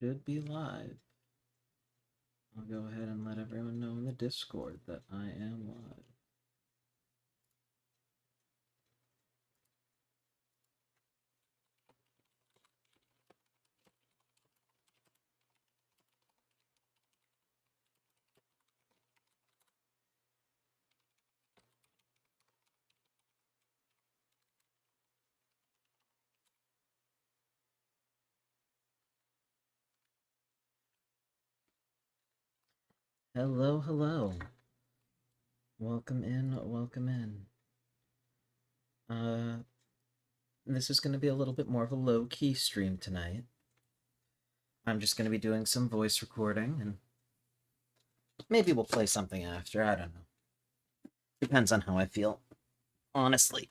Should be live. I'll go ahead and let everyone know in the Discord that I am live. Hello, hello. Welcome in, welcome in. This is going to be a little bit more of a low-key stream tonight. I'm just going to be doing some voice recording, and maybe we'll play something after, I don't know. Depends on how I feel, honestly.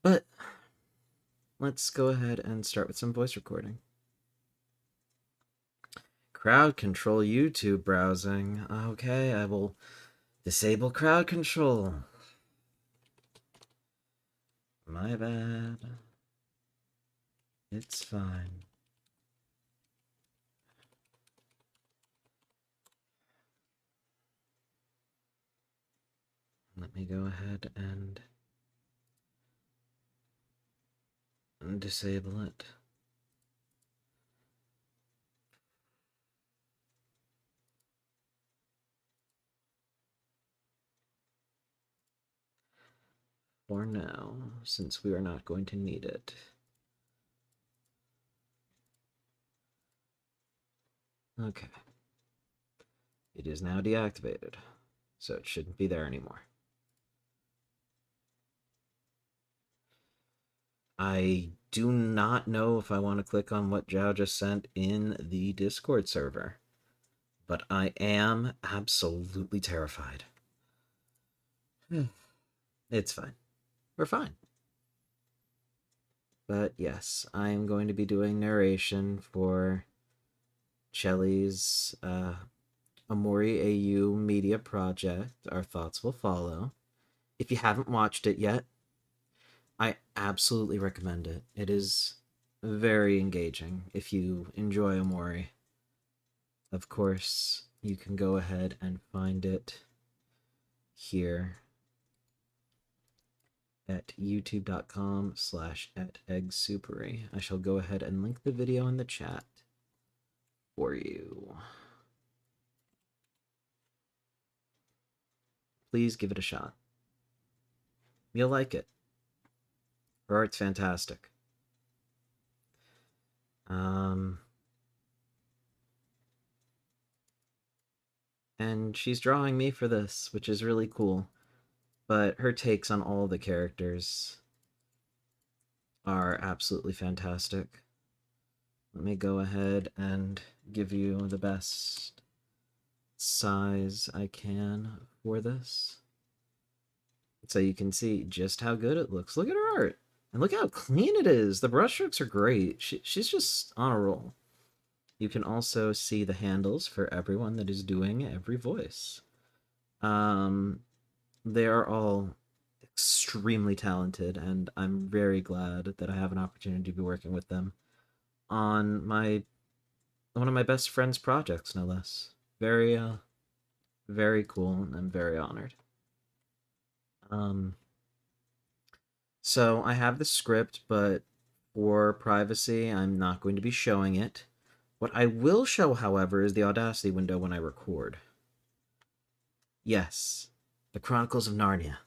But, let's go ahead and start with some voice recording. Crowd control YouTube browsing. Okay, I will disable crowd control. My bad. It's fine. Let me go ahead and disable it. For now, since we are not going to need it. Okay. It is now deactivated, so it shouldn't be there anymore. I do not know if I want to click on what Zhao just sent in the Discord server, but I am absolutely terrified. It's fine. We're fine. But yes, I'm going to be doing narration for Shelly's Amori AU media project, Our Thoughts Will Follow. If you haven't watched it yet, I absolutely recommend it. It is very engaging if you enjoy Amori. Of course, you can go ahead and find it here at youtube.com/@eggsupery. I shall go ahead and link the video in the chat for you. Please give it a shot. You'll like it. Her art's fantastic. And she's drawing me for this, which is really cool. But her takes on all the characters are absolutely fantastic. Let me go ahead and give you the best size I can for this, so you can see just how good it looks. Look at her art, and look how clean it is. The brushstrokes are great. She's just on a roll. You can also see the handles for everyone that is doing every voice. They are all extremely talented, and I'm very glad that I have an opportunity to be working with them on one of my best friend's projects, no less. Very cool, and I'm very honored. So I have the script, but for privacy, I'm not going to be showing it. What I will show, however, is the Audacity window when I record. Yes, the Chronicles of Narnia.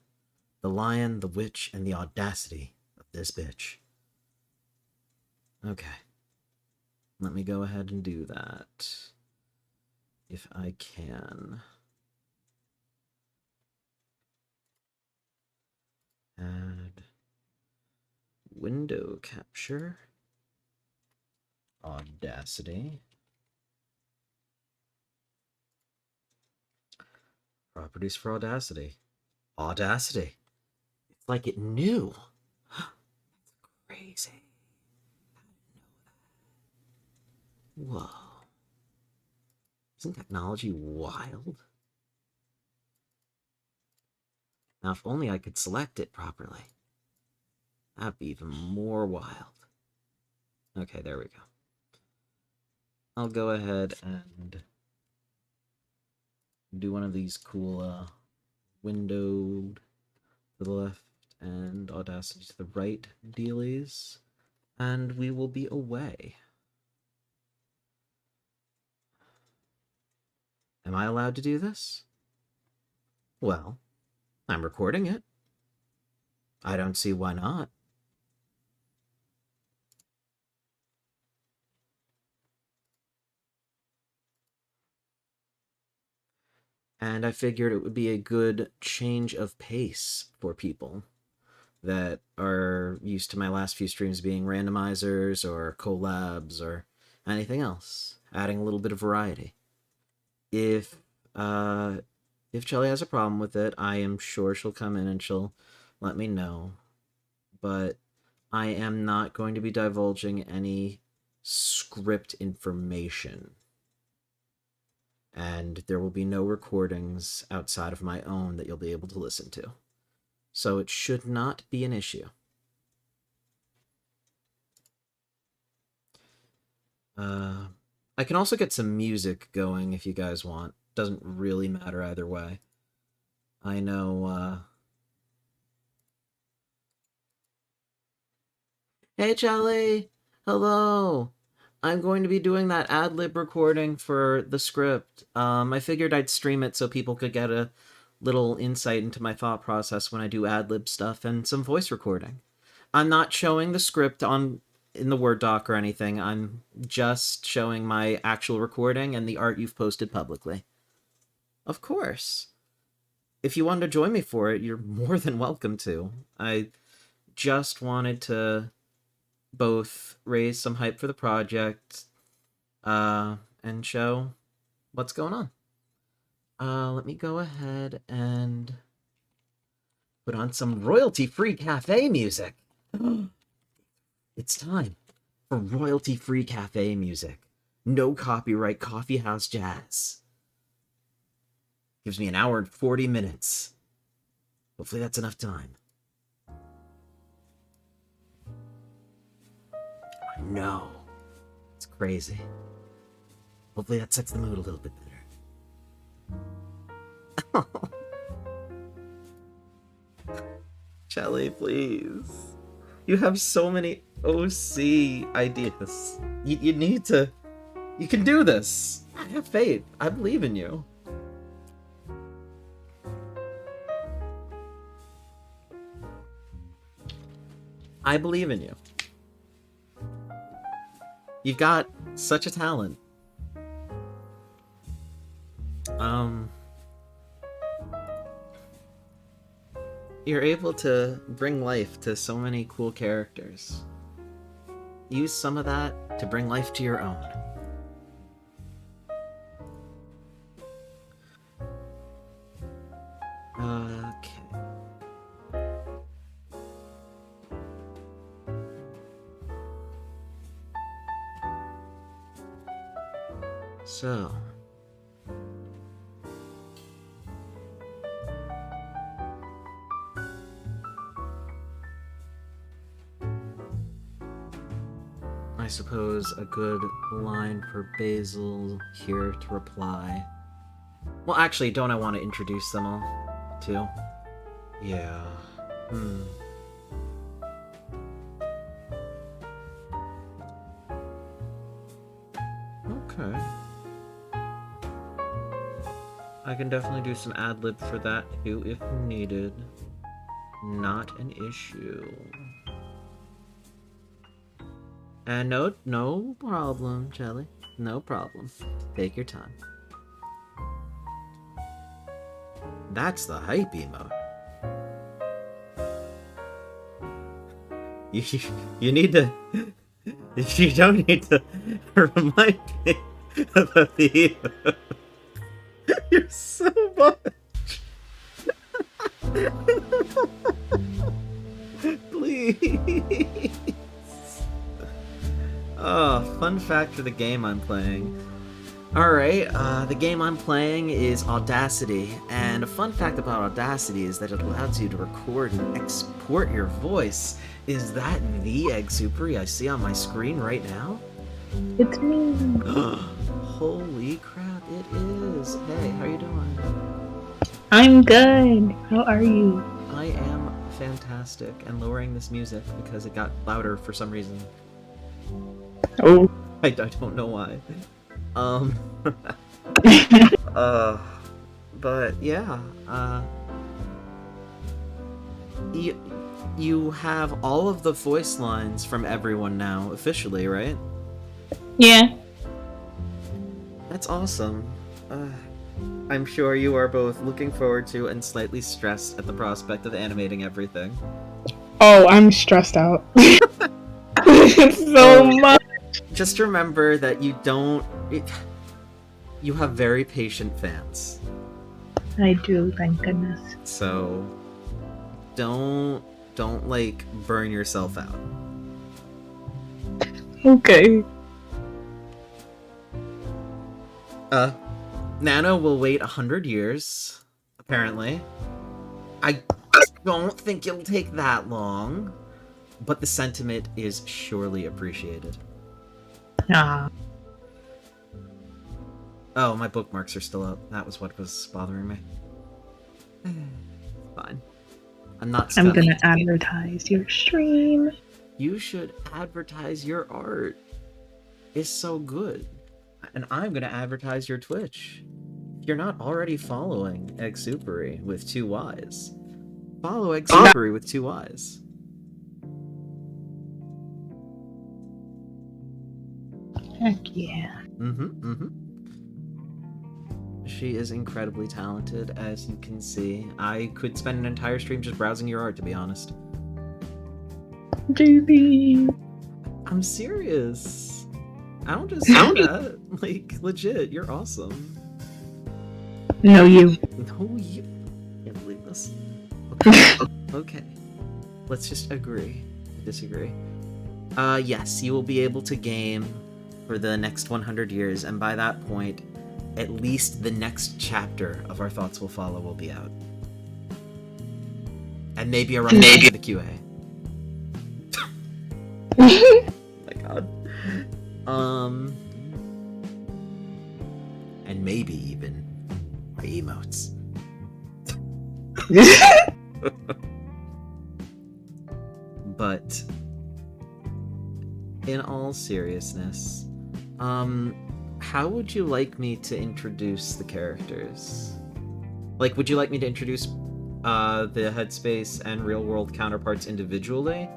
The Lion, the Witch, and the Audacity of this bitch. Okay. Let me go ahead and do that. If I can. Add window capture. Audacity. Properties for Audacity. Audacity. It's like it knew. That's crazy. Whoa. Isn't technology wild? Now, if only I could select it properly. That'd be even more wild. Okay, there we go. I'll go ahead and do one of these cool window to the left and Audacity to the right dealies, and we will be away. Am I allowed to do this? Well, I'm recording it. I don't see why not. And I figured it would be a good change of pace for people that are used to my last few streams being randomizers or collabs or anything else, adding a little bit of variety. If Chelly has a problem with it, I am sure she'll come in and she'll let me know. But I am not going to be divulging any script information. And there will be no recordings outside of my own that you'll be able to listen to. So it should not be an issue. I can also get some music going if you guys want. Doesn't really matter either way. I know, Hey, Charlie! Hello! I'm going to be doing that ad-lib recording for the script. I figured I'd stream it so people could get a little insight into my thought process when I do ad-lib stuff and some voice recording. I'm not showing the script in the Word doc or anything. I'm just showing my actual recording and the art you've posted publicly. Of course. If you wanted to join me for it, you're more than welcome to. I just wanted to both raise some hype for the project, and show what's going on. Let me go ahead and put on some royalty-free cafe music. It's time for royalty-free cafe music. No copyright coffee house jazz. Gives me an hour and 40 minutes. Hopefully that's enough time. I know. It's crazy. Hopefully that sets the mood a little bit better. Chelly, please. You have so many OC ideas. You need to... You can do this. I have faith. I believe in you. I believe in you. You've got such a talent. You're able to bring life to so many cool characters. Use some of that to bring life to your own. Okay. So... I suppose a good line for Basil here to reply. Well, actually, don't I want to introduce them all, too? Yeah. Okay. I can definitely do some ad-lib for that, too, if needed. Not an issue. And no problem, Chelly. No problem. Take your time. That's the hype emote. You need to... You don't need to remind me about the emote. You're so much. Please. Oh, fun fact for the game I'm playing. Alright, the game I'm playing is Audacity, and a fun fact about Audacity is that it allows you to record and export your voice. Is that the Exupery I see on my screen right now? It's me. Holy crap, it is! Hey, how you doing? I'm good. How are you? I am fantastic, and lowering this music because it got louder for some reason. Oh. I don't know why. But yeah, you have all of the voice lines from everyone now, officially, right? Yeah. That's awesome. I'm sure you are both looking forward to and slightly stressed at the prospect of animating everything. Oh, I'm stressed out. Much. Just remember that you don't... you have very patient fans. I do, thank goodness. So... Don't, like, burn yourself out. Okay. Nano will wait 100 years, apparently. I don't think it'll take that long, but the sentiment is surely appreciated. Ah. Oh, my bookmarks are still up. That was what was bothering me. Fine. I'm not I'm gonna advertise your stream. You should advertise your art. It's so good. And I'm gonna advertise your Twitch. If you're not already following Exupery with 2 Ys, follow Exupery with 2 Ys. Heck yeah. She is incredibly talented, as you can see. I could spend an entire stream just browsing your art, to be honest. JB. I'm serious. I don't just say that. Like, legit, you're awesome. No, you. No, you. I can't believe this. Okay. Okay. Let's just agree. Disagree. Yes, you will be able to game for the next 100 years, and by that point, at least the next chapter of Our Thoughts Will Follow will be out. And maybe a run to the QA. Oh my god. And maybe even my emotes. But in all seriousness, how would you like me to introduce the characters? Like, would you like me to introduce the Headspace and real world counterparts individually?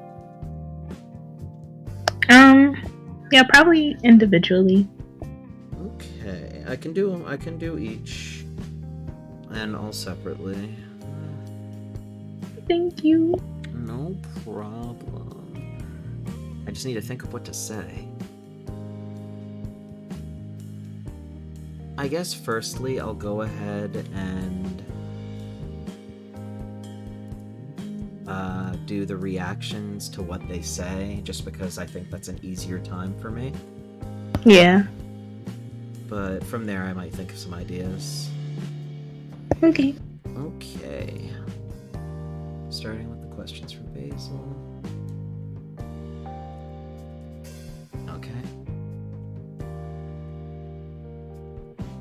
Yeah, probably individually. Okay, I can do each, and all separately. Thank you. No problem. I just need to think of what to say. I guess firstly, I'll go ahead and do the reactions to what they say, just because I think that's an easier time for me. Yeah. But from there, I might think of some ideas. Okay. Okay. Starting with the questions from Basil. Okay.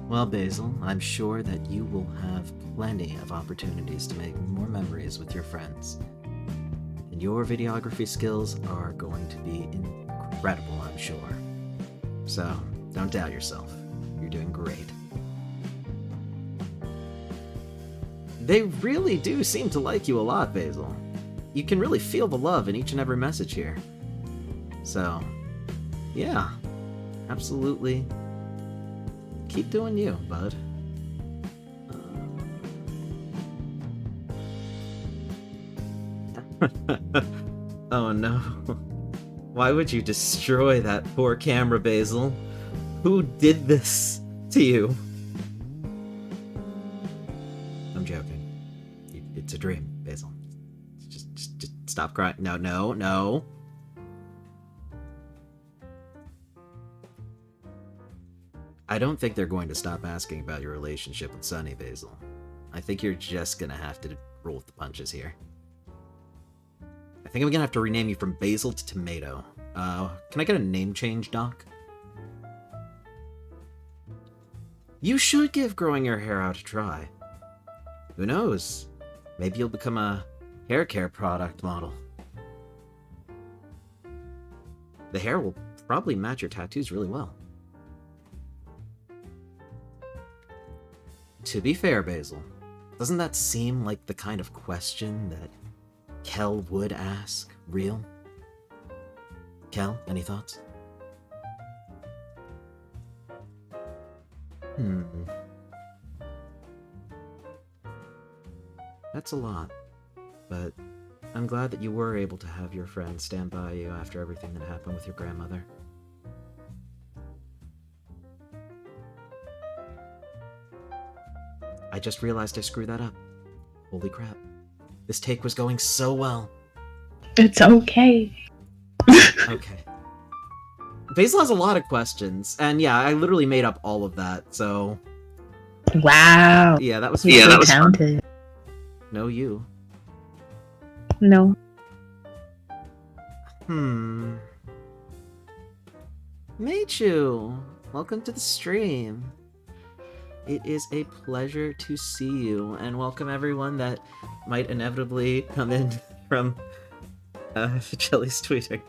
Well, Basil, I'm sure that you will have plenty of opportunities to make more memories with your friends. And your videography skills are going to be incredible, I'm sure. So, don't doubt yourself. You're doing great. They really do seem to like you a lot, Basil. You can really feel the love in each and every message here. So, yeah, absolutely. Keep doing you, bud. Oh no. Why would you destroy that poor camera, Basil? Who did this to you? I'm joking. It's a dream, Basil. Just stop crying. No. I don't think they're going to stop asking about your relationship with Sunny, Basil. I think you're just gonna have to roll with the punches here. I think I'm gonna have to rename you from Basil to Tomato. Can I get a name change, Doc? You should give growing your hair out a try. Who knows? Maybe you'll become a hair care product model. The hair will probably match your tattoos really well. To be fair, Basil, doesn't that seem like the kind of question that Kel would ask, real? Kel, any thoughts? That's a lot, but I'm glad that you were able to have your friend stand by you after everything that happened with your grandmother. I just realized I screwed that up. Holy crap. This take was going so well. It's okay. Okay. Basil has a lot of questions, and yeah, I literally made up all of that, so... Wow. Yeah, that was You're fun. so talented. No, you. No. Meichu, welcome to the stream. It is a pleasure to see you, and welcome everyone that might inevitably come in from Jelly's tweeting.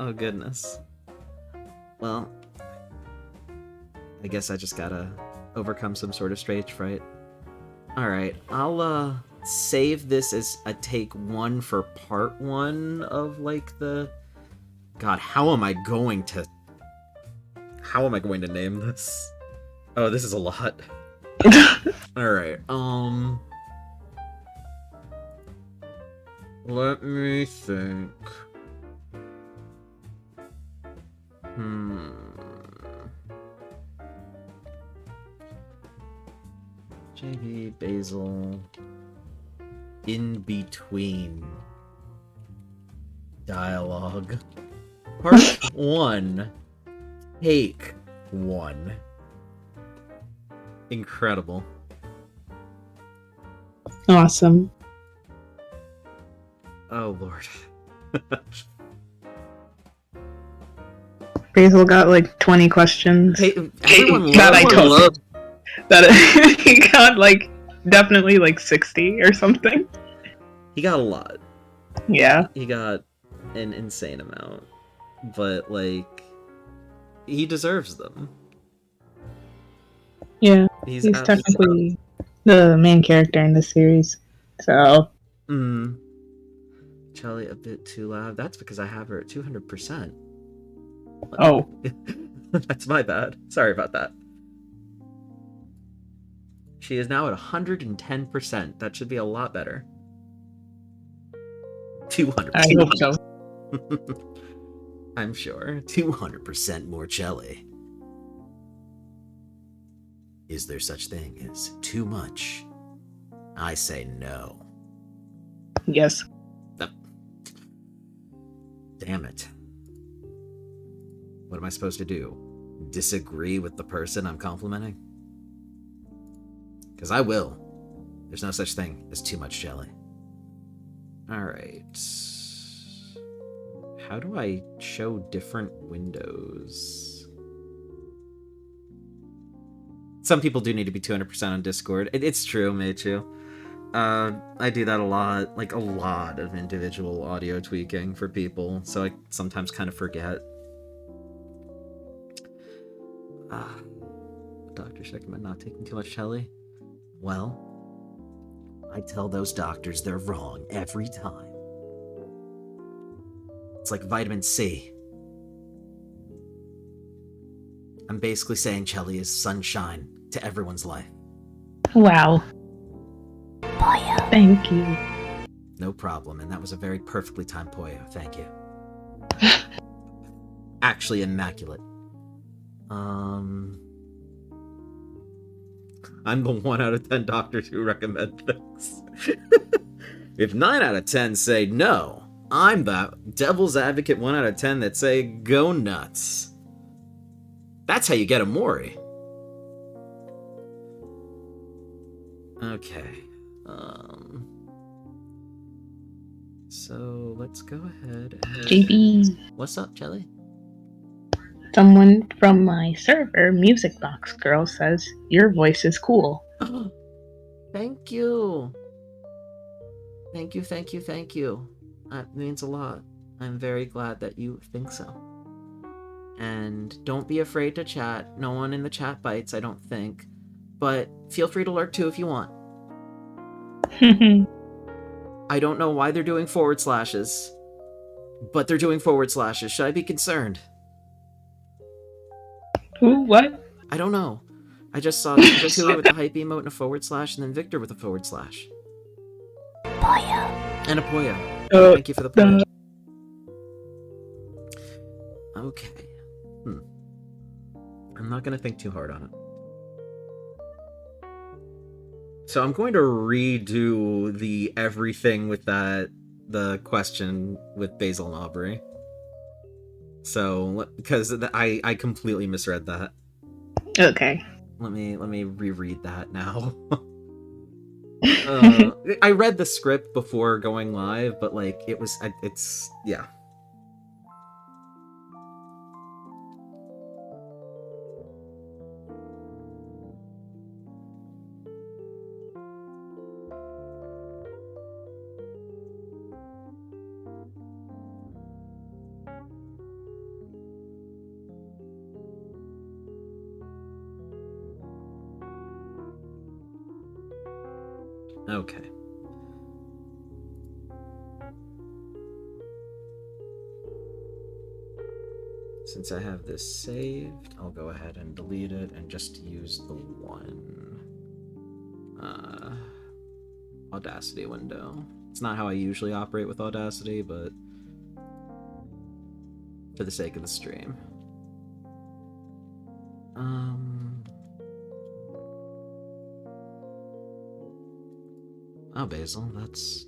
Oh goodness. Well, I guess I just gotta overcome some sort of stage fright. Alright, I'll save this as a take 1 for part 1 of like the... God, how am I going to name this? Oh, this is a lot. Alright, let me think. JB, Basil, in between dialogue. Part 1. Take 1. Incredible. Awesome. Oh lord. Basil got like 20 questions. Hey, everyone that I told loves- that he got like definitely like 60 or something. He got a lot. Yeah. He got an insane amount. But like, he deserves them. Yeah. He's He's technically the main character in the series. So. Charlie, a bit too loud. That's because I have her at 200%. Oh. That's my bad. Sorry about that. She is now at 110%. That should be a lot better. 200%. I hope so. I'm sure. 200% more Chelly. Is there such thing as too much? I say no. Yes. Damn it. What am I supposed to do? Disagree with the person I'm complimenting? Because I will. There's no such thing as too much jelly. Alright. How do I show different windows? Some people do need to be 200% on Discord. It's true, Meichu. I do that a lot. Like, a lot of individual audio tweaking for people, so I sometimes kind of forget. Doctors recommend not taking too much Chelly. Well, I tell those doctors they're wrong every time. It's like vitamin C. I'm basically saying Chelly is sunshine to everyone's life. Wow. Thank you. No problem, and that was a very perfectly timed Poyo. Thank you. Actually immaculate. I'm the 1 out of 10 doctors who recommend things. If 9 out of 10 say no, I'm the devil's advocate 1 out of 10 that say go nuts. That's how you get a Mori. Okay. So let's go ahead and... JB. What's up, Jelly? Someone from my server, Music Box Girl, says your voice is cool. Thank you. Thank you, thank you, thank you. That means a lot. I'm very glad that you think so. And don't be afraid to chat. No one in the chat bites, I don't think. But feel free to lurk too if you want. I don't know why they're doing forward slashes. But they're doing forward slashes. Should I be concerned? Who? What? I don't know. I just saw Ratatouille with the hype emote and a forward slash, and then Victor with a forward slash. Poyo. And a Poyo. Thank you for the Poyo. Okay. I'm not going to think too hard on it. So I'm going to redo the everything with the question with Basil and Aubrey. So, because I completely misread that. Okay. Let me reread that now. I read the script before going live, but like it's yeah. Okay. Since I have this saved, I'll go ahead and delete it and just use the one Audacity window. It's not how I usually operate with Audacity, but for the sake of the stream. Oh, Basil, that's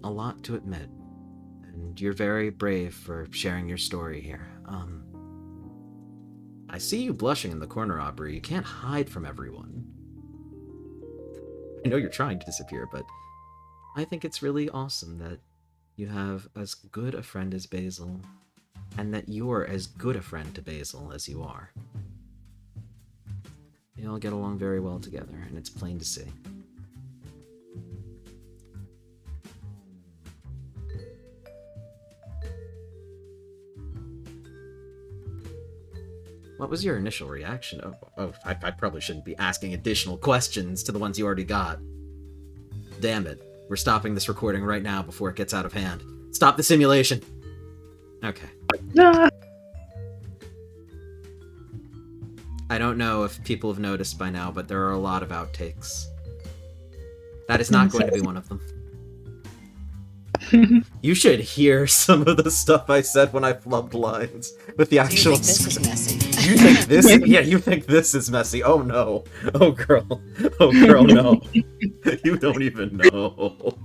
a lot to admit. And you're very brave for sharing your story here. I see you blushing in the corner, Aubrey. You can't hide from everyone. I know you're trying to disappear, but I think it's really awesome that you have as good a friend as Basil, and that you're as good a friend to Basil as you are. They all get along very well together, and it's plain to see. What was your initial reaction? I probably shouldn't be asking additional questions to the ones you already got. Damn it. We're stopping this recording right now before it gets out of hand. Stop the simulation! Okay. I don't know if people have noticed by now, but there are a lot of outtakes. That is not going to be one of them. You should hear some of the stuff I said when I flubbed lines with the actual This is messy. You think this? Yeah, you think this is messy. Oh no. Oh girl. Oh girl, no. You don't even know.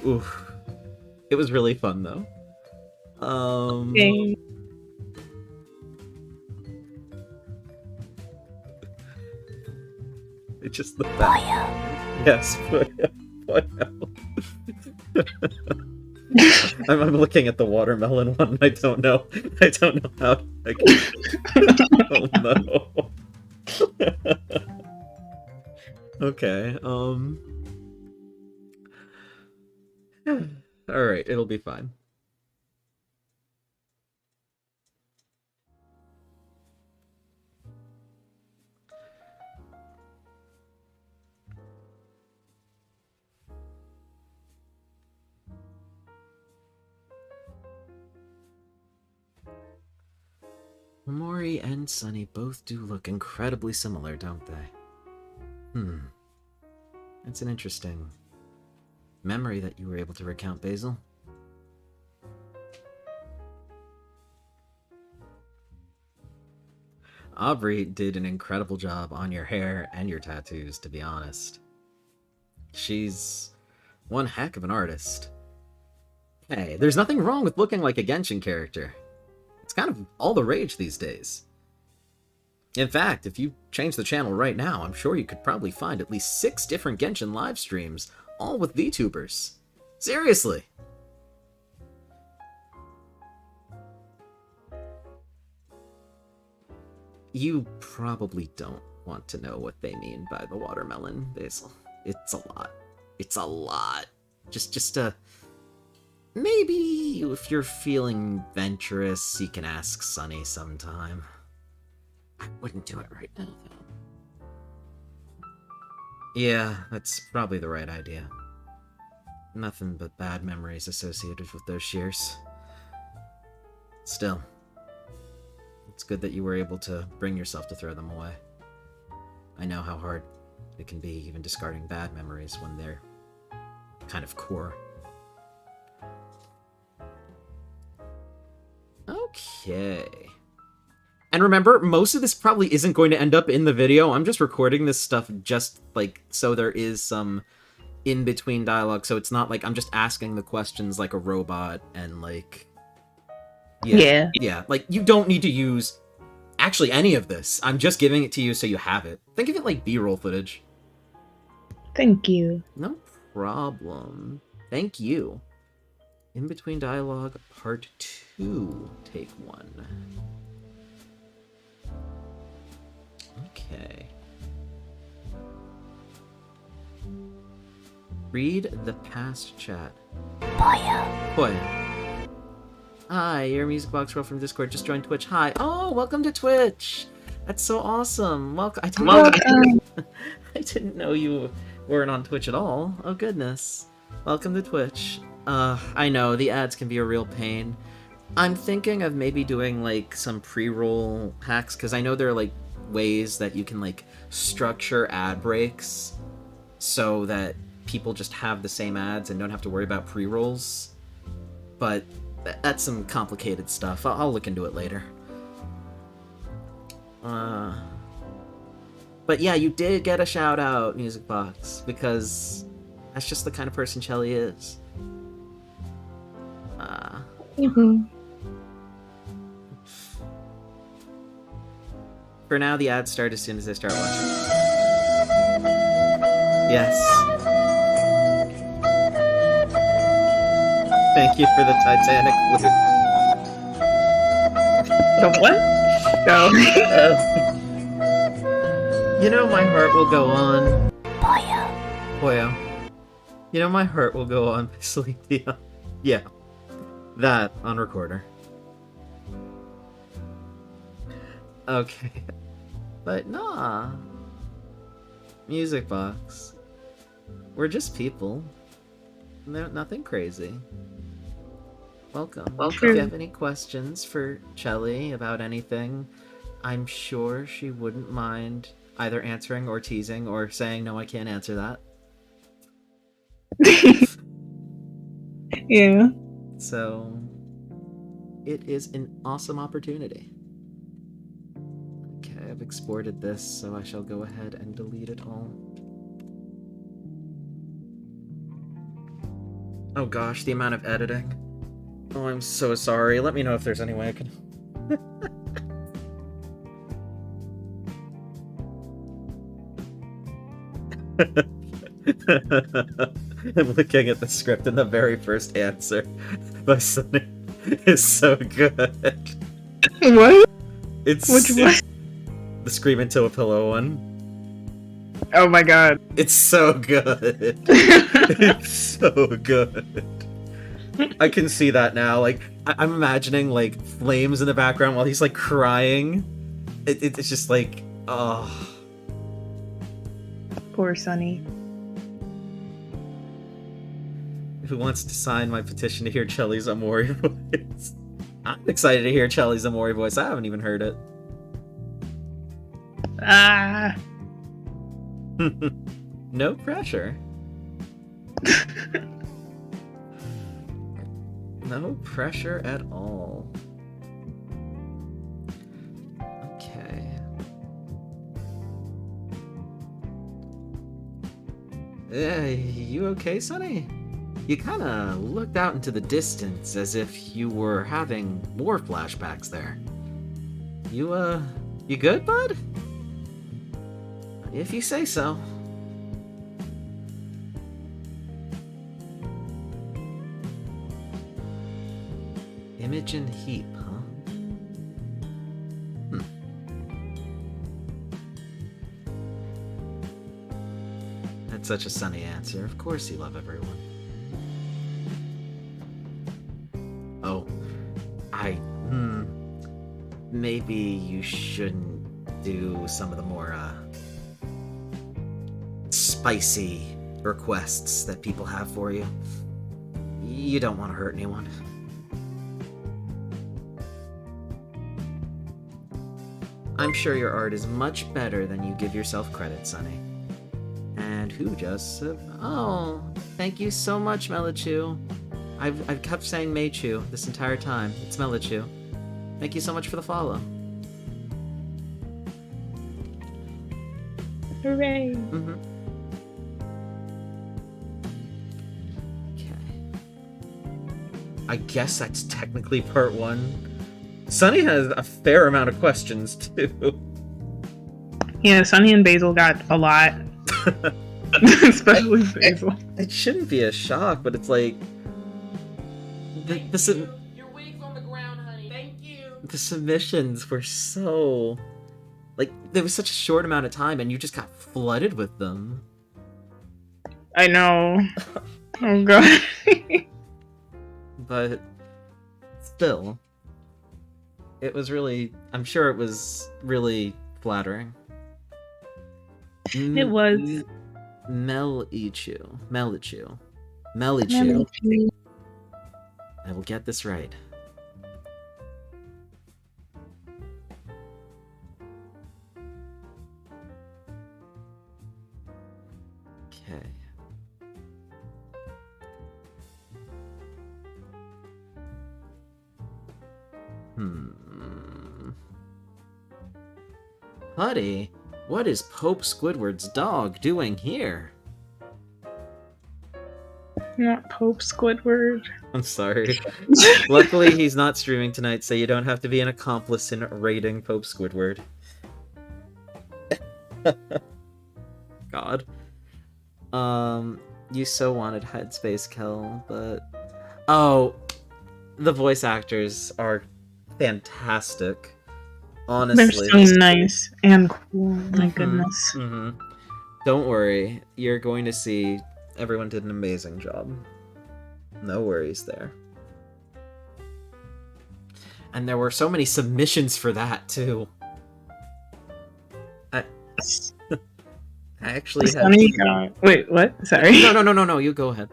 Oof. It was really fun though. It's just the fact. Yes, I'm looking at the watermelon one. I don't know how I can... Oh no. Okay, alright, it'll be fine. Mori and Sunny both do look incredibly similar, don't they? That's an interesting memory that you were able to recount, Basil. Aubrey did an incredible job on your hair and your tattoos, to be honest. She's one heck of an artist. Hey, there's nothing wrong with looking like a Genshin character. It's kind of all the rage these days. In fact, if you change the channel right now, I'm sure you could probably find at least 6 different Genshin live streams, all with VTubers. Seriously! You probably don't want to know what they mean by the watermelon, Basil. It's a lot. It's a lot. Just maybe if you're feeling venturous, you can ask Sunny sometime. I wouldn't do it right now, though. Yeah, that's probably the right idea. Nothing but bad memories associated with those shears. Still, it's good that you were able to bring yourself to throw them away. I know how hard it can be, even discarding bad memories when they're kind of core. Okay. And remember, most of this probably isn't going to end up in the video. I'm just recording this stuff just, like, so there is some in-between dialogue, so it's not like I'm just asking the questions like a robot and, like... Yeah. Yeah, like, you don't need to use actually any of this. I'm just giving it to you so you have it. Think of it like B-roll footage. Thank you. No problem. Thank you. In-between dialogue, part 2, take 1. Okay. Read the past chat. Boyo. Boy. Hi, you're a Music Box Girl from Discord. Just joined Twitch. Hi. Oh, welcome to Twitch. That's so awesome. Welcome. I didn't know you weren't on Twitch at all. Oh, goodness. Welcome to Twitch. I know, the ads can be a real pain. I'm thinking of maybe doing, like, some pre-roll hacks, because I know there are, like, ways that you can, like, structure ad breaks so that people just have the same ads and don't have to worry about pre-rolls. But that's some complicated stuff. I'll look into it later. But yeah, you did get a shout out, Music Box, because that's just the kind of person Shelly is. For now, the ads start as soon as I start watching. Yes. Thank you for the Titanic flute. The what? No. You know my heart will go on. Boyo. Boyo. You know my heart will go on, Sleepy. Yeah. That on recorder. Okay. But nah. Music Box. We're just people. No, nothing crazy. Welcome. If you have any questions for Chelly about anything, I'm sure she wouldn't mind either answering or teasing or saying, no, I can't answer that. Yeah. So, it is an awesome opportunity. Okay, I've exported this, so I shall go ahead and delete it all. Oh gosh, the amount of editing. Oh, I'm so sorry. Let me know if there's any way I can... I'm looking at the script, and the very first answer by Sunny is so good. What? It's Which one? the Scream Into a Pillow one. Oh my god. It's so good. It's so good. I can see that now. Like, I'm imagining, like, flames in the background while he's, like, crying. It's just like, oh. Poor Sunny. Who wants to sign my petition to hear Chelly's Amori voice? I'm excited to hear Chelly's Amori voice. I haven't even heard it. Ah. No pressure. No pressure at all. Okay. You okay, Sunny? You kind of looked out into the distance as if you were having more flashbacks there. You good, bud? If you say so. Imogen Heap, huh? That's such a sunny answer. Of course you love everyone. Oh, maybe you shouldn't do some of the more, spicy requests that people have for you. You don't want to hurt anyone. I'm sure your art is much better than you give yourself credit, Sonny. And who just said, oh, thank you so much, Melichu. I've kept saying Meichu this entire time. It's Melichu. Thank you so much for the follow. Hooray! Mm-hmm. Okay. I guess that's technically part 1. Sunny has a fair amount of questions, too. Yeah, Sunny and Basil got a lot. Especially Basil. It shouldn't be a shock, but it's like... Your wig's on the ground, honey. Thank you. The submissions were so... Like, there was such a short amount of time, and you just got flooded with them. I know. Oh god. But... still... It was really... I'm sure it was really flattering. It was. Melichu. Melichu. I will get this right. Okay. Huddy, what is Pope Squidward's dog doing here? Not Pope Squidward. I'm sorry. Luckily, he's not streaming tonight, so you don't have to be an accomplice in raiding Pope Squidward. God. You so wanted Headspace Kel, but... Oh, the voice actors are fantastic. Honestly. They're so nice and cool. My goodness. Mm-hmm. Don't worry. You're going to see everyone did an amazing job. No worries there. And there were so many submissions for that, too. I actually had... Sunny got... Wait, what? Sorry. No, you go ahead.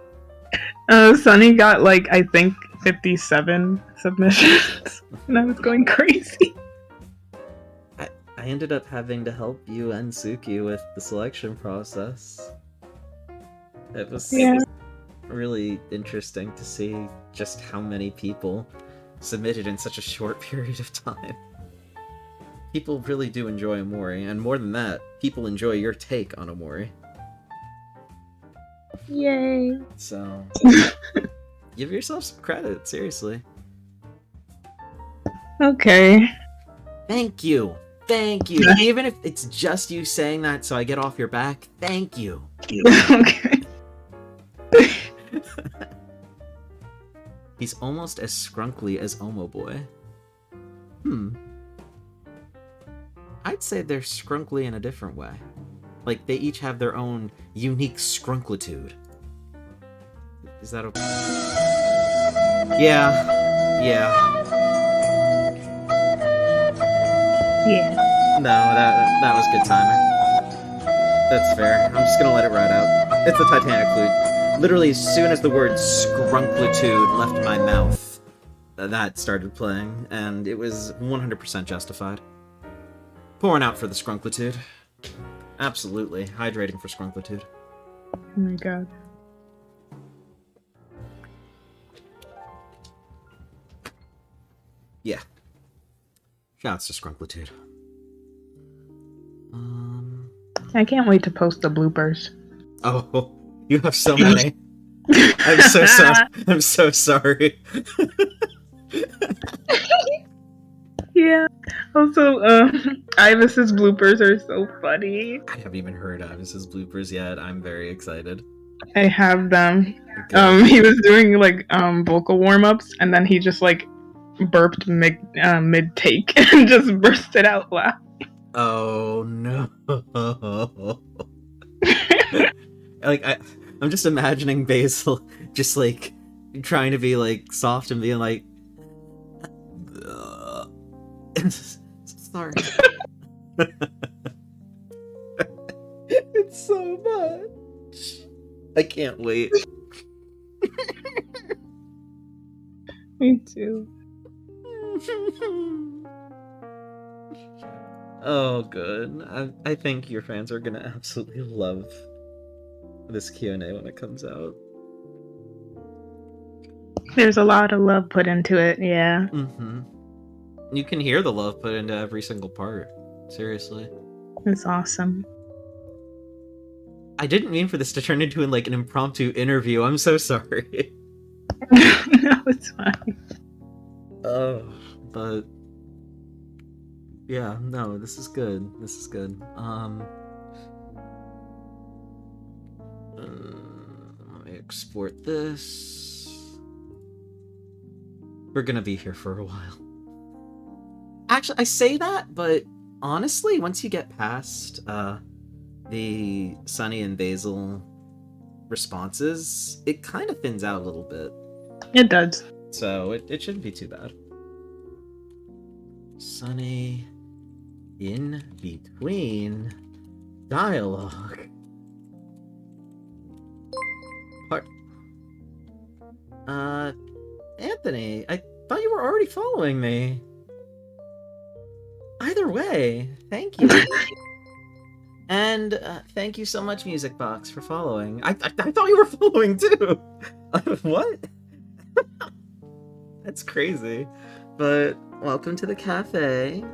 Sunny got, like, I think 57 submissions. And I was going crazy. I ended up having to help you and Suki with the selection process. It was really interesting to see just how many people submitted in such a short period of time. People really do enjoy Omori, and more than that, people enjoy your take on Omori. Yay. So, give yourself some credit, seriously. Okay. Thank you! Thank you! Even if it's just you saying that so I get off your back, thank you! Okay. He's almost as scrunkly as Omo Boy. I'd say they're scrunkly in a different way. Like, they each have their own unique scrunklitude. Is that okay? Yeah. No, that was good timing. That's fair. I'm just gonna let it ride out. It's the Titanic flute. Literally, as soon as the word scrunklitude left my mouth, that started playing, and it was 100% justified. Pouring out for the scrunklitude. Absolutely. Hydrating for scrunklitude. Oh my god. Yeah. Shouts to scrunklitude. I can't wait to post the bloopers. Oh, you have so many. I'm so sorry. I'm so sorry. Yeah. Also, Ivis's bloopers are so funny. I haven't even heard Ivis's bloopers yet. I'm very excited. I have them. Good. He was doing like vocal warm ups, and then he just like burped mid take and just bursted out loud. Oh no. Like I'm just imagining Basil just like trying to be like soft and being like sorry. It's so much. I can't wait. Me too. Oh, good. I think your fans are gonna absolutely love this Q&A when it comes out. There's a lot of love put into it, yeah. Mm-hmm. You can hear the love put into every single part. Seriously. It's awesome. I didn't mean for this to turn into like an impromptu interview. I'm so sorry. No, it's fine. Oh, but yeah, no, this is good. This is good. Let me export this. We're gonna be here for a while. Actually, I say that, but honestly, once you get past the Sunny and Basil responses, it kind of thins out a little bit. It does. So it shouldn't be too bad. Sunny in between dialogue. Part. Anthony, I thought you were already following me. Either way, thank you. And thank you so much, Music Box, for following. I thought you were following too. What? That's crazy. But welcome to the cafe.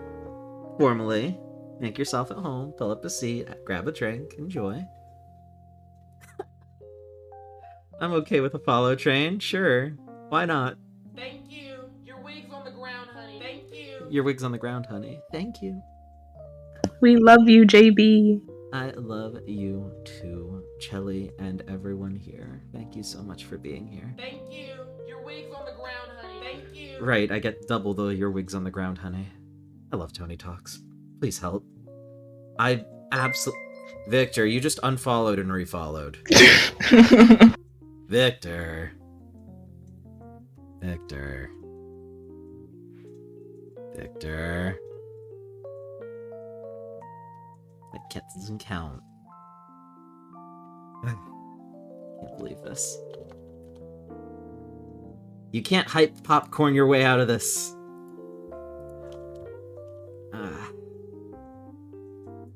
Formally, make yourself at home, fill up a seat, grab a drink, enjoy. I'm okay with a follow train, sure. Why not? Thank you. Your wig's on the ground, honey. Thank you. Your wig's on the ground, honey. Thank you. We love you, JB. I love you too, Chelly, and everyone here. Thank you so much for being here. Thank you. Your wig's on the ground, honey. Thank you. Right, I get double the your wig's on the ground, honey. I love Tony Talks. Please help. I absolutely... Victor, you just unfollowed and refollowed. Victor. Victor. Victor. That doesn't count. Can't believe this. You can't hype popcorn your way out of this.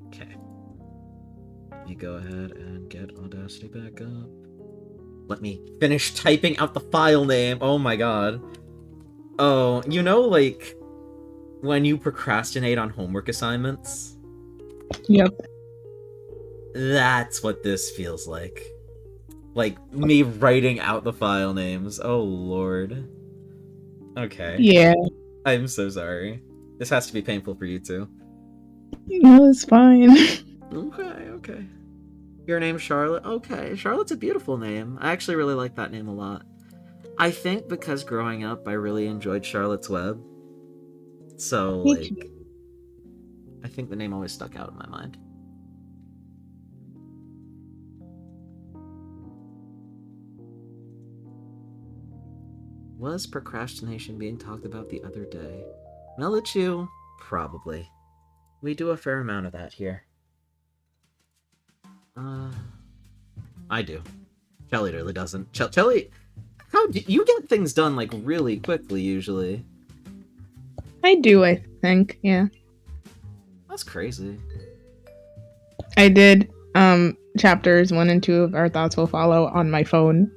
Okay. Let me go ahead and get Audacity back up. Let me finish typing out the file name. Oh my god. Oh, you know, like, when you procrastinate on homework assignments? Yep. That's what this feels like. Like, me writing out the file names. Oh, lord. Okay. Yeah. I'm so sorry. This has to be painful for you, too. No, it's fine. Okay. Your name's Charlotte? Okay, Charlotte's a beautiful name. I actually really like that name a lot. I think because growing up, I really enjoyed Charlotte's Web. So, Me like, too. I think the name always stuck out in my mind. Was procrastination being talked about the other day? Melichu? Probably. We do a fair amount of that here. I do. Chelly really doesn't. Chelly, how do you get things done, like, really quickly, usually? I do, I think, yeah. That's crazy. I did chapters 1 and 2 of Our Thoughts Will Follow on my phone.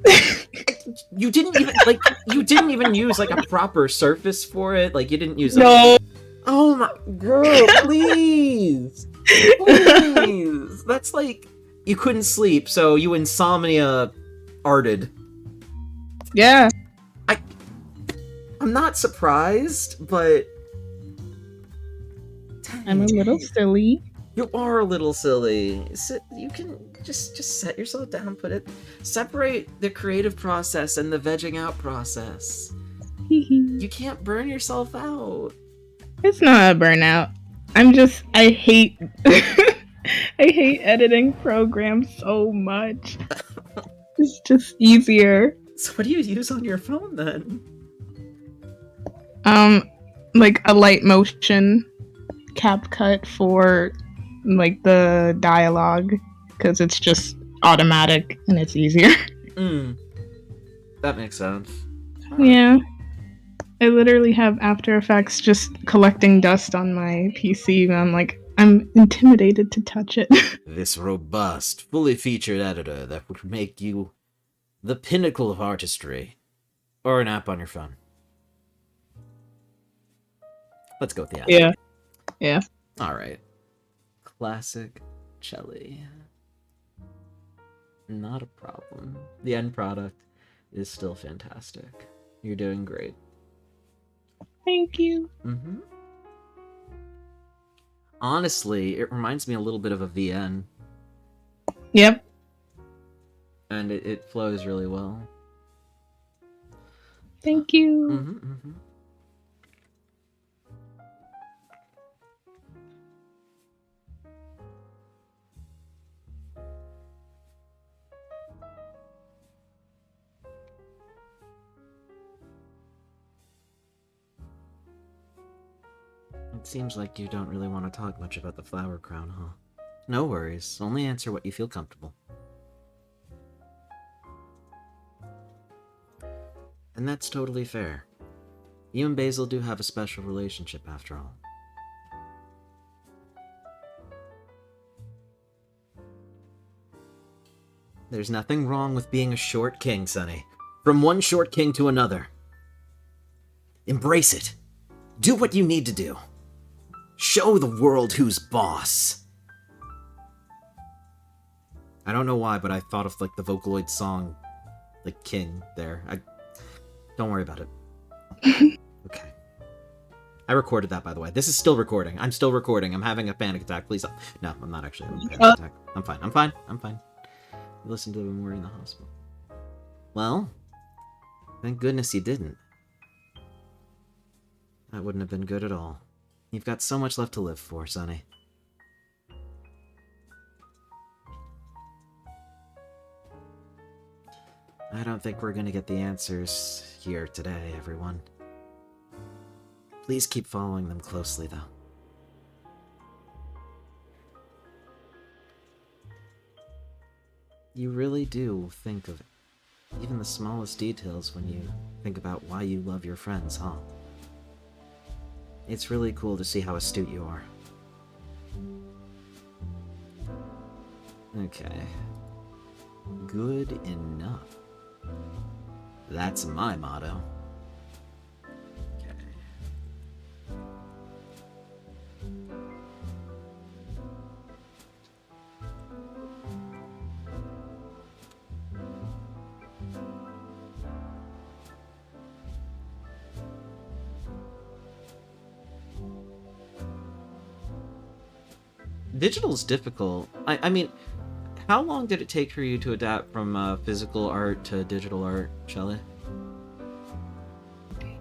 You didn't even, like, you didn't even use, like, a proper surface for it? Like, you didn't use... No! Oh my... Girl, please! Please! That's like... You couldn't sleep, so you insomnia-arted. Yeah, I'm not surprised, but I'm a little silly. you are a little silly. You can just set yourself down, separate the creative process and the vegging out process. You can't burn yourself out. It's not a burnout. I hate I hate editing programs so much. It's just easier. So what do you use on your phone then? Like a light motion CapCut for like the dialogue because it's just automatic and it's easier. That makes sense. Yeah. I literally have After Effects just collecting dust on my PC and I'm intimidated to touch it. This robust, fully featured editor that would make you the pinnacle of artistry. Or an app on your phone. Let's go with the app. Yeah. Yeah. Alright. Classic Chelly. Not a problem. The end product is still fantastic. You're doing great. Thank you. Mm-hmm. Honestly, it reminds me a little bit of a VN. Yep. And it flows really well. Thank you. Mm-hmm, mm-hmm. It seems like you don't really want to talk much about the flower crown, huh? No worries. Only answer what you feel comfortable. And that's totally fair. You and Basil do have a special relationship, after all. There's nothing wrong with being a short king, Sonny. From one short king to another. Embrace it. Do what you need to do. Show the world who's boss. I don't know why, but I thought of, like, the Vocaloid song, like, King there. Don't worry about it. Okay. I recorded that, by the way. This is still recording. I'm still recording. I'm having a panic attack. Please don't. No, I'm not actually having a panic attack. I'm fine. I'm fine. I'm fine. You listened to it when we were in the hospital. Well, thank goodness you didn't. That wouldn't have been good at all. You've got so much left to live for, Sonny. I don't think we're gonna get the answers here today, everyone. Please keep following them closely, though. You really do think of even the smallest details when you think about why you love your friends, huh? It's really cool to see how astute you are. Okay. Good enough. That's my motto. Okay. Digital's difficult. I mean, how long did it take for you to adapt from physical art to digital art, Shelly?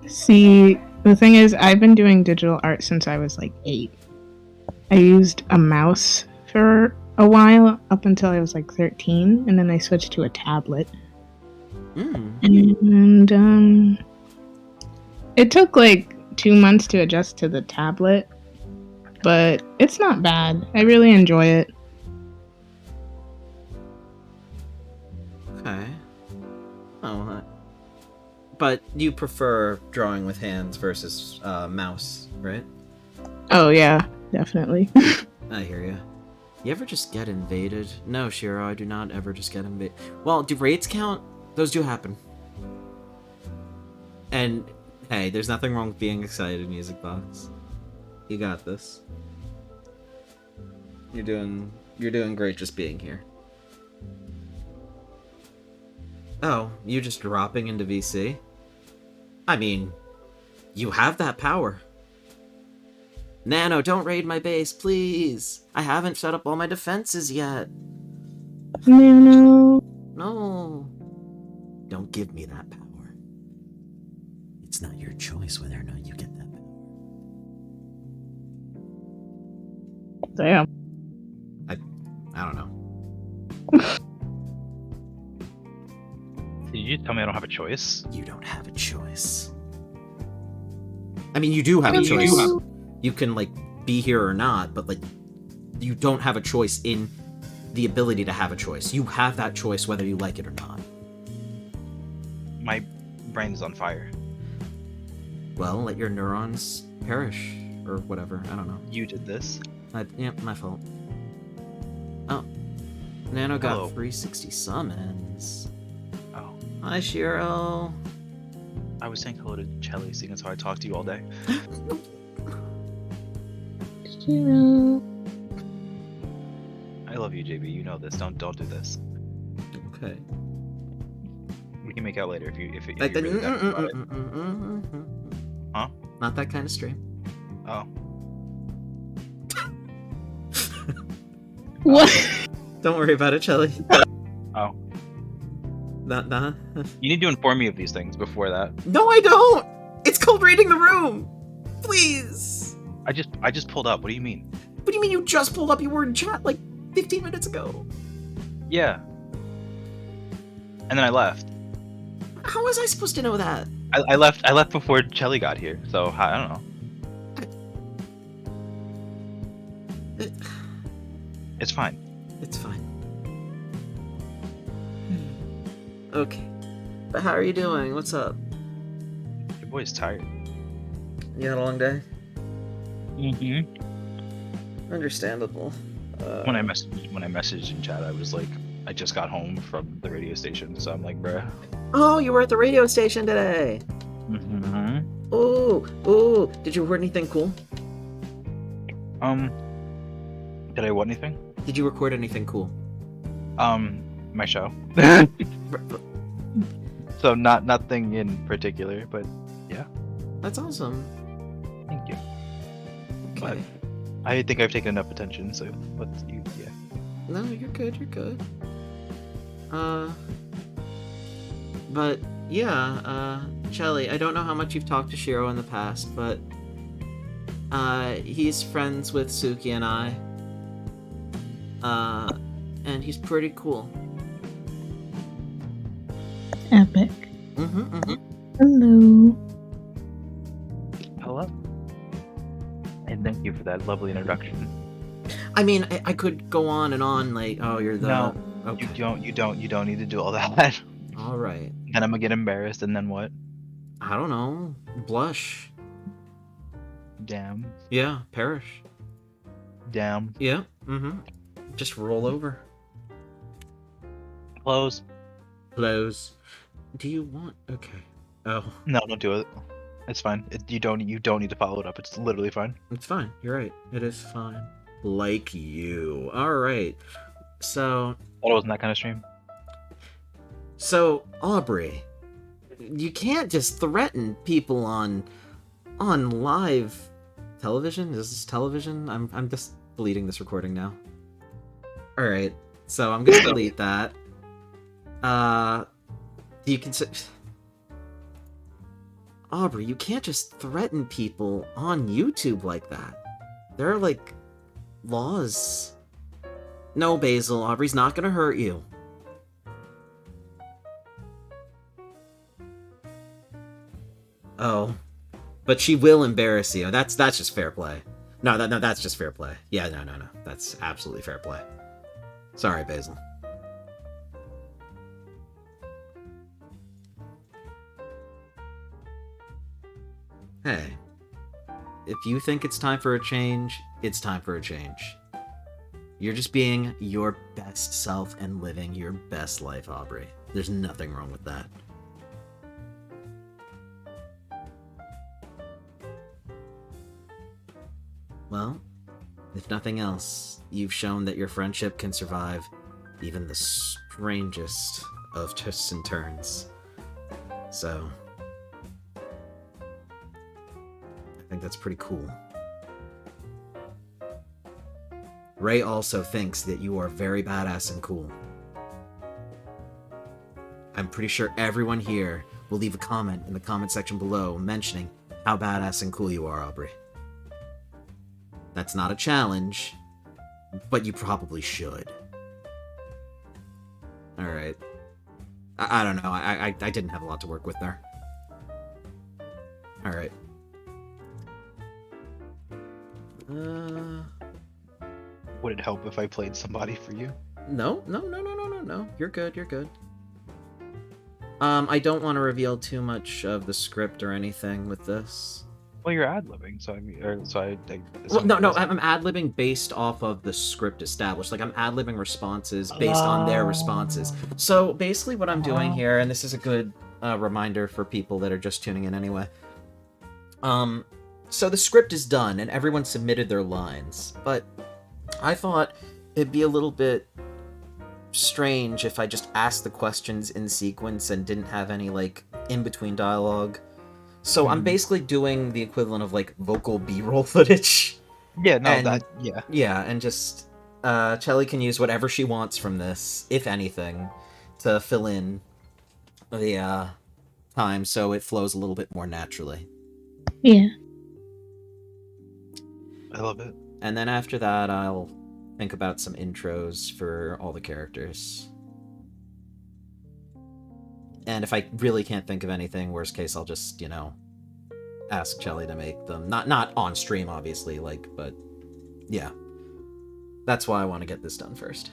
See, the thing is, I've been doing digital art since I was like 8. I used a mouse for a while, up until I was like 13, and then I switched to a tablet. And it took like 2 months to adjust to the tablet, but it's not bad. I really enjoy it. Okay. Oh, but you prefer drawing with hands versus mouse, right? Oh yeah, definitely. I hear you. You ever just get invaded? No, Shiro, I do not ever just get invaded. Well, do raids count? Those do happen. And, hey, there's nothing wrong with being excited, Music Box. You got this. You're doing great just being here. Oh, you just dropping into VC? I mean, you have that power. Nano, don't raid my base, please! I haven't set up all my defenses yet. No. No. Don't give me that power. It's not your choice whether or not you get that power. Damn. I don't know. Did you just tell me I don't have a choice? You don't have a choice. I mean, you do have a choice. You can, like, be here or not, but, like, you don't have a choice in the ability to have a choice. You have that choice whether you like it or not. My brain is on fire. Well, let your neurons perish, or whatever. I don't know. You did this. Yeah, my fault. Oh. Nano got Hello. 360 summons. Oh. Hi, Shiro. I was saying hello to Chelly, seeing as how I talked to you all day. Shiro. I love you, JB. You know this. Don't do this. Okay. We can make out later if you Like really that about it. Huh? Not that kind of stream. Oh. What? Don't worry about it, Shelly. Oh. Nah. You need to inform me of these things before that. No, I don't! It's called raiding the room! Please! I just pulled up. What do you mean? What do you mean you just pulled up? You were in chat like 15 minutes ago. Yeah. And then I left. How was I supposed to know that? I left before Chelly got here, so I don't know. It's fine. It's fine. Okay. But how are you doing? What's up? Your boy's tired. You had a long day? Mm-hmm. Understandable. When I messaged in chat, I was like, I just got home from the radio station, so I'm like, bruh. Oh, you were at the radio station today! Mm-hmm. Ooh. Did you record anything cool? Did I want anything? Did you record anything cool? My show. So nothing in particular, but That's awesome. thank you. Okay. I think I've taken enough attention, so let's you. Yeah. No, you're good. But yeah, Shelly, I don't know how much you've talked to Shiro in the past, but he's friends with Suki and I. And he's pretty cool. Epic. Mm-hmm. Hello. Hello. And thank you for that lovely introduction. I mean, I could go on and on, like, oh, you're the... No, Okay. You don't need to do all that. Alright. Then I'm gonna get embarrassed, and then what? I don't know. Blush. Damn. Yeah, perish. Damn. Yeah, mm-hmm. Just roll over. Close. Close. Do you want... Okay. Oh, No, don't do it. It's fine. You don't need to follow it up. It's literally fine. it's fine. You're right. It is fine. Like you. Alright. So, Thought it wasn't that kind of stream. Aubrey, you can't just threaten people on live television. Is this television? I'm just deleting this recording now. All right, so I'm gonna delete that. You can say, Aubrey, you can't just threaten people on YouTube like that. There are like laws. No, Basil, Aubrey's not gonna hurt you. Oh, but she will embarrass you. That's just fair play. No, that's just fair play. Yeah, no. That's absolutely fair play. Sorry, Basil. Hey, if you think it's time for a change, it's time for a change. You're just being your best self and living your best life, Aubrey. There's nothing wrong with that. Well, if nothing else, you've shown that your friendship can survive even the strangest of twists and turns. So I think that's pretty cool. Ray also thinks that you are very badass and cool. I'm pretty sure everyone here will leave a comment in the comment section below mentioning how badass and cool you are, Aubrey. That's not a challenge, but you probably should. Alright. I don't know, I didn't have a lot to work with there. Alright. Would it help if I played somebody for you? No. You're good. I don't want to reveal too much of the script or anything with this. Well, you're ad-libbing, so I mean, Well, no, I'm ad-libbing based off of the script established. Like, I'm ad-libbing responses based on their responses. So, basically what I'm doing here, and this is a good reminder for people that are just tuning in anyway. So the script is done, and everyone submitted their lines, but I thought it'd be a little bit strange if I just asked the questions in sequence and didn't have any, like, in-between dialogue. So I'm basically doing the equivalent of, like, vocal B-roll footage. Yeah, no, And- yeah. Yeah, and just, Chelly can use whatever she wants from this, if anything, to fill in the, time so it flows a little bit more naturally. Yeah. I love it. And then after that, I'll think about some intros for all the characters. And if I really can't think of anything, worst case, I'll just, you know, ask Chelly to make them. Not on stream, obviously, like, but yeah. That's why I want to get this done first.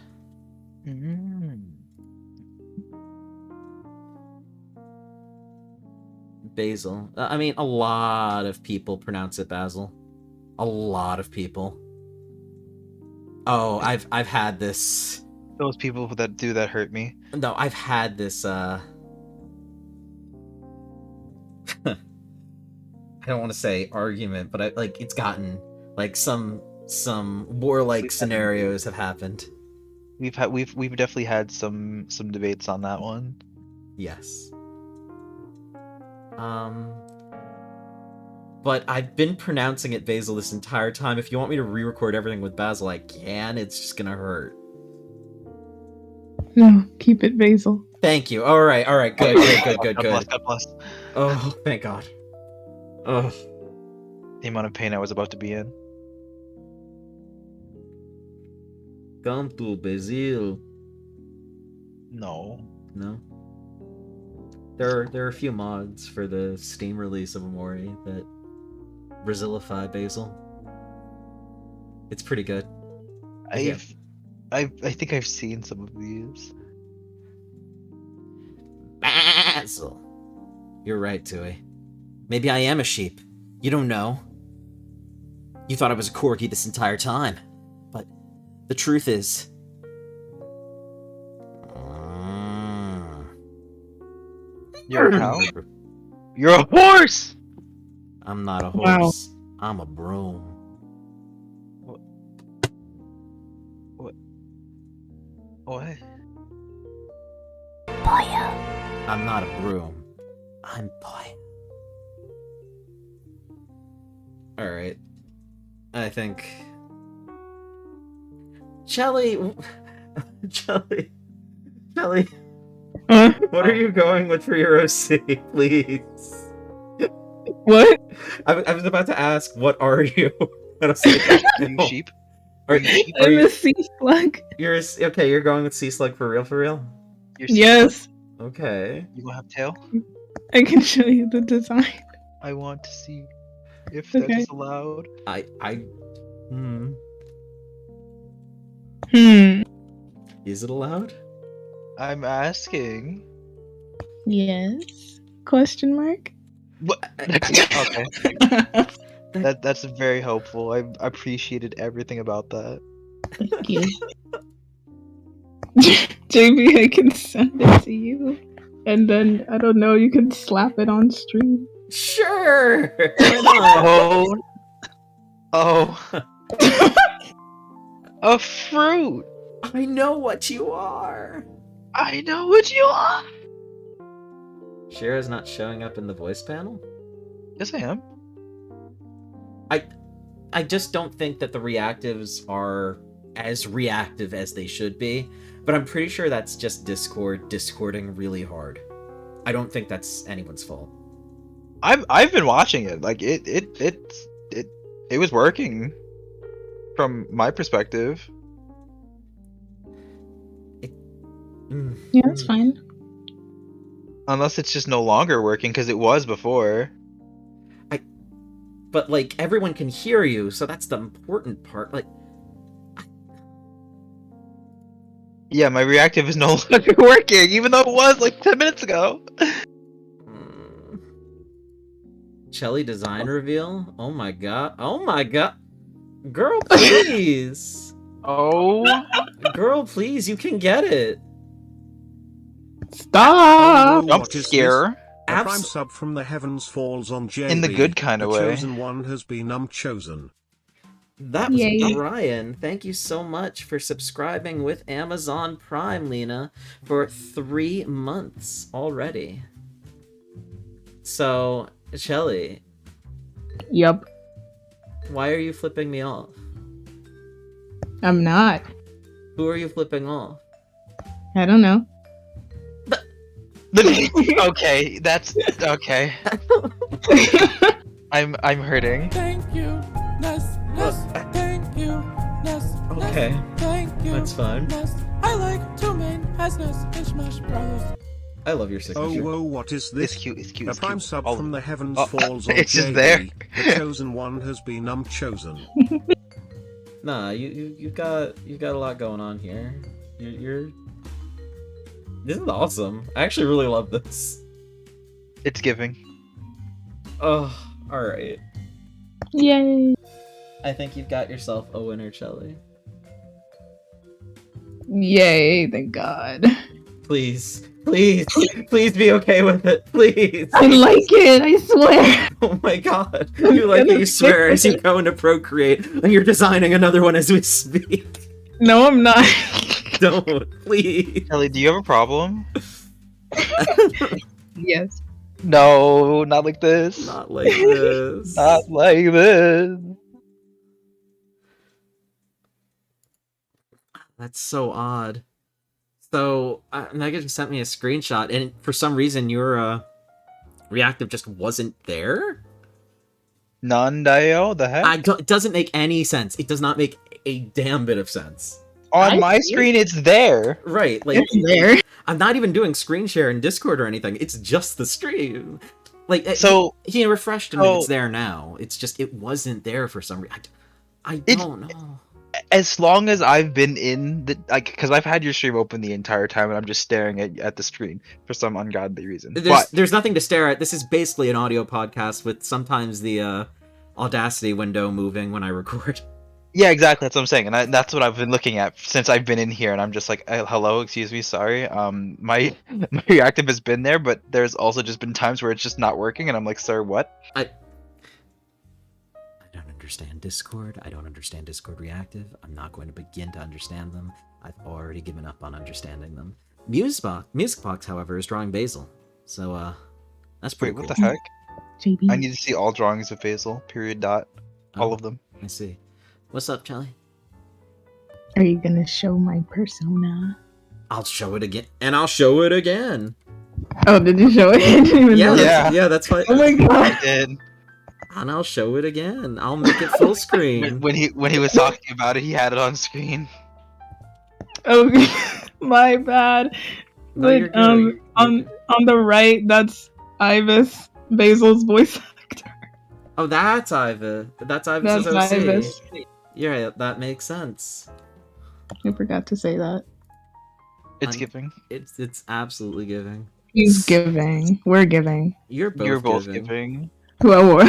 Basil. I mean, a lot of people pronounce it Basil. A lot of people. Oh, I've had this. Those people that do that hurt me. No, I've had this, I don't want to say argument, but it's gotten, like, some warlike scenarios have happened. We've definitely had some debates on that one. Yes. But I've been pronouncing it Basil this entire time. If you want me to re-record everything with Basil, I can. It's just gonna hurt. No, keep it Basil. Thank you. Alright, good. God bless. Oh, thank God. Oh. The amount of pain I was about to be in. Come to Basil. No. No? There are a few mods for the Steam release of Amori that Brazilify Basil. It's pretty good. I think I've seen some of these. Basil. You're right, Tui. Maybe I am a sheep. You don't know. You thought I was a corgi this entire time. But the truth is... You're a cow? You're a horse! I'm not a Wow. horse. I'm a broom. What? Boyo. I'm not a broom. I'm boy. Alright. I think... Chelly... Chelly... Huh? What are you going with for your OC, please? What? I was about to ask, what are you? And I was like, Are you sheep? Are Are you sheep? are I'm you, a sea slug. okay, you're going with Sea Slug for real, for real? You're sheep? Yes, Okay. You gonna have tail? I can show you the design. I want to see if Okay. that is allowed. Hmm. Is it allowed? I'm asking. Yes. Question mark? What? Okay. That's very helpful. I appreciated everything about that. Thank you. JB, I can send it to you. And then, I don't know, you can slap it on stream. Sure! Why not? Oh. A fruit! I know what you are! I know what you are. Shira's not showing up in the voice panel? Yes, I am. I just don't think that the reactives are as reactive as they should be, but I'm pretty sure that's just Discord discording really hard. I don't think that's anyone's fault. I've been watching it. Like it was working from my perspective. Yeah, that's fine. Unless it's just no longer working because it was before. But like everyone can hear you, so that's the important part. Like, Yeah, my reactive is no longer working, even though it was like 10 minutes ago. Chelly design reveal? Oh my god. Oh my god. Girl, please. Oh. Girl, please, you can get it. Stop! Jump scare. A prime Abs- sub from the heavens falls on JB. In the good kind of the way. chosen one has been chosen. That was Yay. Brian. Thank you so much for subscribing with Amazon Prime, Lena, for 3 months already. So, Chelly, Yup, why are you flipping me off? I'm not. Who are you flipping off? I don't know. Okay, that's okay. I'm hurting. Thank you, Ness, thank you, Ness. Okay, Thank you. that's fine. Ness. I like to main as Ness and Smash Brothers. I love your Oh, signature. whoa, what is It's this? cute, it's cute, A it's prime cute. sub All- from the heavens Oh, falls on it's just JB. there. The chosen one has been chosen. Nah, you got a lot going on here. You're this is awesome. I actually really love this. It's giving. Oh, all right. Yay! I think you've got yourself a winner, Chelly. Yay! Thank God. Please, please, please be okay with it, please. I like it. I swear. Oh my god. You like it, you swear as you go into Procreate, and you're designing another one as we speak. No, I'm not. Don't, please. Kelly, do you have a problem? Yes. No, not like this. Not like this. Not like this. That's so odd. So, Megan just sent me a screenshot, and for some reason your reactive just wasn't there? Non-dio? The heck? It doesn't make any sense. It does not make a damn bit of sense. On I my see it. screen, it's there. Right, like, It's there. I'm not even doing screen share in Discord or anything. It's just the stream. Like, So- he refreshed and so- it's there now. It's just, it wasn't there for some reason. I It- don't know. As long as I've been in the because I've had your stream open the entire time and I'm just staring at the screen for some ungodly reason. There's nothing to stare at. This is basically an audio podcast with sometimes the Audacity window moving when I record. Yeah, exactly. That's what I'm saying, and that's what I've been looking at since I've been in here. And I'm just like, hello, excuse me, sorry. My reactive has been there, but there's also just been times where it's just not working, and I'm like, sir, what? I don't understand Discord. I don't understand Discord Reactive. I'm not going to begin to understand them. I've already given up on understanding them. Musicbox, however, is drawing Basil. So, that's pretty Wait, cool. what the heck? JB. I need to see all drawings of Basil. Period. Dot. All Oh, of them. I see. What's up, Charlie? Are you gonna show my persona? I'll show it again, and I'll show it again. Oh, did you show it? I didn't even Yeah, know. Yeah. that's fine. Oh my God. I did. And I'll show it again. I'll make it full screen. When he was talking about it, he had it on screen. Oh, my bad. No, you're But good. You're on good. the right, that's Ibis, Basil's voice actor. Oh, that's Iva. That's Iva's That's OC. Ibis. Yeah, that makes sense. I forgot to say that. It's I'm- giving. It's absolutely giving. He's giving. We're giving. You're both, You're both giving. giving. Well,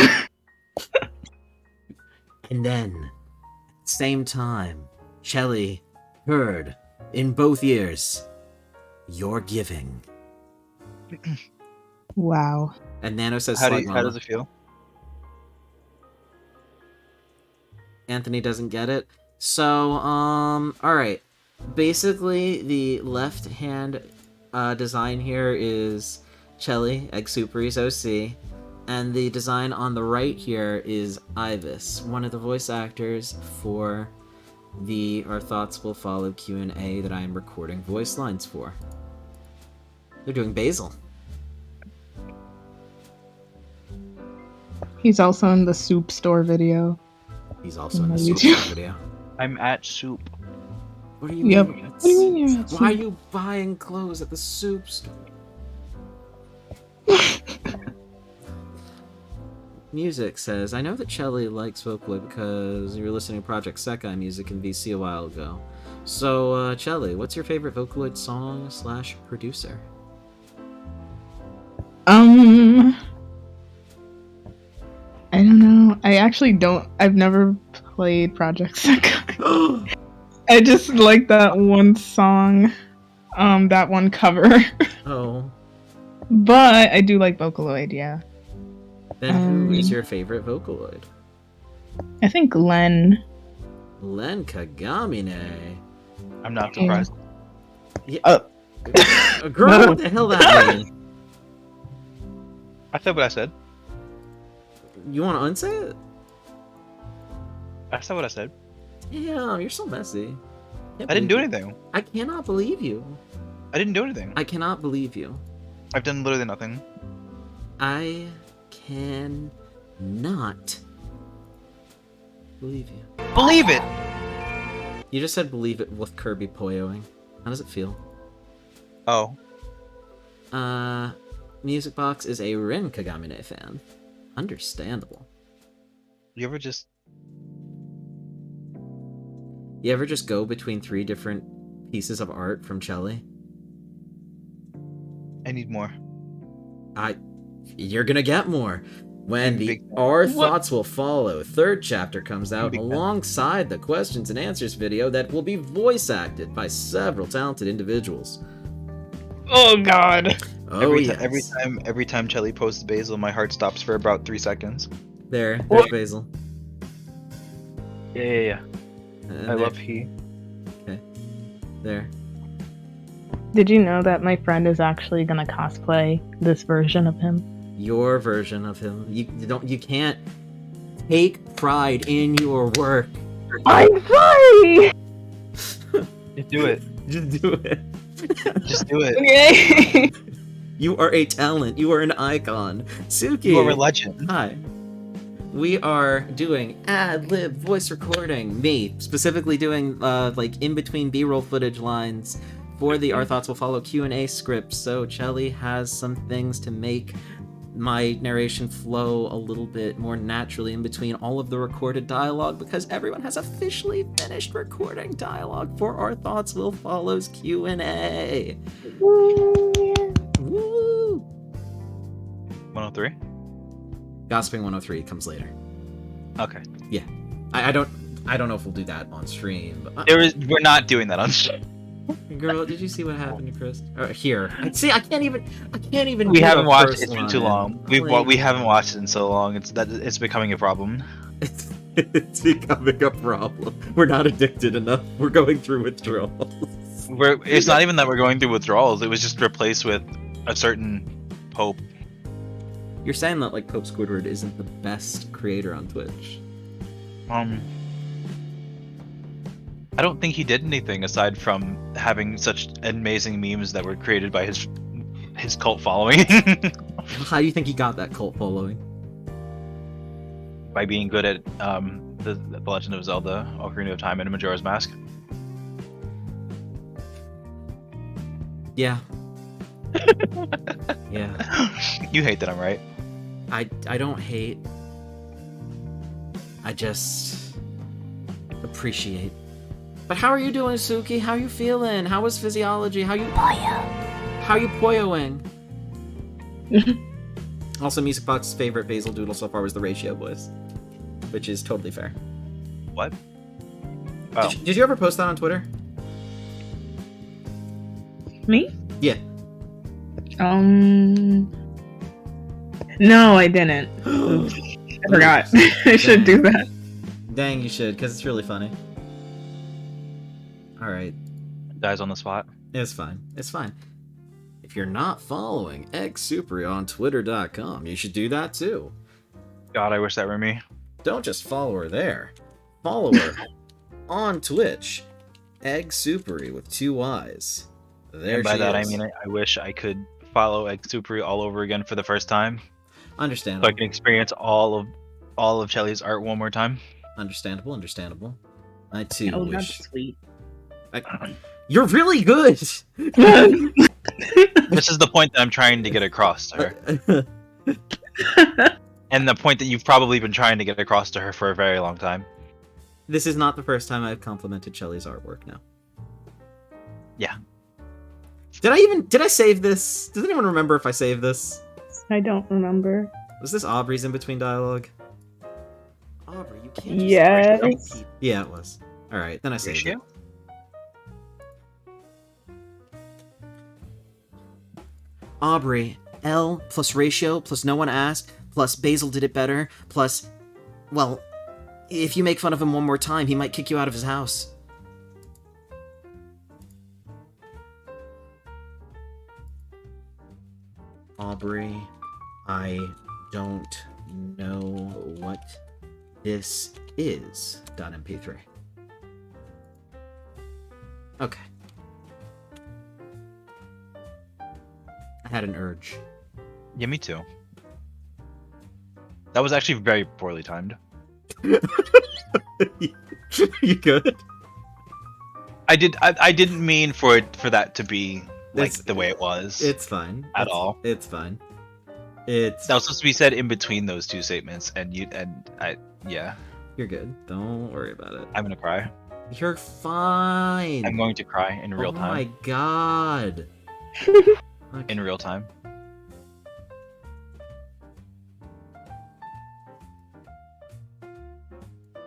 And then, same time, Shelly heard in both ears, "You're giving." wow. And Nano says, How "Slug how Mama." does it feel? Anthony doesn't get it. So, all right. Basically, the left hand design here is Chelly, Exupery's OC, and the design on the right here is Ivis, one of the voice actors for the Our Thoughts Will Follow Q&A that I am recording voice lines for. They're doing Basil. He's also in the soup store video. He's also in On the YouTube. Super video. I'm at soup. What do you Yep. mean? What do you mean you're at Why are soup? you buying clothes at the soup store? Music says, I know that Chelly likes Vocaloid because you were listening to Project Sekai music in VC a while ago. So, Chelly, what's your favorite Vocaloid song / producer? I don't know. I actually don't. I've never played Project Sekai. I just like that one song, that one cover. Oh, But I do like Vocaloid, yeah. then who is your favorite Vocaloid? I think Len. Len Kagamine. I'm not surprised. Girl, what the hell that mean? I said what I said. You want to unsay it? I said what I said. Damn, you're so messy. I didn't do anything. I cannot believe you. I didn't do anything. I cannot believe you. I've done literally nothing. I cannot believe you. Believe it! You just said believe it with Kirby Poyoing. How does it feel? Oh. Music Box is a Ren Kagamine fan. Understandable. You ever just... You ever just go between 3 different pieces of art from Chelly? I need more. You're gonna get more. When the Big- Our What? Thoughts Will Follow third chapter comes out Big fan. alongside the questions and answers video that will be voice acted by several talented individuals. Oh god. Oh every, yes. every time Chelly posts Basil, my heart stops for about 3 seconds. There's What? Basil. Yeah. And I there- love he. There. Did you know that my friend is actually gonna cosplay this version of him? Your version of him. You can't take pride in your work. I'm sorry! Just do it. Just do it. Just do it. Okay. You are a talent. You are an icon. Suki. You are a legend. Hi. We are doing ad-lib voice recording. Me, specifically doing like in-between B-roll footage lines for the Our Thoughts Will Follow Q&A script. So Chelly has some things to make my narration flow a little bit more naturally in between all of the recorded dialogue, because everyone has officially finished recording dialogue for Our Thoughts Will Follow's Q&A. Woo! 103? Gossiping 103 comes later. Okay. I don't know if we'll do that on stream. But We're not doing that on stream. girl, did you see what happened to Chris? Here, see, I can't even. We do haven't a watched first it. It's been too line. long. Like, We haven't watched it in so long. It's becoming a problem. It's becoming a problem. We're not addicted enough. We're going through withdrawals. It's not even that we're going through withdrawals. It was just replaced with a certain Pope. You're saying that like Pope Squidward isn't the best creator on Twitch. I don't think he did anything aside from having such amazing memes that were created by his cult following. How do you think he got that cult following? By being good at the Legend of Zelda, Ocarina of Time, and Majora's Mask. Yeah. Yeah. You hate that I'm right. I don't hate. I just appreciate. But how are you doing, Suki? How you feeling? How was physiology? How you poyoing? Also, Music Box's favorite Basil Doodle so far was the Ratio Boys, which is totally fair. What? Oh. Did you ever post that on Twitter? Me? Yeah. No, I didn't. Oops. I forgot. I should do that. Dang, you should, because it's really funny. Alright. Guys on the spot. It's fine. It's fine. If you're not following XSupri on Twitter.com, you should do that too. God, I wish that were me. Don't just follow her there. Follow her on Twitch. XSupri with 2 Y's. There And by she that is. I mean I wish I could follow XSupri all over again for the first time, so Understandable. I can experience all of Shelly's art one more time. Understandable. Understandable. I too Oh, that's wish. sweet. You're really good. This is the point that I'm trying to get across to her, and the point that you've probably been trying to get across to her for a very long time. This is not the first time I've complimented Shelly's artwork now. Yeah. Did I save this? Does anyone remember if I saved this? I don't remember. Was this Aubrey's in between dialogue? Aubrey, you can't just Yes. Yeah, it was. Alright, then I saved it. Ratio? Aubrey, L plus ratio plus no one asked plus Basil did it better plus, well, if you make fun of him one more time, he might kick you out of his house. Aubrey, I don't know what this is. .mp3. Okay. I had an urge. Yeah, me too. That was actually very poorly timed. You good? I didn't mean for that to be like It's- the way it was. It's fine. At It's- all. It's fine. It's That was supposed to be said in between those two statements, yeah, You're good. Don't worry about it. I'm gonna cry. You're fine. I'm going to cry in real Oh time. my god. In real time.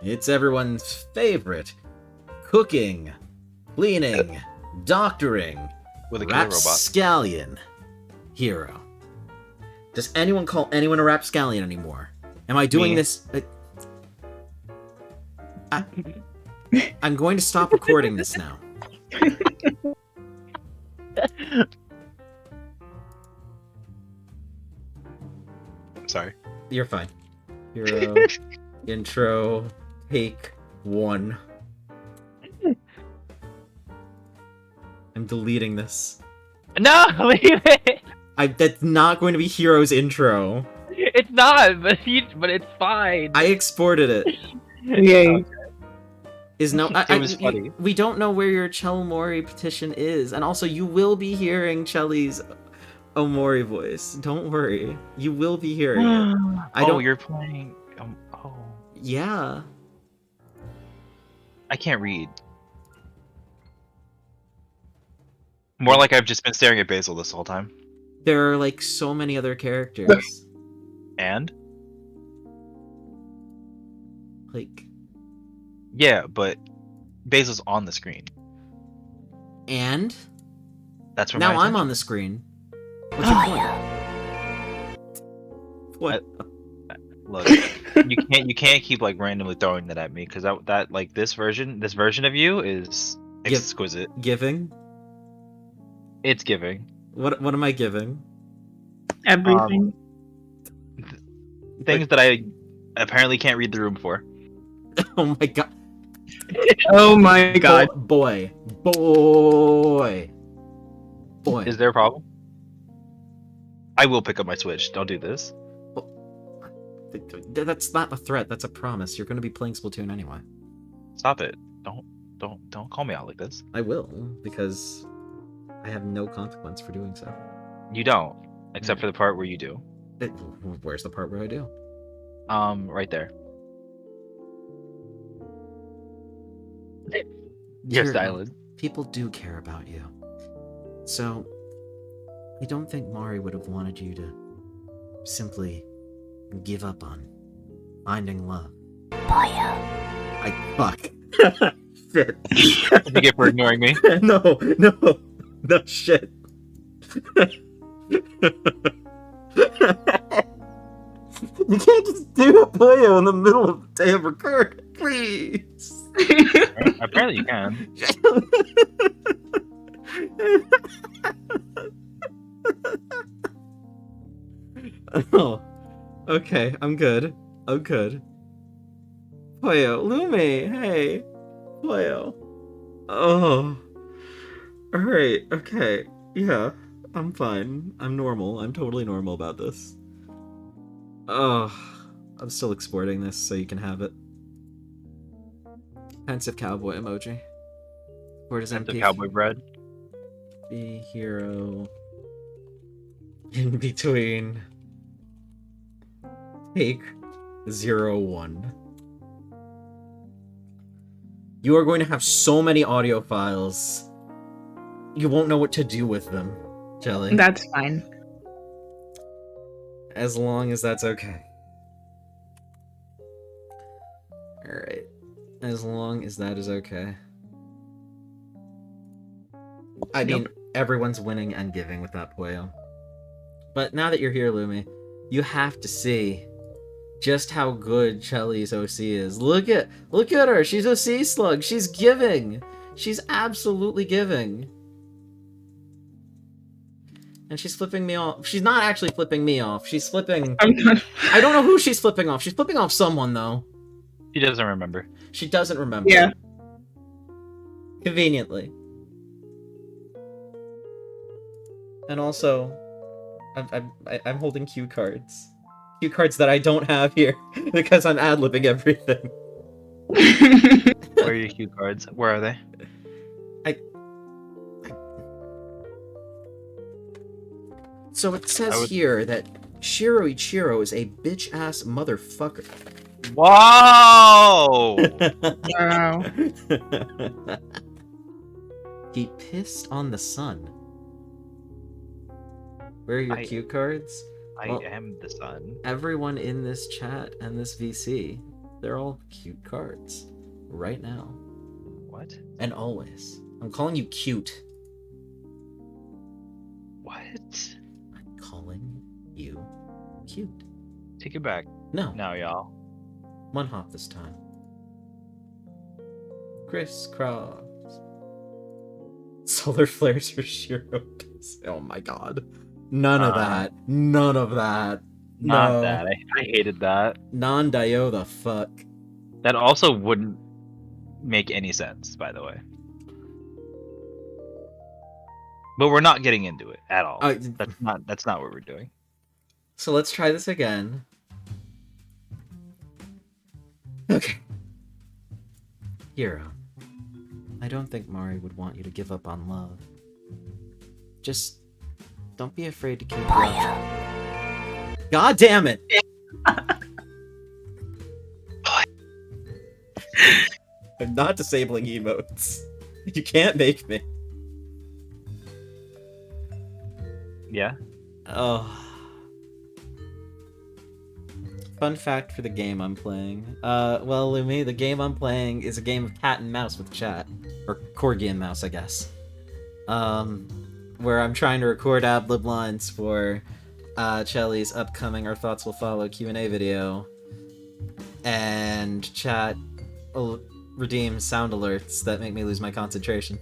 It's everyone's favorite cooking, cleaning, doctoring, With a killer robot. rapscallion hero. Does anyone call anyone a rapscallion anymore? Am I doing Me. this? I'm going to stop recording this now. Sorry. You're fine. Hero intro take 1. I'm deleting this. No, leave it. That's not going to be Hero's intro. It's not, but it's fine. I exported it. Yay. Is no. It was funny. We don't know where your Chell Mori petition is, and also you will be hearing Chelly's Omori voice. Don't worry, you will be hearing it. I don't. You're playing. Yeah. I can't read. More like I've just been staring at Basil this whole time. There are like so many other characters. And Like, yeah, but Basil's on the screen. and That's where now my I'm on the screen. What's your point? What? Look, you can't keep like randomly throwing that at me because that like this version of you is Give- exquisite. Giving? It's giving What am I giving? Everything. things that I apparently can't read the room for. Oh my god. Oh my god. Boy. Is there a problem? I will pick up my Switch. Don't do this. That's not a threat. That's a promise. You're going to be playing Splatoon anyway. Stop it. Don't call me out like this. I will, because I have no consequence for doing so. You don't, except for the part where you do. Where's the part where I do? Right there. You're Sure. silent. People do care about you. So, I don't think Mari would have wanted you to simply give up on finding love. Fuck. Shit. Thank you for ignoring me. No, shit. You can't just do a Poyo in the middle of the damn recording, please. Apparently you can. Oh, okay, I'm good. I'm good. Poyo, Lumi, hey, Poyo. Oh, alright, okay, yeah, I'm fine. I'm normal. I'm totally normal about this. Oh, I'm still exporting this so you can have it. Pensive cowboy emoji. Where does That's MP a cowboy bread. be hero in between take 01. You are going to have so many audio files. You won't know what to do with them, Jelly. That's fine. As long as that's okay. Alright. As long as that is okay. I mean, everyone's winning and giving with that Puyo. But now that you're here, Lumi, you have to see just how good Chelly's OC is. Look at her. She's OC slug. She's giving. She's absolutely giving. And she's flipping me off. She's not actually flipping me off. She's flipping... I don't know who she's flipping off. She's flipping off someone, though. He doesn't remember. She doesn't remember. Yeah. Conveniently. And also, I'm holding cue cards. Cue cards that I don't have here because I'm ad-libbing everything. Where are your cue cards? Where are they? So it says here that Shiro Ichiro is a bitch-ass motherfucker. Whoa! Wow. He pissed on the sun. Where are your cue cards? I Well, am the sun. Everyone in this chat and this VC, they're all cute cards. Right now. What? And always. I'm calling you cute. What? I'm calling you cute. Take it back. No. Now, y'all. One hop this time. Crisscross. Solar flares for Shiro. Oh my god. None of that. None of that. Not No. that. I hated that. Non-Dio the fuck. That also wouldn't make any sense, by the way. But we're not getting into it at all. That's not what we're doing. So let's try this again. Okay. Hero. I don't think Mari would want you to give up on love. Just don't be afraid to keep your options. God damn it! I'm not disabling emotes. You can't make me. Yeah? Oh. Fun fact for the game I'm playing. Well, Lumi, the game I'm playing is a game of cat and mouse with chat. Or corgi and mouse, I guess. Where I'm trying to record ad-lib lines for Chelly's upcoming Our Thoughts Will Follow Q&A video. And chat will redeem sound alerts that make me lose my concentration.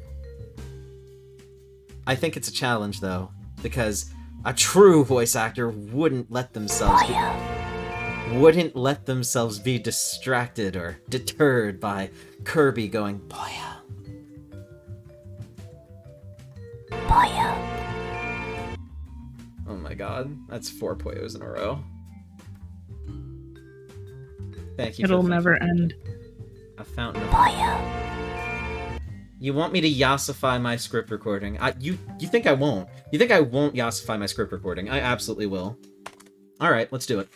I think it's a challenge, though, because a true voice actor wouldn't let themselves be distracted or deterred by Kirby going, Boya. Boyo. Oh my god, that's 4 Poyos in a row. Thank you. It'll for never end. A fountain of... Boyo. You want me to yassify my script recording? You think I won't? You think I won't yassify my script recording? I absolutely will. Alright, let's do it.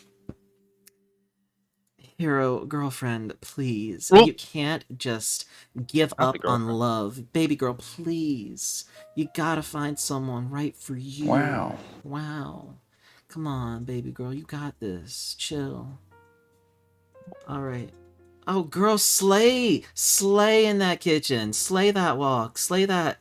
Hero, girlfriend, please. Well, you can't just give not up the on girlfriend. love. Baby girl, please. You gotta find someone right for you. Wow. Wow. Come on, baby girl, you got this. Chill. Alright. Oh, girl, slay! Slay in that kitchen. Slay that walk. Slay that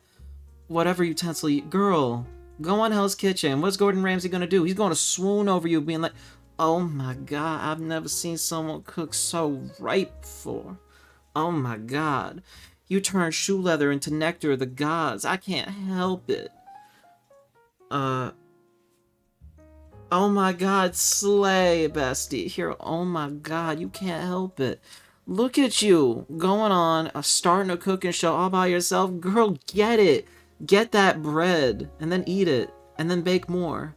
whatever utensil you... Girl, go on Hell's Kitchen. What's Gordon Ramsay gonna do? He's gonna swoon over you being like, oh my god, I've never seen someone cook so right before. Oh my god. You turn shoe leather into nectar of the gods. I can't help it. Oh my god, slay, bestie. Here, oh my god, you can't help it. Look at you, going on, starting a cooking show all by yourself. Girl, get it. Get that bread, and then eat it, and then bake more.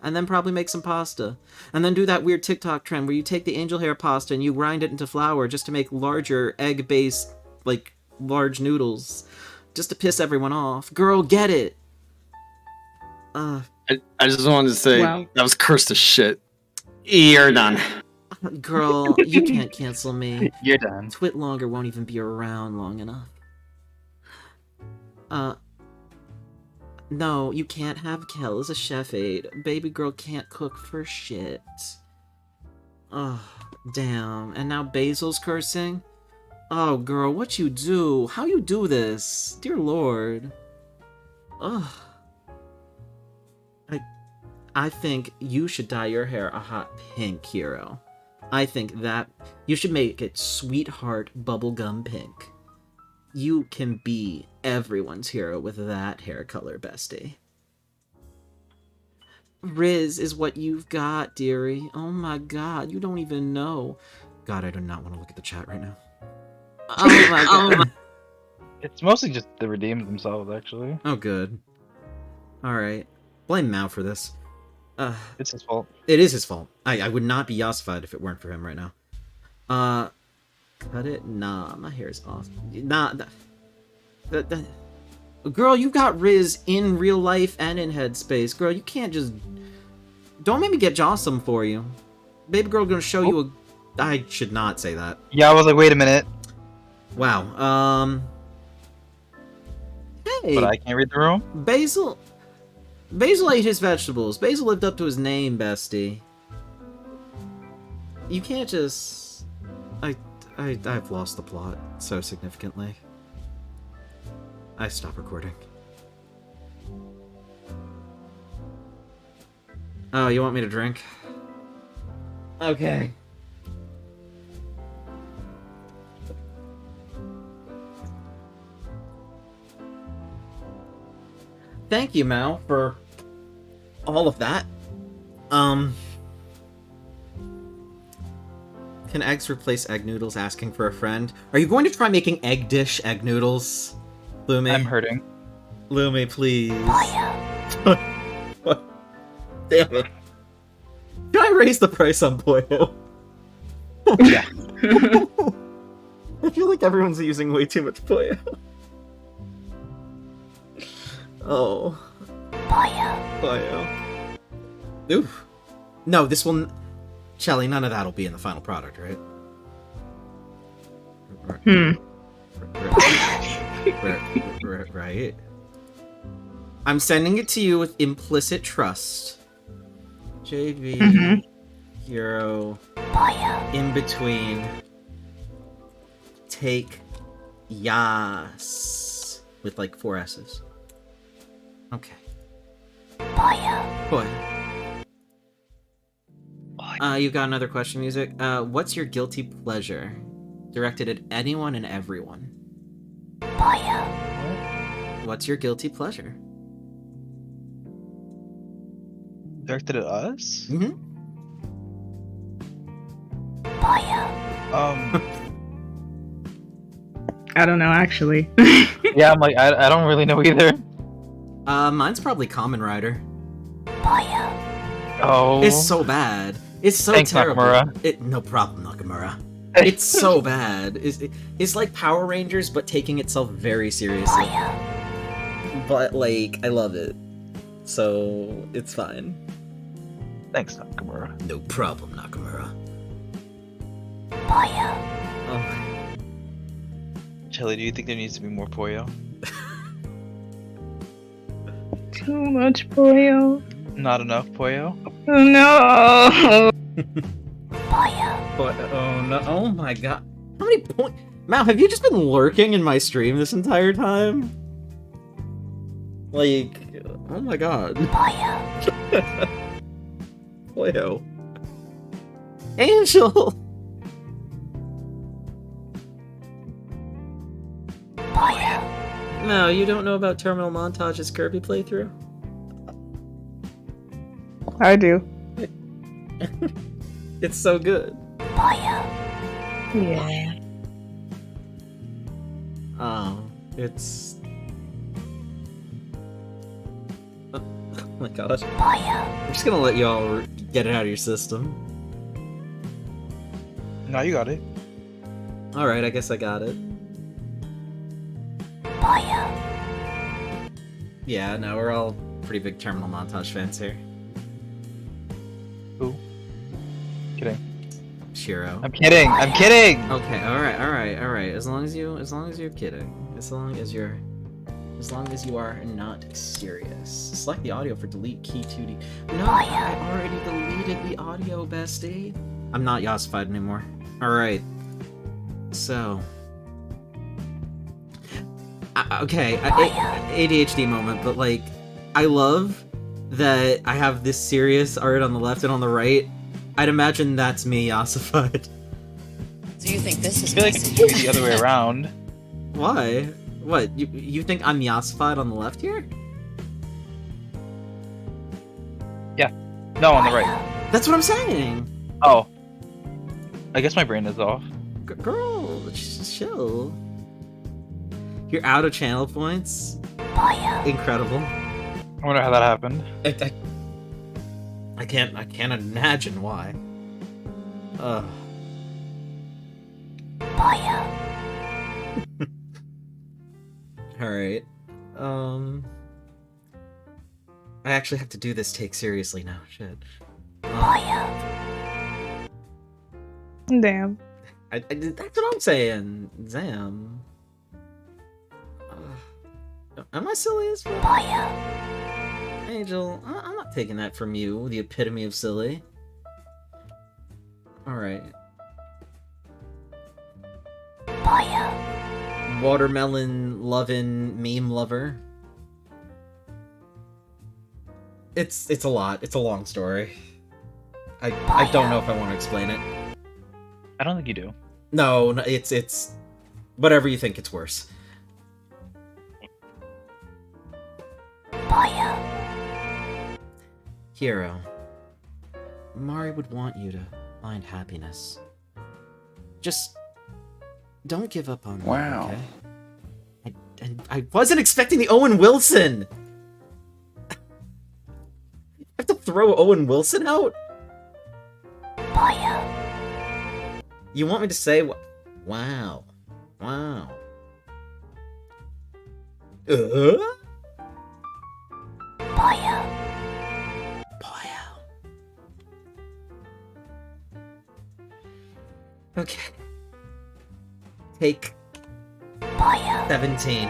And then probably make some pasta. And then do that weird TikTok trend where you take the angel hair pasta and you grind it into flour just to make larger egg-based, like, large noodles. Just to piss everyone off. Girl, get it. I just wanted to say Wow. that was cursed as shit. You're done. Girl, you can't cancel me. You're done. Twit Longer won't even be around long enough. No, you can't have Kel as a chef aide. Baby girl can't cook for shit. Oh, damn. And now Basil's cursing? Oh, girl, what you do? How you do this? Dear Lord. Ugh. I think you should dye your hair a hot pink, Hero. I think that you should make it sweetheart bubblegum pink. You can be everyone's hero with that hair color, bestie. Riz is what you've got, dearie. Oh my god, you don't even know. God, I do not want to look at the chat right now. Oh my god. It's mostly just the redeemed themselves, actually. Oh, good. Alright. Blame Mao for this. It's his fault. It is his fault. I would not be Yossified if it weren't for him right now. Cut it? Nah, my hair is off. Nah, girl, you got Riz in real life and in Headspace. Girl, you can't just... Don't make me get Jossum for you. Baby girl gonna show you a... I should not say that. Yeah, I was like, wait a minute. Wow, Hey! But I can't read the room? Basil ate his vegetables. Basil lived up to his name, bestie. You can't just... I've lost the plot so significantly. I stop recording. Oh, you want me to drink? Okay. Thank you, Mao, for all of that. Can eggs replace egg noodles? Asking for a friend. Are you going to try making egg dish egg noodles? Lumi? I'm hurting. Lumi, please. What? Damn it. Can I raise the price on Pollo? Yeah. I feel like everyone's using way too much Pollo. Oh. Pollo. Oof. No, this will... Shelly, none of that'll be in the final product, right? Right. I'm sending it to you with implicit trust. JV... Hero... In between... Take... Yas... With like 4 S's. Okay. Boy. You've got another question, music. What's your guilty pleasure? Directed at anyone and everyone. What's your guilty pleasure? Directed at us? Mm-hmm. I don't know, actually. Yeah, I'm like, I don't really know either. Mine's probably Kamen Rider. Oh. It's so bad. It's so Thanks, terrible. Nakamura. No problem, Nakamura. It's so bad. It's like Power Rangers, but taking itself very seriously. But, like, I love it. So, it's fine. Thanks, Nakamura. No problem, Nakamura. Oh. Shelly, do you think there needs to be more Pollo? Too much Pollo. Not enough Pollo? Oh no! But, oh no, oh my god. How many points? Mal, have you just been lurking in my stream this entire time? Like, oh my god. Pollo. Angel! No, you don't know about Terminal Montage's Kirby playthrough? I do. It's so good. Yeah. Oh, it's... Oh my gosh. I'm just gonna let you all get it out of your system. No, you got it. Alright, I guess I got it. Yeah, no, we're all pretty big Terminal Montage fans here. Who? Kidding. Shiro. I'm kidding. I'm kidding. Okay, alright. As long as you're kidding. As long as you are not serious. Select the audio for delete key 2D. No, I already deleted the audio, bestie. I'm not Yossified anymore. Alright. So... okay, ADHD moment, but like, I love that I have this serious art on the left and on the right. I'd imagine that's me Yossified. So you think this is I feel like it should be the other way around. Why? What, you think I'm Yossified on the left here? No, on the right. That's what I'm saying! Oh. I guess my brain is off. Girl, just chill. You're out of channel points? Incredible. I wonder how that happened. I can't imagine why. Ugh. Alright. I actually have to do this take seriously now. Shit. Damn. That's what I'm saying. Zam. Am I silly as fuck? Angel, I'm not taking that from you, the epitome of silly. Alright. Watermelon lovin' meme lover. It's a lot. It's a long story. I don't know if I want to explain it. I don't think you do. No, it's whatever you think, it's worse. Hero, Mari would want you to find happiness. Just don't give up on me, Wow. okay? I wasn't expecting the Owen Wilson! I have to throw Owen Wilson out? You want me to say wow. Wow. Boyo. Okay. Take 17.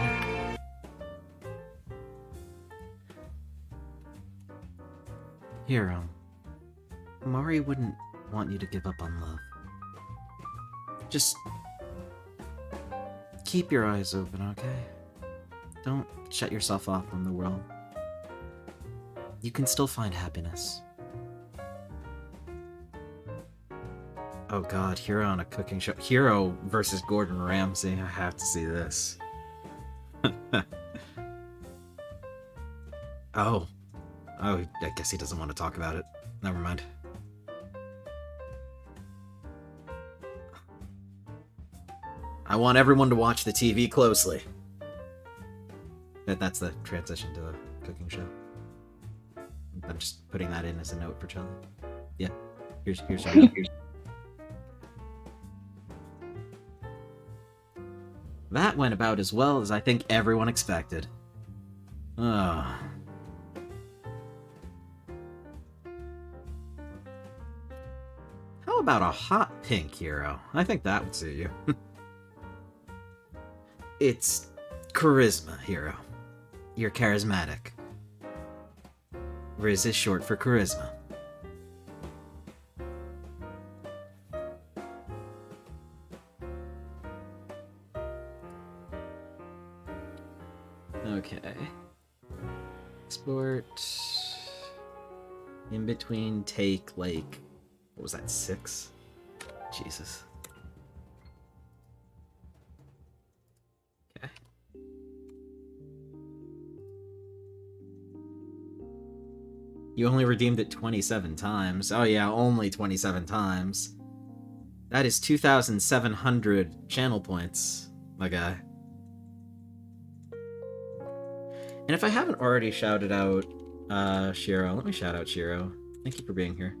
Hero, Mari wouldn't want you to give up on love. Just keep your eyes open, okay? Don't shut yourself off from the world. You can still find happiness. Oh god, Hero on a cooking show. Hero versus Gordon Ramsay. I have to see this. Oh, I guess he doesn't want to talk about it. Never mind. I want everyone to watch the TV closely. That's the transition to the cooking show. I'm just putting that in as a note for Charlie. Yeah, here's your note. That went about as well as I think everyone expected. Ugh. How about a hot pink, Hero? I think that would suit you. It's charisma, Hero. You're charismatic. Riz is short for charisma. Okay. Export. In between take, like, what was that, 6? Jesus. Okay. You only redeemed it 27 times. Oh yeah, only 27 times. That is 2,700 channel points, my guy. And if I haven't already shouted out Shiro, let me shout out Shiro. Thank you for being here.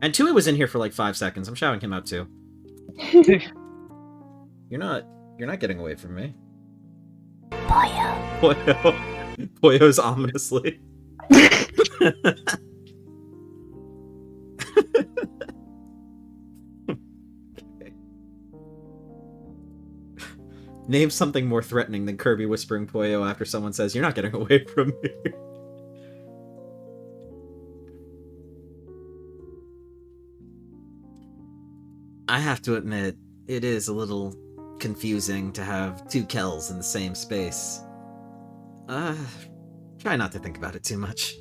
And Tui was in here for like 5 seconds. I'm shouting him out too. You're not getting away from me. Poyo. Poyo's ominously. Okay. Name something more threatening than Kirby whispering Poyo after someone says, "You're not getting away from me." I have to admit, it is a little confusing to have two Kells in the same space. Try not to think about it too much.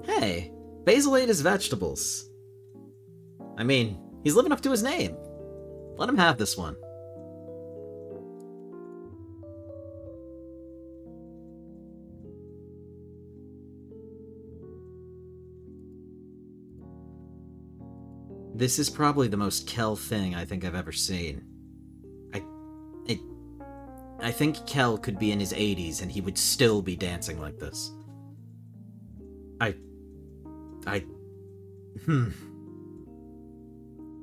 Hey, Basil ate his vegetables. I mean, he's living up to his name. Let him have this one. This is probably the most Kel thing I think I've ever seen. I think Kel could be in his 80s and he would still be dancing like this.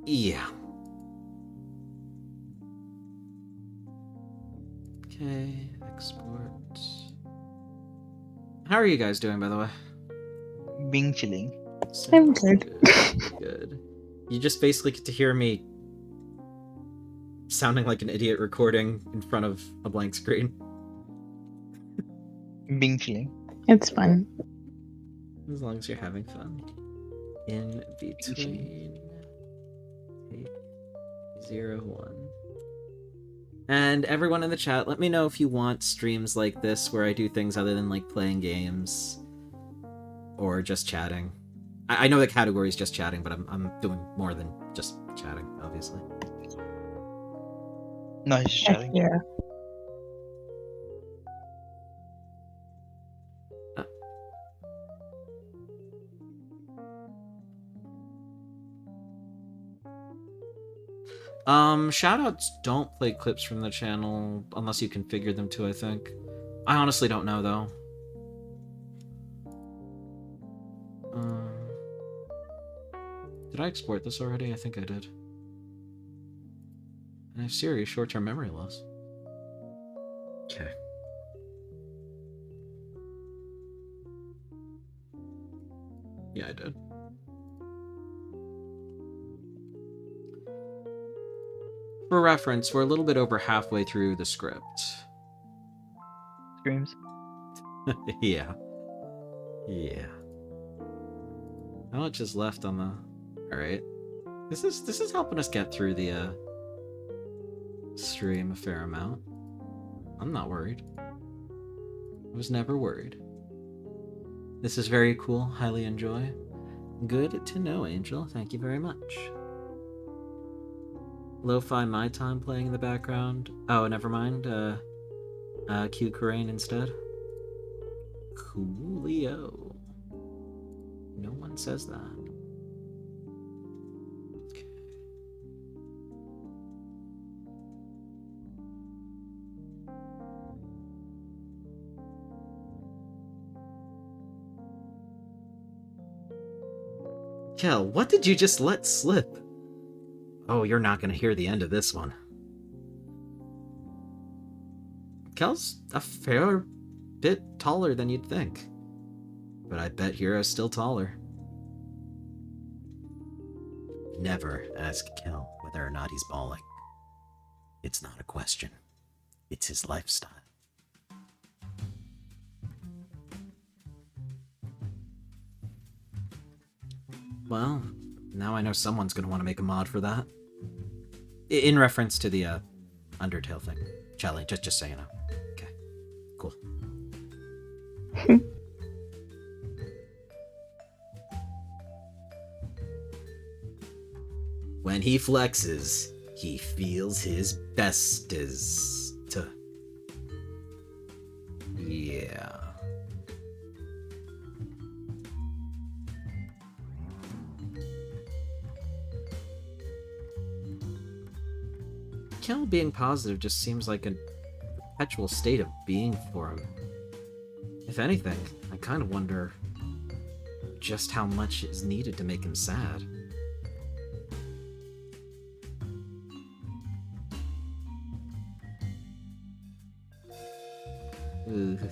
Yeah. Okay, export. How are you guys doing, by the way? Being chilling. I'm good. Good. You just basically get to hear me sounding like an idiot recording in front of a blank screen. Being chilling. It's fun. As long as you're having fun. In between. 801. And everyone in the chat, let me know if you want streams like this where I do things other than like playing games or just chatting. I know the category is just chatting, but I'm doing more than just chatting, obviously. No, he's just chatting. Yeah. Shoutouts don't play clips from the channel unless you configure them to, I think. I honestly don't know, though. Did I export this already? I think I did. And I have serious short-term memory loss. Okay. Yeah, I did. For reference, we're a little bit over halfway through the script. Screams. Yeah. Yeah. How much is left on the... Alright. This is helping us get through the stream a fair amount. I'm not worried. I was never worried. This is very cool. Highly enjoy. Good to know, Angel. Thank you very much. Lo-fi my time playing in the background. Oh, never mind. Q Karain instead. Coolio. No one says that. Okay. Kel, what did you just let slip? Oh, you're not going to hear the end of this one. Kel's a fair bit taller than you'd think. But I bet Hero's still taller. Never ask Kel whether or not he's bawling. It's not a question. It's his lifestyle. Well, now I know someone's going to want to make a mod for that. In reference to the Undertale thing. Charlie, just so you know. Okay, cool. When he flexes, he feels his bestest. Yeah. Yeah. Kel being positive just seems like a perpetual state of being for him. If anything, I kind of wonder just how much is needed to make him sad. Ugh.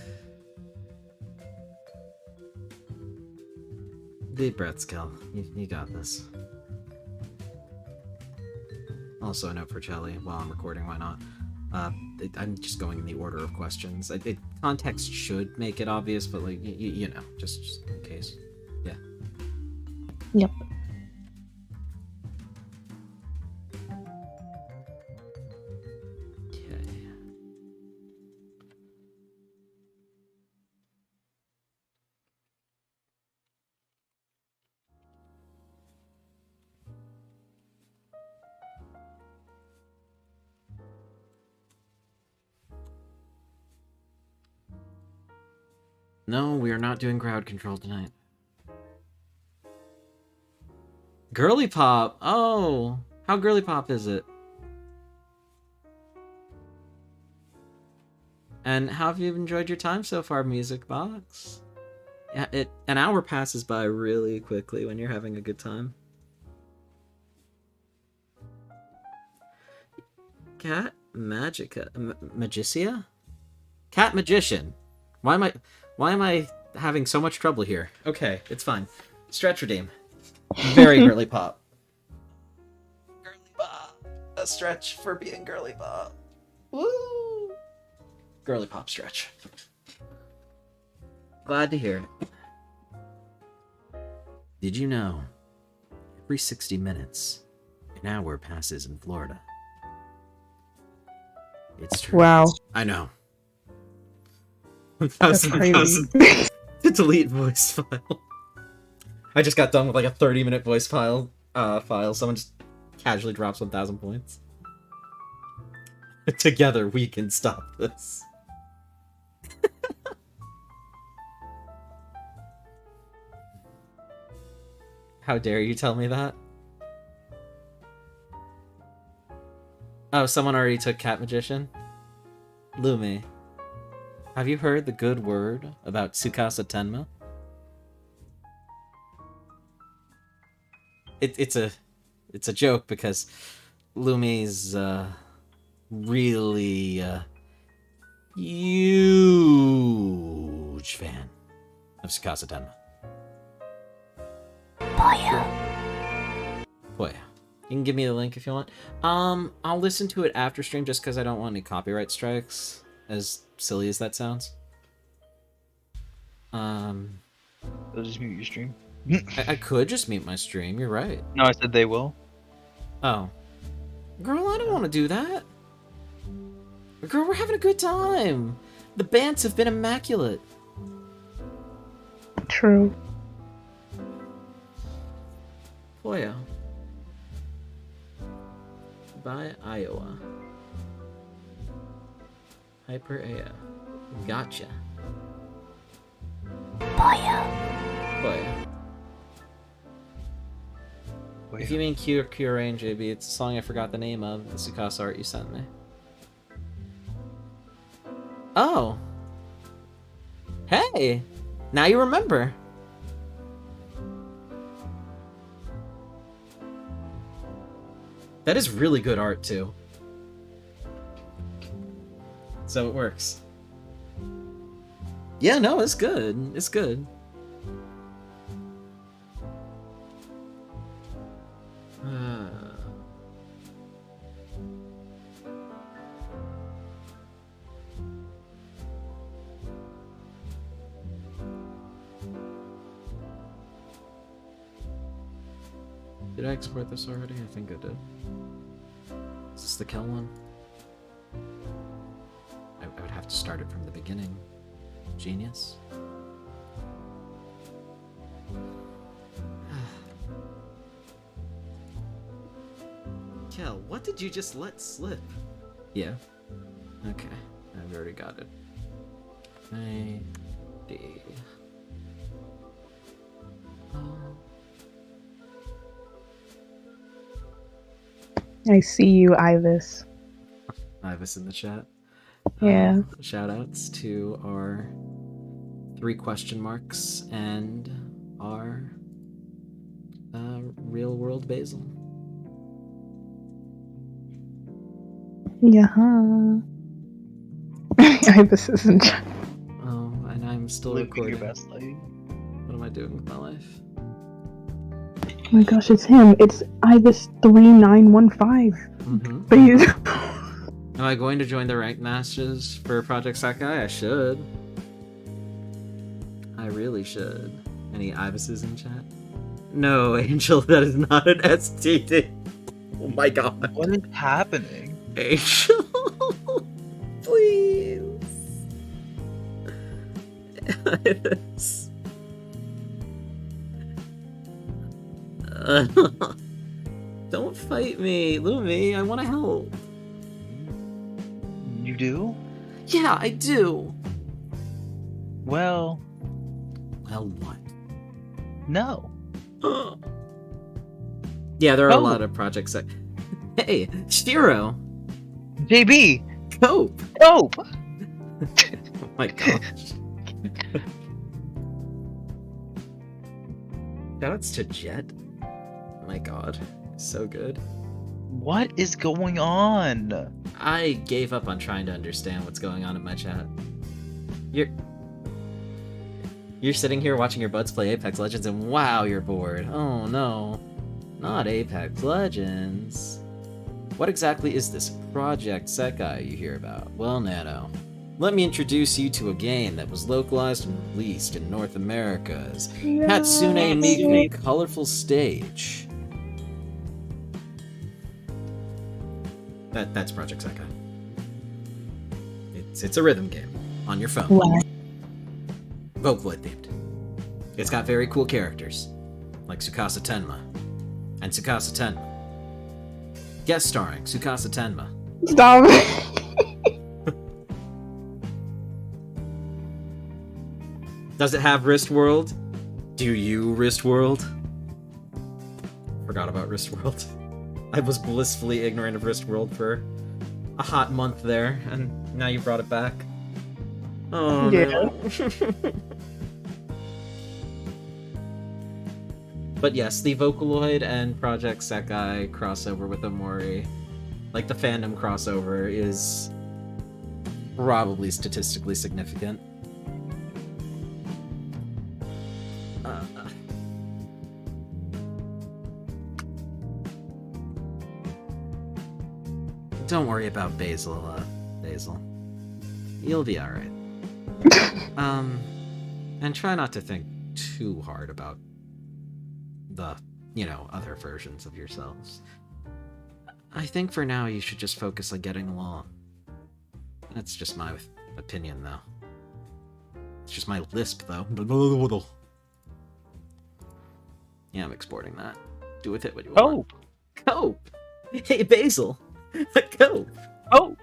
Deep breaths, Kel. You got this. Also a note for Chelly while I'm recording, why not? I'm just going in the order of questions. Context should make it obvious, but like, you know, just in case. Yeah. Yep. Okay. No, we are not doing crowd control tonight. Girly pop! Oh! How girly pop is it? And how have you enjoyed your time so far, Music Box? Yeah, an hour passes by really quickly when you're having a good time. Cat Magica... Magicia? Cat Magician. Why am I having so much trouble here? Okay, it's fine. Stretch redeem. Very girly pop. Girly pop. A stretch for being girly pop. Woo! Girly pop stretch. Glad to hear it. Did you know? Every 60 minutes, an hour passes in Florida. It's true. Wow. I know. That's crazy. To delete voice file. I just got done with like a 30-minute voice file. Someone just casually drops 1,000 points. Together we can stop this. How dare you tell me that? Oh, someone already took Cat Magician? Lumi, have you heard the good word about Tsukasa Tenma? It's a joke because Lumi's really huge fan of Tsukasa Tenma. Boy, you can give me the link if you want. I'll listen to it after stream just because I don't want any copyright strikes, as silly as that sounds. They'll just mute your stream. I could just mute my stream, you're right. No, I said they will. Oh. Girl, I don't want to do that. Girl, we're having a good time. The bands have been immaculate. True. Poya. By Iowa. Hyper AF. Gotcha. Poya. If you mean Q or Q Rain, JB, it's a song I forgot the name of, the Tsukasa art you sent me. Oh! Hey! Now you remember! That is really good art, too. So it works. Yeah, no, it's good. It's good. Did I export this already? I think I did. Is this the Kel one? I would have to start it from the beginning. Genius. Kel, what did you just let slip? Yeah. Okay, I've already got it. ID. I see you, Ivis. Ivis in the chat. Yeah. Shout outs to our 3 question marks and our real world Basil. Yeah. Ivis isn't. Oh, and I'm still Living recording. your best life. What am I doing with my life? Oh my gosh, it's him. It's Ivis3915. Mm-hmm. Please. Am I going to join the ranked matches for Project Sakai? I should. I really should. Any Ivises in chat? No, Angel, that is not an STD. Oh my god. What is happening? Angel, please. Ivis. Don't fight me, Lumi. I want to help. You do? Yeah, I do. Well, Well, what? no. Yeah, there are a Oh. lot of projects that. Hey, Shiro, JB! cope. Oh! Oh my gosh. Shoutouts to Jet. Oh my god, so good. What is going on? I gave up on trying to understand what's going on in my chat. You're sitting here watching your buds play Apex Legends and wow, you're bored. Oh no. Not Apex Legends. What exactly is this Project Sekai you hear about? Well, Nano, let me introduce you to a game that was localized and released in North America's Hatsune Miku Colorful Stage. That's Project Sekai. It's a rhythm game on your phone. What? Vocaloid themed. It's got very cool characters, like Tsukasa Tenma. And Tsukasa Tenma. Guest starring Tsukasa Tenma. Stop. Does it have Wrist World? Do you, Wrist World? Forgot about Wrist World. I was blissfully ignorant of Wrist World for a hot month there, and now you brought it back. Oh no. But yes, the Vocaloid and Project Sekai crossover with Omori, like the fandom crossover, is probably statistically significant. Don't worry about Basil, Basil. You'll be alright. And try not to think too hard about the, other versions of yourselves. I think for now you should just focus on getting along. That's just my opinion, though. It's just my lisp, though. Yeah, I'm exporting that. Do with it what you want. Cope! Hey, Basil! Cope! Oh!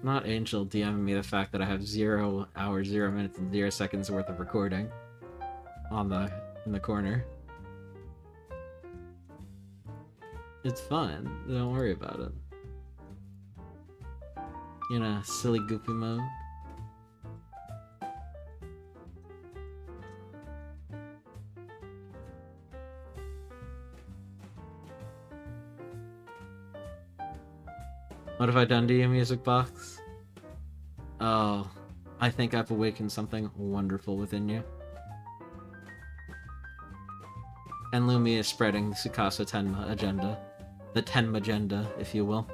Not Angel DMing me the fact that I have 0 hours, 0 minutes, and 0 seconds worth of recording in the corner. It's fun. Don't worry about it. In a silly, goofy mode. What have I done to you, Music Box? Oh, I think I've awakened something wonderful within you. And Lumi is spreading the Tsukasa Tenma agenda. The Tenma agenda, if you will.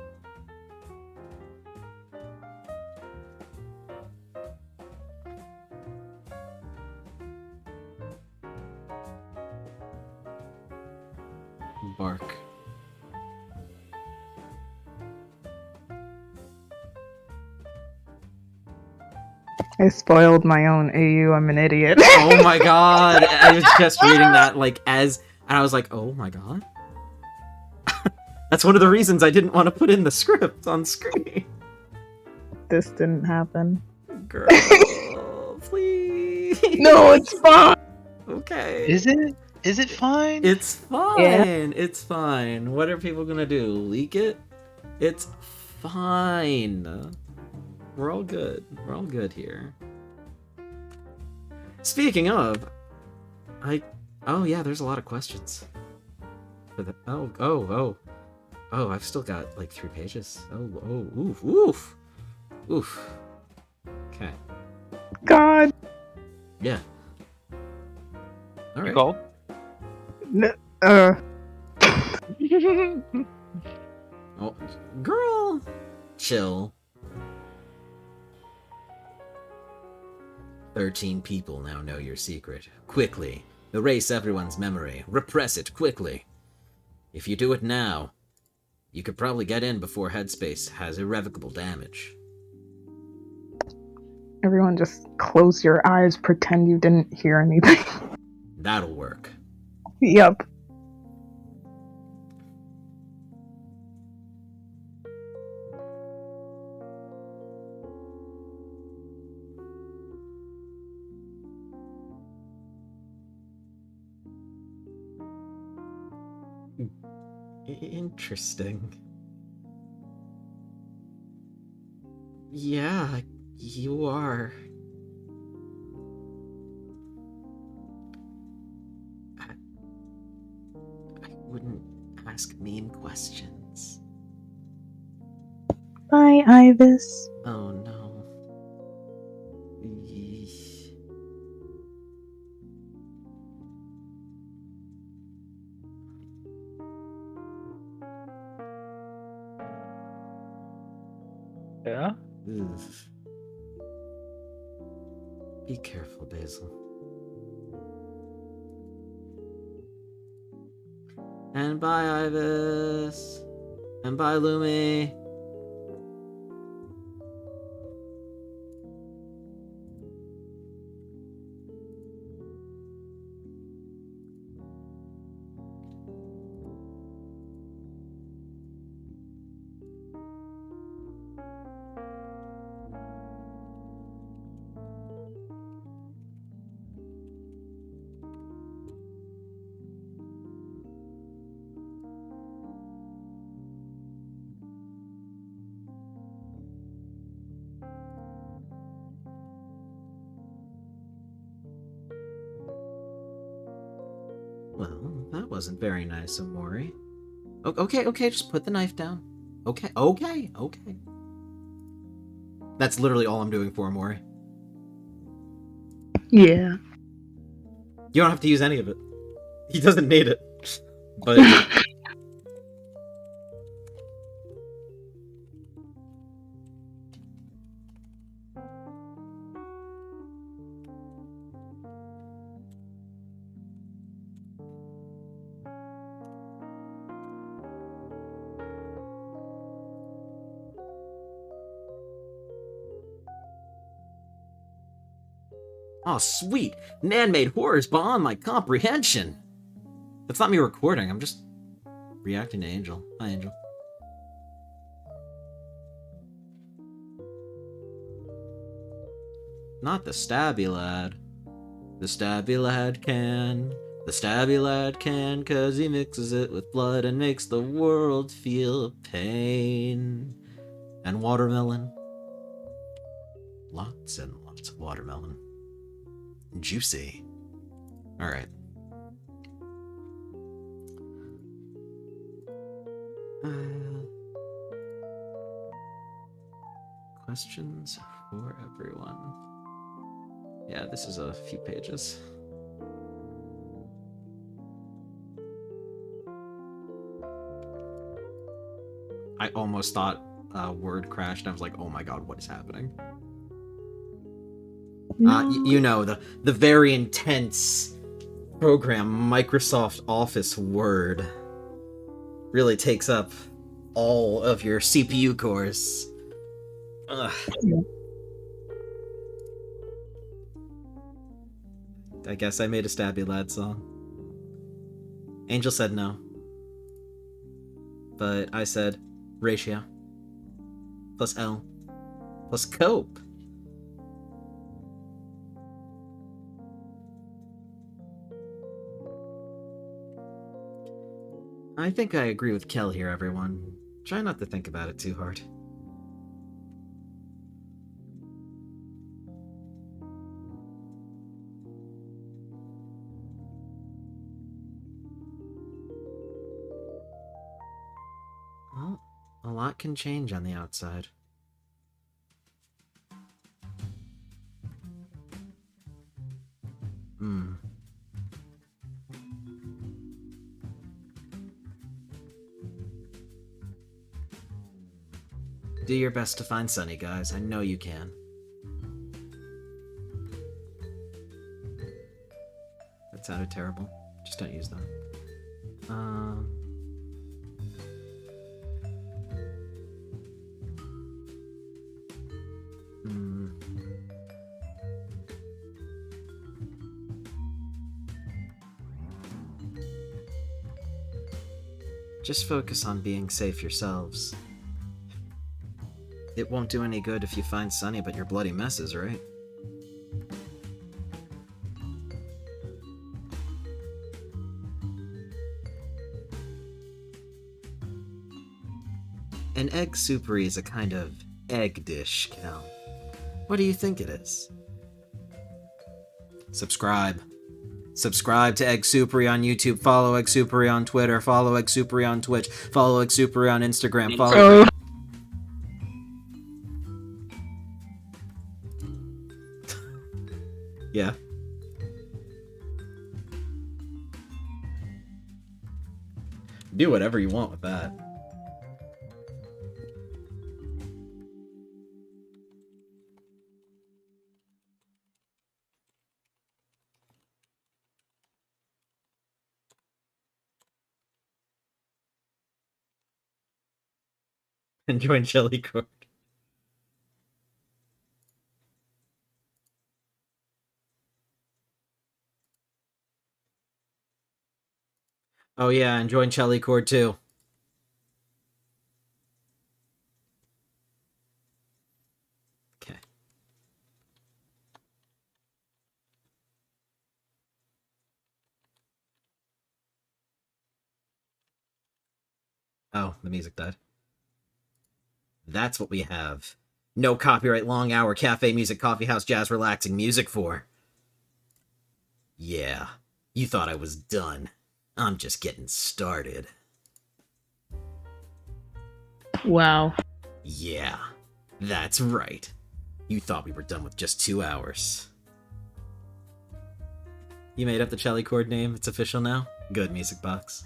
Bark. I spoiled my own AU. I'm an idiot. Oh my god! I was just reading that, and I was like, oh my god. That's one of the reasons I didn't want to put in the script on screen. This didn't happen. Girl, please. No, it's fine. Okay. Is it? Is it fine? It's fine. Yeah. It's fine. What are people gonna do? Leak it? It's fine. We're all good. We're all good here. Speaking of, oh yeah, there's a lot of questions. Oh, I've still got like 3 pages. Oof. Okay. God. Yeah. All right. Call? No, Oh, girl, chill. 13 people now know your secret. Quickly, erase everyone's memory. Repress it quickly. If you do it now, you could probably get in before Headspace has irrevocable damage. everyone just close your eyes, pretend you didn't hear anything. That'll work. Yep. Interesting. Yeah, you are. I wouldn't ask mean questions. Bye, Ibis. Oh no. Yeesh. Yeah? Ugh. Be careful, Basil. And bye, Ibis. And bye, Lumi. Well, that wasn't very nice, Omori. Okay, just put the knife down. Okay. That's literally all I'm doing for Omori. Yeah. You don't have to use any of it. He doesn't need it. But oh, sweet! Man-made horrors beyond my comprehension! That's not me recording, I'm just reacting to Angel. Hi, Angel. Not the stabby lad. The stabby lad can. The stabby lad can, 'cause he mixes it with blood and makes the world feel pain. And watermelon. Lots and lots of watermelon. Juicy. Alright. Questions for everyone. Yeah, this is a few pages. I almost thought Word crashed. I was like, oh my god, what is happening? No. You know, the very intense program Microsoft Office Word really takes up all of your CPU cores. Ugh. I guess I made a Stabby Lad song. Angel said no. But I said ratio plus L plus cope. I think I agree with Kel here, everyone. Try not to think about it too hard. Well, a lot can change on the outside. Do your best to find Sunny, guys. I know you can. That sounded terrible. Just don't use that. Just focus on being safe yourselves. It won't do any good if you find Sunny but your bloody messes, right? An egg soupery is a kind of egg dish, Cal. What do you think it is? Subscribe. Subscribe to Egg Soupery on YouTube, follow Egg Soupery on Twitter, follow Egg Soupery on Twitch, follow Egg Soupery on Instagram, follow... Yeah. Do whatever you want with that. And join Jellycord. Oh yeah, and join Jellycord too. Okay. Oh, the music died. That's what we have. No copyright long hour cafe music coffee house jazz relaxing music for. Yeah, you thought I was done. I'm just getting started. Wow. Yeah, that's right. You thought we were done with just 2 hours. You made up the Jellycord name? It's official now? Good, Music Box.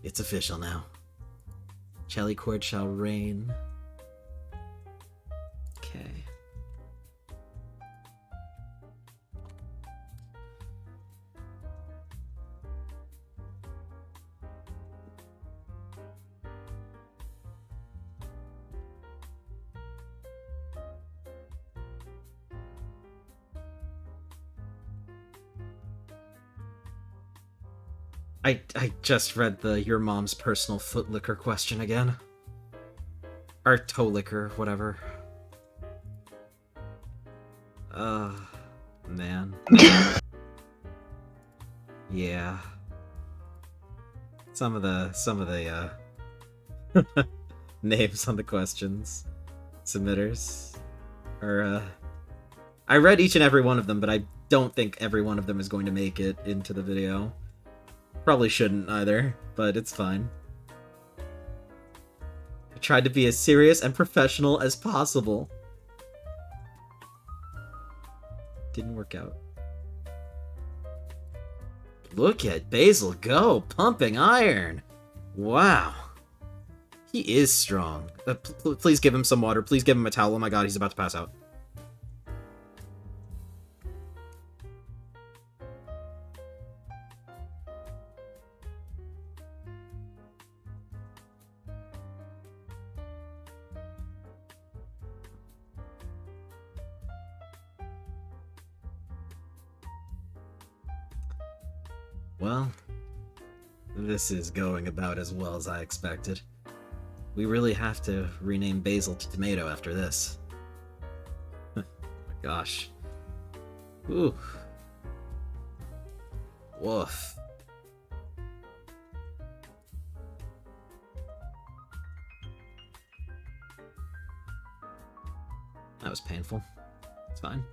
It's official now. Jellycord shall reign. Okay. I just read the your mom's personal foot liquor question again. Or toe liquor, whatever. Man. Yeah. Some of the names on the questions. Submitters. Are, I read each and every one of them, but I don't think every one of them is going to make it into the video. Probably shouldn't either, but it's fine. I tried to be as serious and professional as possible. Didn't work out. Look at Basil go, pumping iron. Wow. He is strong. Please give him some water. Please give him a towel. Oh my god, he's about to pass out. Well, this is going about as well as I expected. We really have to rename Basil to Tomato after this. Oh my gosh. Ooh. Woof. That was painful. It's fine.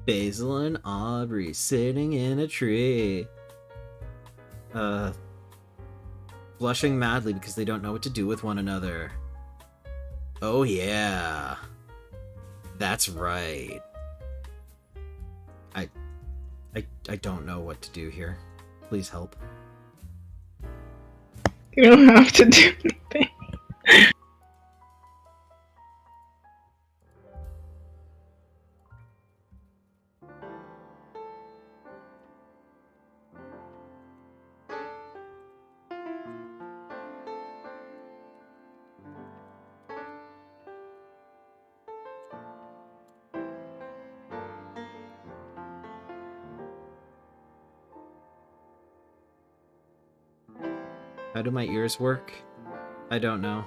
Basil and Aubrey sitting in a tree. Blushing madly because they don't know what to do with one another. Oh yeah. That's right. I don't know what to do here. Please help. You don't have to do anything. How do my ears work? I don't know.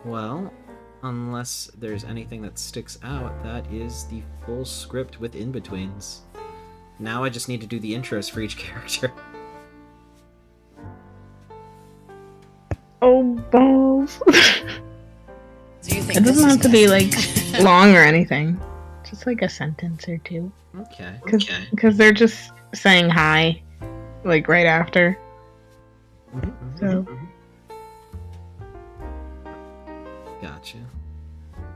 Well, unless there's anything that sticks out, that is the full script with in-betweens. Now I just need to do the intros for each character. Oh, balls. Do you think It this doesn't is have to be, messy? like, long or anything. Just, like, a sentence or two. Okay. Because they're just saying hi, like, right after. So. Gotcha.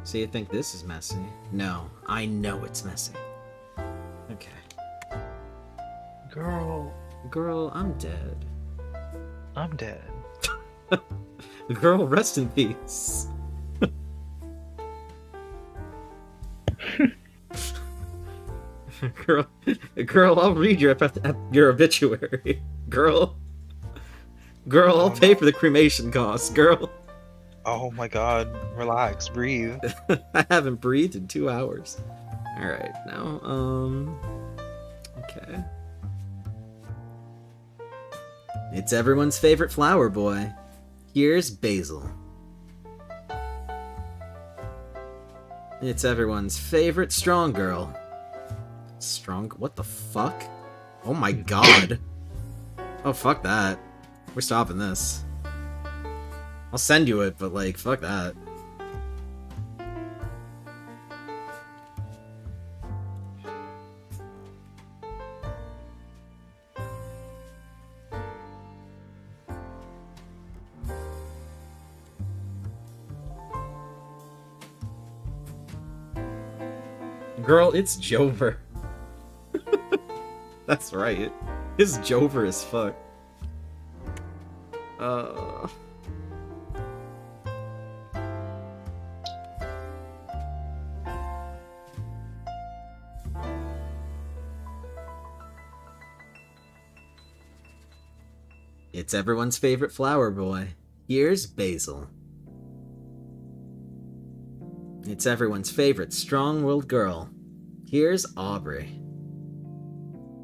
So you think this is messy? No, I know it's messy. Okay. Girl, I'm dead. I'm dead. Girl, rest in peace. Girl, I'll read your obituary. Girl, I'll pay for the cremation costs. Girl. Oh my god, relax, breathe. I haven't breathed in 2 hours. Alright, now, okay. It's everyone's favorite flower boy. Here's Basil. It's everyone's favorite strong girl. Strong? What the fuck? Oh my god. Oh, fuck that. We're stopping this. I'll send you it, but like, fuck that. Girl, it's Jover. That's right. His Jover as fuck. It's everyone's favorite flower boy. Here's Basil. It's everyone's favorite strong-willed girl. Here's Aubrey.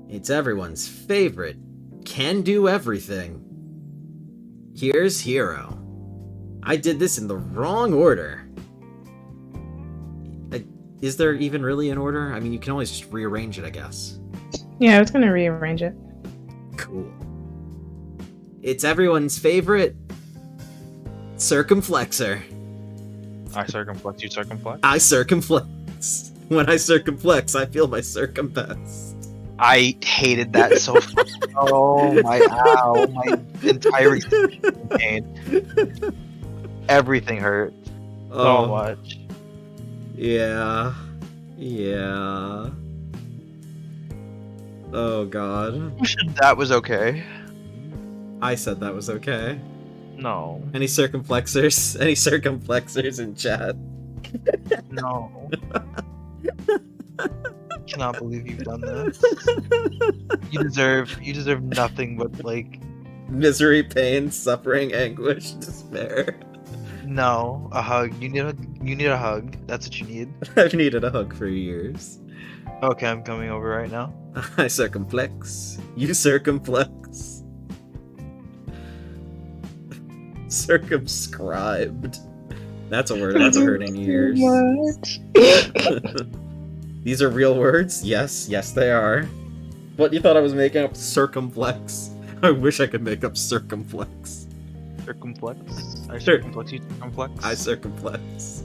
It's everyone's favorite. Can do everything. Here's Hero. I did this in the wrong order. Is there even really an order? I mean, you can always just rearrange it, I guess. Yeah, I was gonna rearrange it. Cool. It's everyone's favorite circumflexor. I circumflex, you circumflex? I circumflex. When I circumflex, I feel my circumbest. I hated that so much. Oh my ow, my entire pain. Everything hurt so much. Yeah. Yeah. Oh god. That was okay. I said that was okay. No. Any circumflexors? Any circumflexors in chat? No. Cannot believe you've done this. You deserve nothing but like Misery, pain, suffering, anguish, despair. no, a hug. You need a hug. That's what you need. I've needed a hug for years. Okay, I'm coming over right now. I circumflex. You circumflex. Circumscribed. That's a word I've heard in years. These are real words? Yes, they are. What, you thought I was making up circumflex? I wish I could make up circumflex. Circumflex. I Sure. circumflex. You circumflex. I circumflex.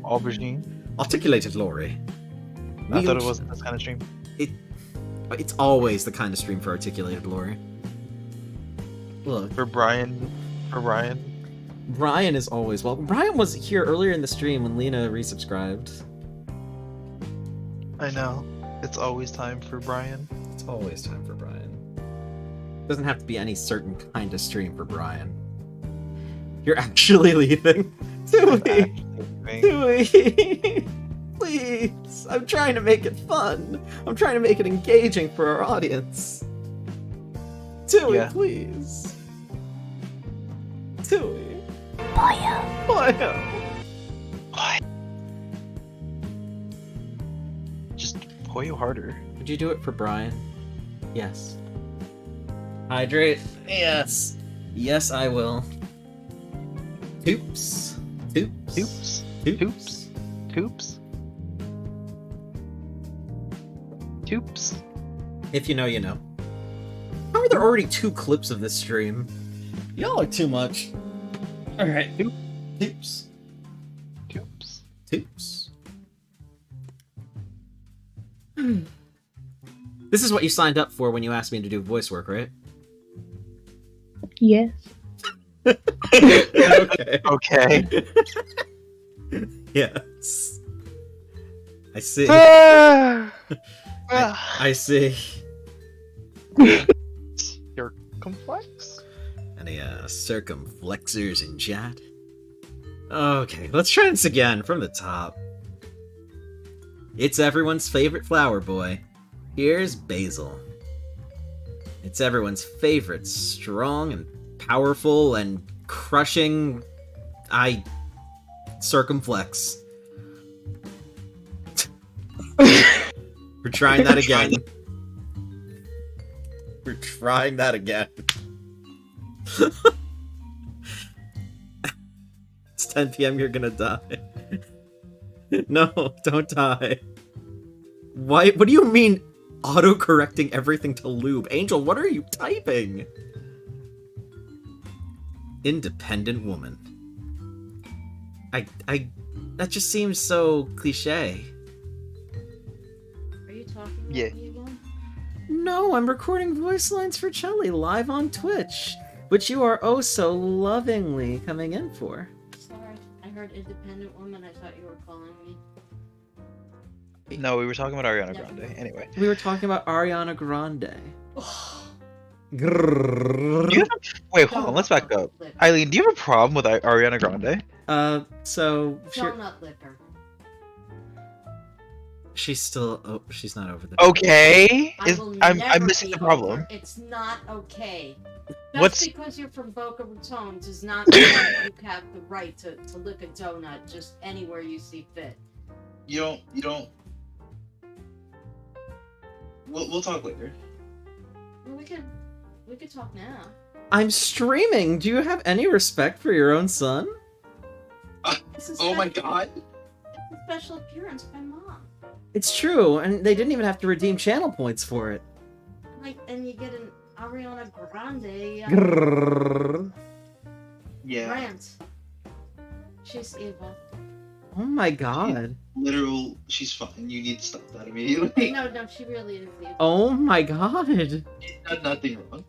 Aubergine. Articulated Lori. I thought it wasn't this kind of stream. It's always the kind of stream for articulated Lori. Look. For Brian. Brian is always welcome. Brian was here earlier in the stream when Lena resubscribed. I know. It's always time for Brian. It's always time for Brian. Doesn't have to be any certain kind of stream for Brian. You're actually leaving. Tui! Tui! Please! I'm trying to make it fun. I'm trying to make it engaging for our audience. Tui, Yeah. please. Tui. Boyo. What? Just Poyo harder. Would you do it for Brian? Yes. Hydrate? Yes. Yes, I will. Toops. Toops. Toops. Toops. Toops. Toops. If you know, you know. How are there already 2 clips of this stream? Y'all are too much. Alright. Toops. Toops. Toops. This is what you signed up for when you asked me to do voice work, right? Yes. Okay. Okay. Yes. I see. I see. You're complex. Any circumflexors in chat? Okay, let's try this again from the top. It's everyone's favorite flower boy. Here's Basil. It's everyone's favorite strong and powerful and crushing... circumflex. We're trying that again. We're trying that again. It's 10 p.m. You're gonna die. No, don't die. Why? What do you mean auto-correcting everything to lube? Angel, what are you typing? Independent woman. That just seems so cliche. Are you talking about Yeah. me again? No, I'm recording voice lines for Chelly live on Twitch, which you are oh so lovingly coming in for. Sorry, I heard independent woman. I thought you were calling me. No, we were talking about Ariana Never Grande. mind. Anyway. We were talking about Ariana Grande. Do you have wait, hold on, let's back up. Eileen, do you have a problem with Ariana Grande? So Donut liquor. she's still. Oh, she's not over there. Okay. I will I'm never missing be the problem. over. It's not okay. Just What's- because you're from Boca Raton does not mean you have the right to lick a donut just anywhere you see fit. You don't We'll talk later. Well, we could talk now. I'm streaming. Do you have any respect for your own son? Oh my god. It's a special appearance by Mom. It's true, and they didn't even have to redeem channel points for it. Like, and you get an Ariana Grande Grrrr. Yeah. rant. She's evil. Oh my god. Literal, she's fine. You need to stop that immediately. No, she really is evil. Oh my god. She's done nothing wrong.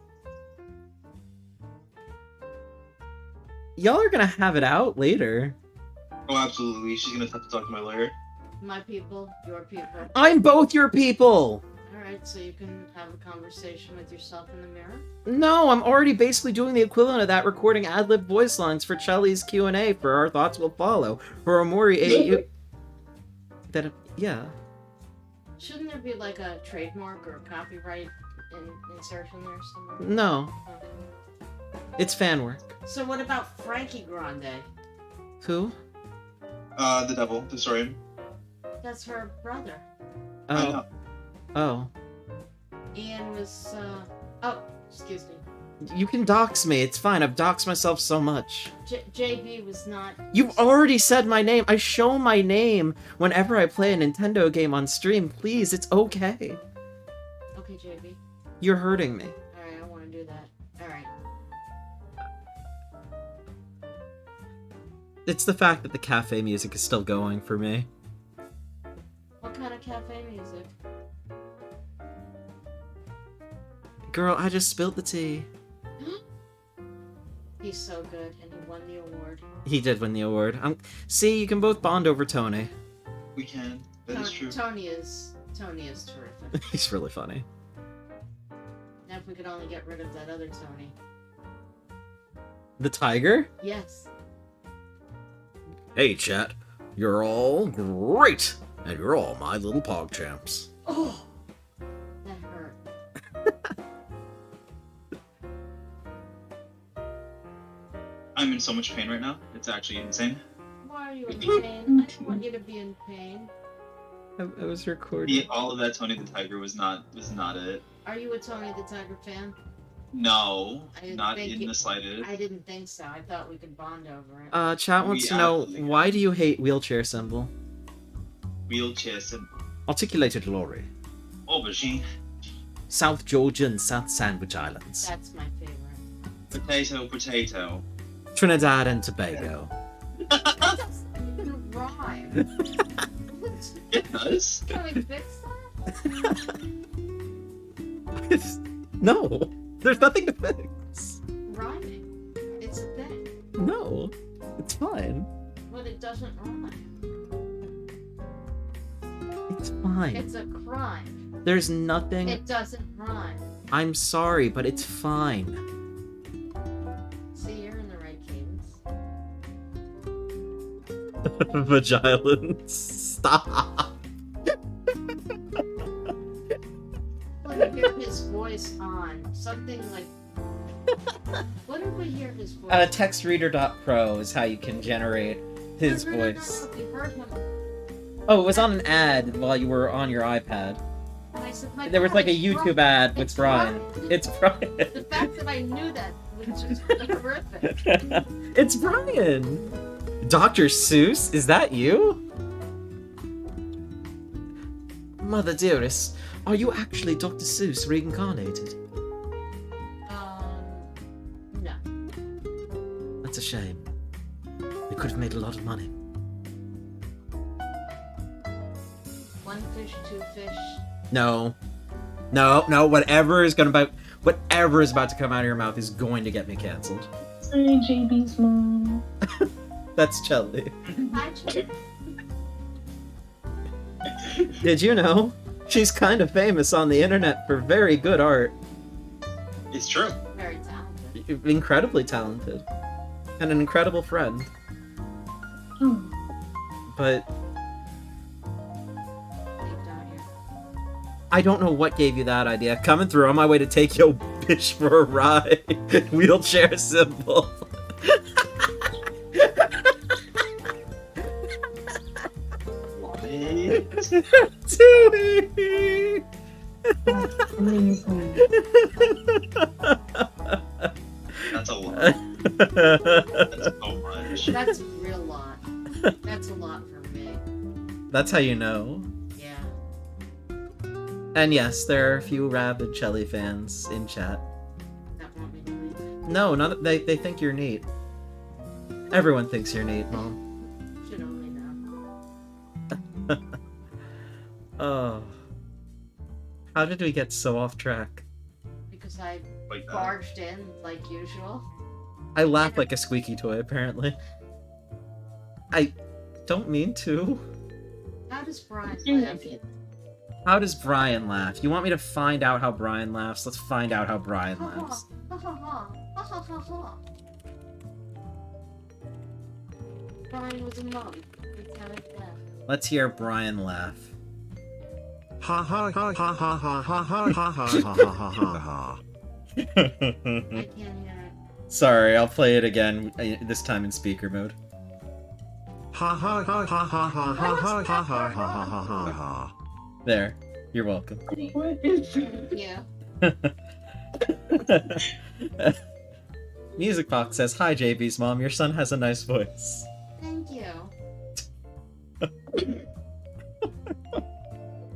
Y'all are gonna have it out later. Oh, absolutely. She's gonna have to talk to my lawyer. My people, your people. I'm both your people! Alright, so you can have a conversation with yourself in the mirror? No, I'm already basically doing the equivalent of that, recording ad-lib voice lines for Chelly's Q&A for Our Thoughts Will Follow. For Omori AU... yeah. Shouldn't there be like a trademark or a copyright insertion there somewhere? No. Okay. It's fan work. So what about Frankie Grande? Who? The devil. Sorry. That's her brother. I Oh. know. Oh. Ian was, oh, excuse me. You can dox me, it's fine, I've doxed myself so much. JB was not... You've already said my name! I show my name whenever I play a Nintendo game on stream, please, it's okay. Okay, JB. You're hurting me. Alright, I don't want to do that. Alright. It's the fact that the cafe music is still going for me. What kind of cafe music? Girl, I just spilled the tea. He's so good, and he won the award. He did win the award. See, you can both bond over Tony. We can. That is true. Tony is terrific. He's really funny. Now if we could only get rid of that other Tony. The tiger? Yes. Hey, chat. You're all great! And you're all my little pog champs. Oh! That hurt. I'm in so much pain right now. It's actually insane. Why are you in pain? I don't want you to be in pain. I was recording. All of that Tony the Tiger was not it. Are you a Tony the Tiger fan? No, I didn't not think in the slightest. I didn't think so. I thought we could bond over it. Chat wants to know, why do you hate wheelchair symbol? Wheelchair symbol. Articulated lorry. Aubergine. South Georgia and South Sandwich Islands. That's my favorite. Potato. Trinidad and Tobago. That doesn't even rhyme. It does. Can we fix that? No, there's nothing to fix. Rhyming. It's a thing. No, it's fine. But it doesn't rhyme. It's fine. It's a crime. There's nothing. It doesn't rhyme. I'm sorry, but it's fine. See, you're in the right cadence. Vagilant. Stop. Let me hear his voice on something like. What did we hear his voice? Textreader.pro is how you can generate his voice. No, we heard him. Oh, it was on an ad while you were on your iPad. And I said, There was like a YouTube ad with It's Brian. Brian. It's Brian. The fact that I knew that was just horrific. It's Brian. Dr. Seuss, is that you? Mother dearest, are you actually Dr. Seuss reincarnated? No. That's a shame. We could have made a lot of money. One fish, two fish. No. No, whatever is about to come out of your mouth is going to get me cancelled. Sorry, JB's mom. That's Chelly. Actually, Did you know? She's kind of famous on the internet for very good art. It's true. very talented. Incredibly talented. And an incredible friend. Oh. But Deep down here. I don't know what gave you that idea. Coming through on my way to take your bitch for a ride. Wheelchair symbol. What? Tui! Amazing. That's a lot. That's so much. That's a real lot. That's a lot for me. That's how you know. Yeah. And yes, there are a few rabid Shelly fans in chat. That want me to leave. No, not they think you're neat. Everyone thinks you're neat, Mom. Should only know. Oh. How did we get so off track? Because I Like that. barged in like usual. I laugh like a squeaky toy, apparently. I don't mean to. How does Brian laugh? How does Brian laugh? You want me to find out how Brian laughs? Let's find out how Brian Ha ha laughs. ha ha ha ha ha ha ha. Brian was a mom. That's how it laughed. Let's hear Brian laugh. Ha ha ha ha ha ha ha ha ha ha ha ha ha. I can't hear it. Sorry, I'll play it again, this time in speaker mode. Ha ha ha ha ha ha ha ha ha ha ha ha ha ha. There. You're welcome. What is that? Yeah. Music Box says, "Hi JB's mom, your son has a nice voice." Thank you.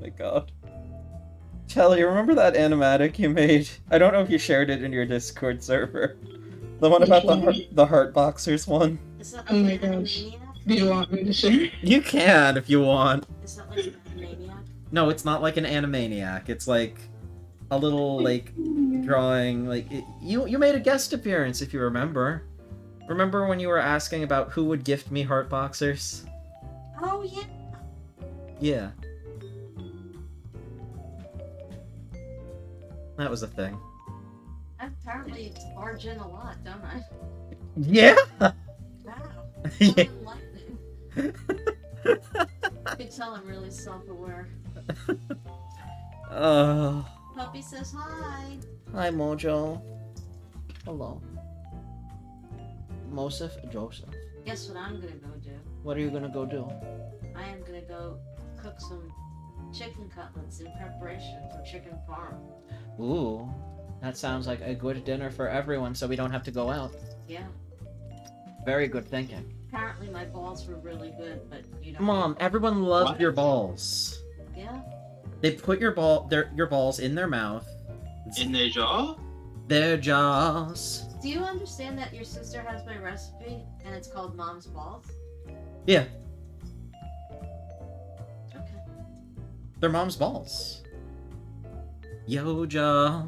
My god. Kelly, remember that animatic you made? I don't know if you shared it in your Discord server. The one about the heart boxers one. Is that Oh like my an gosh. Animaniac? Do you want me to share? You can if you want. Is that like an Animaniac? No, it's not like an Animaniac. It's like a little like drawing. Like you made a guest appearance if you remember. Remember when you were asking about who would gift me heart boxers? Oh yeah. Yeah. That was a thing. I apparently barge in a lot, don't I? Yeah. Wow. Yeah. Enlightening. You can tell I'm really self-aware. Puppy says hi. Hi, Mojo. Hello. Joseph. Guess what I'm gonna go do? What are you gonna go do? I am gonna go cook some chicken cutlets in preparation for chicken parm. Ooh, that sounds like a good dinner for everyone, so we don't have to go out. Yeah. Very good thinking. Apparently my balls were really good, but you don't. Mom, everyone loves What? your balls. Yeah. They put your balls in their mouth. In their jaw? Their jaws. Do you understand that your sister has my recipe and it's called Mom's Balls? Yeah, Okay. they're mom's balls. Yo jaw.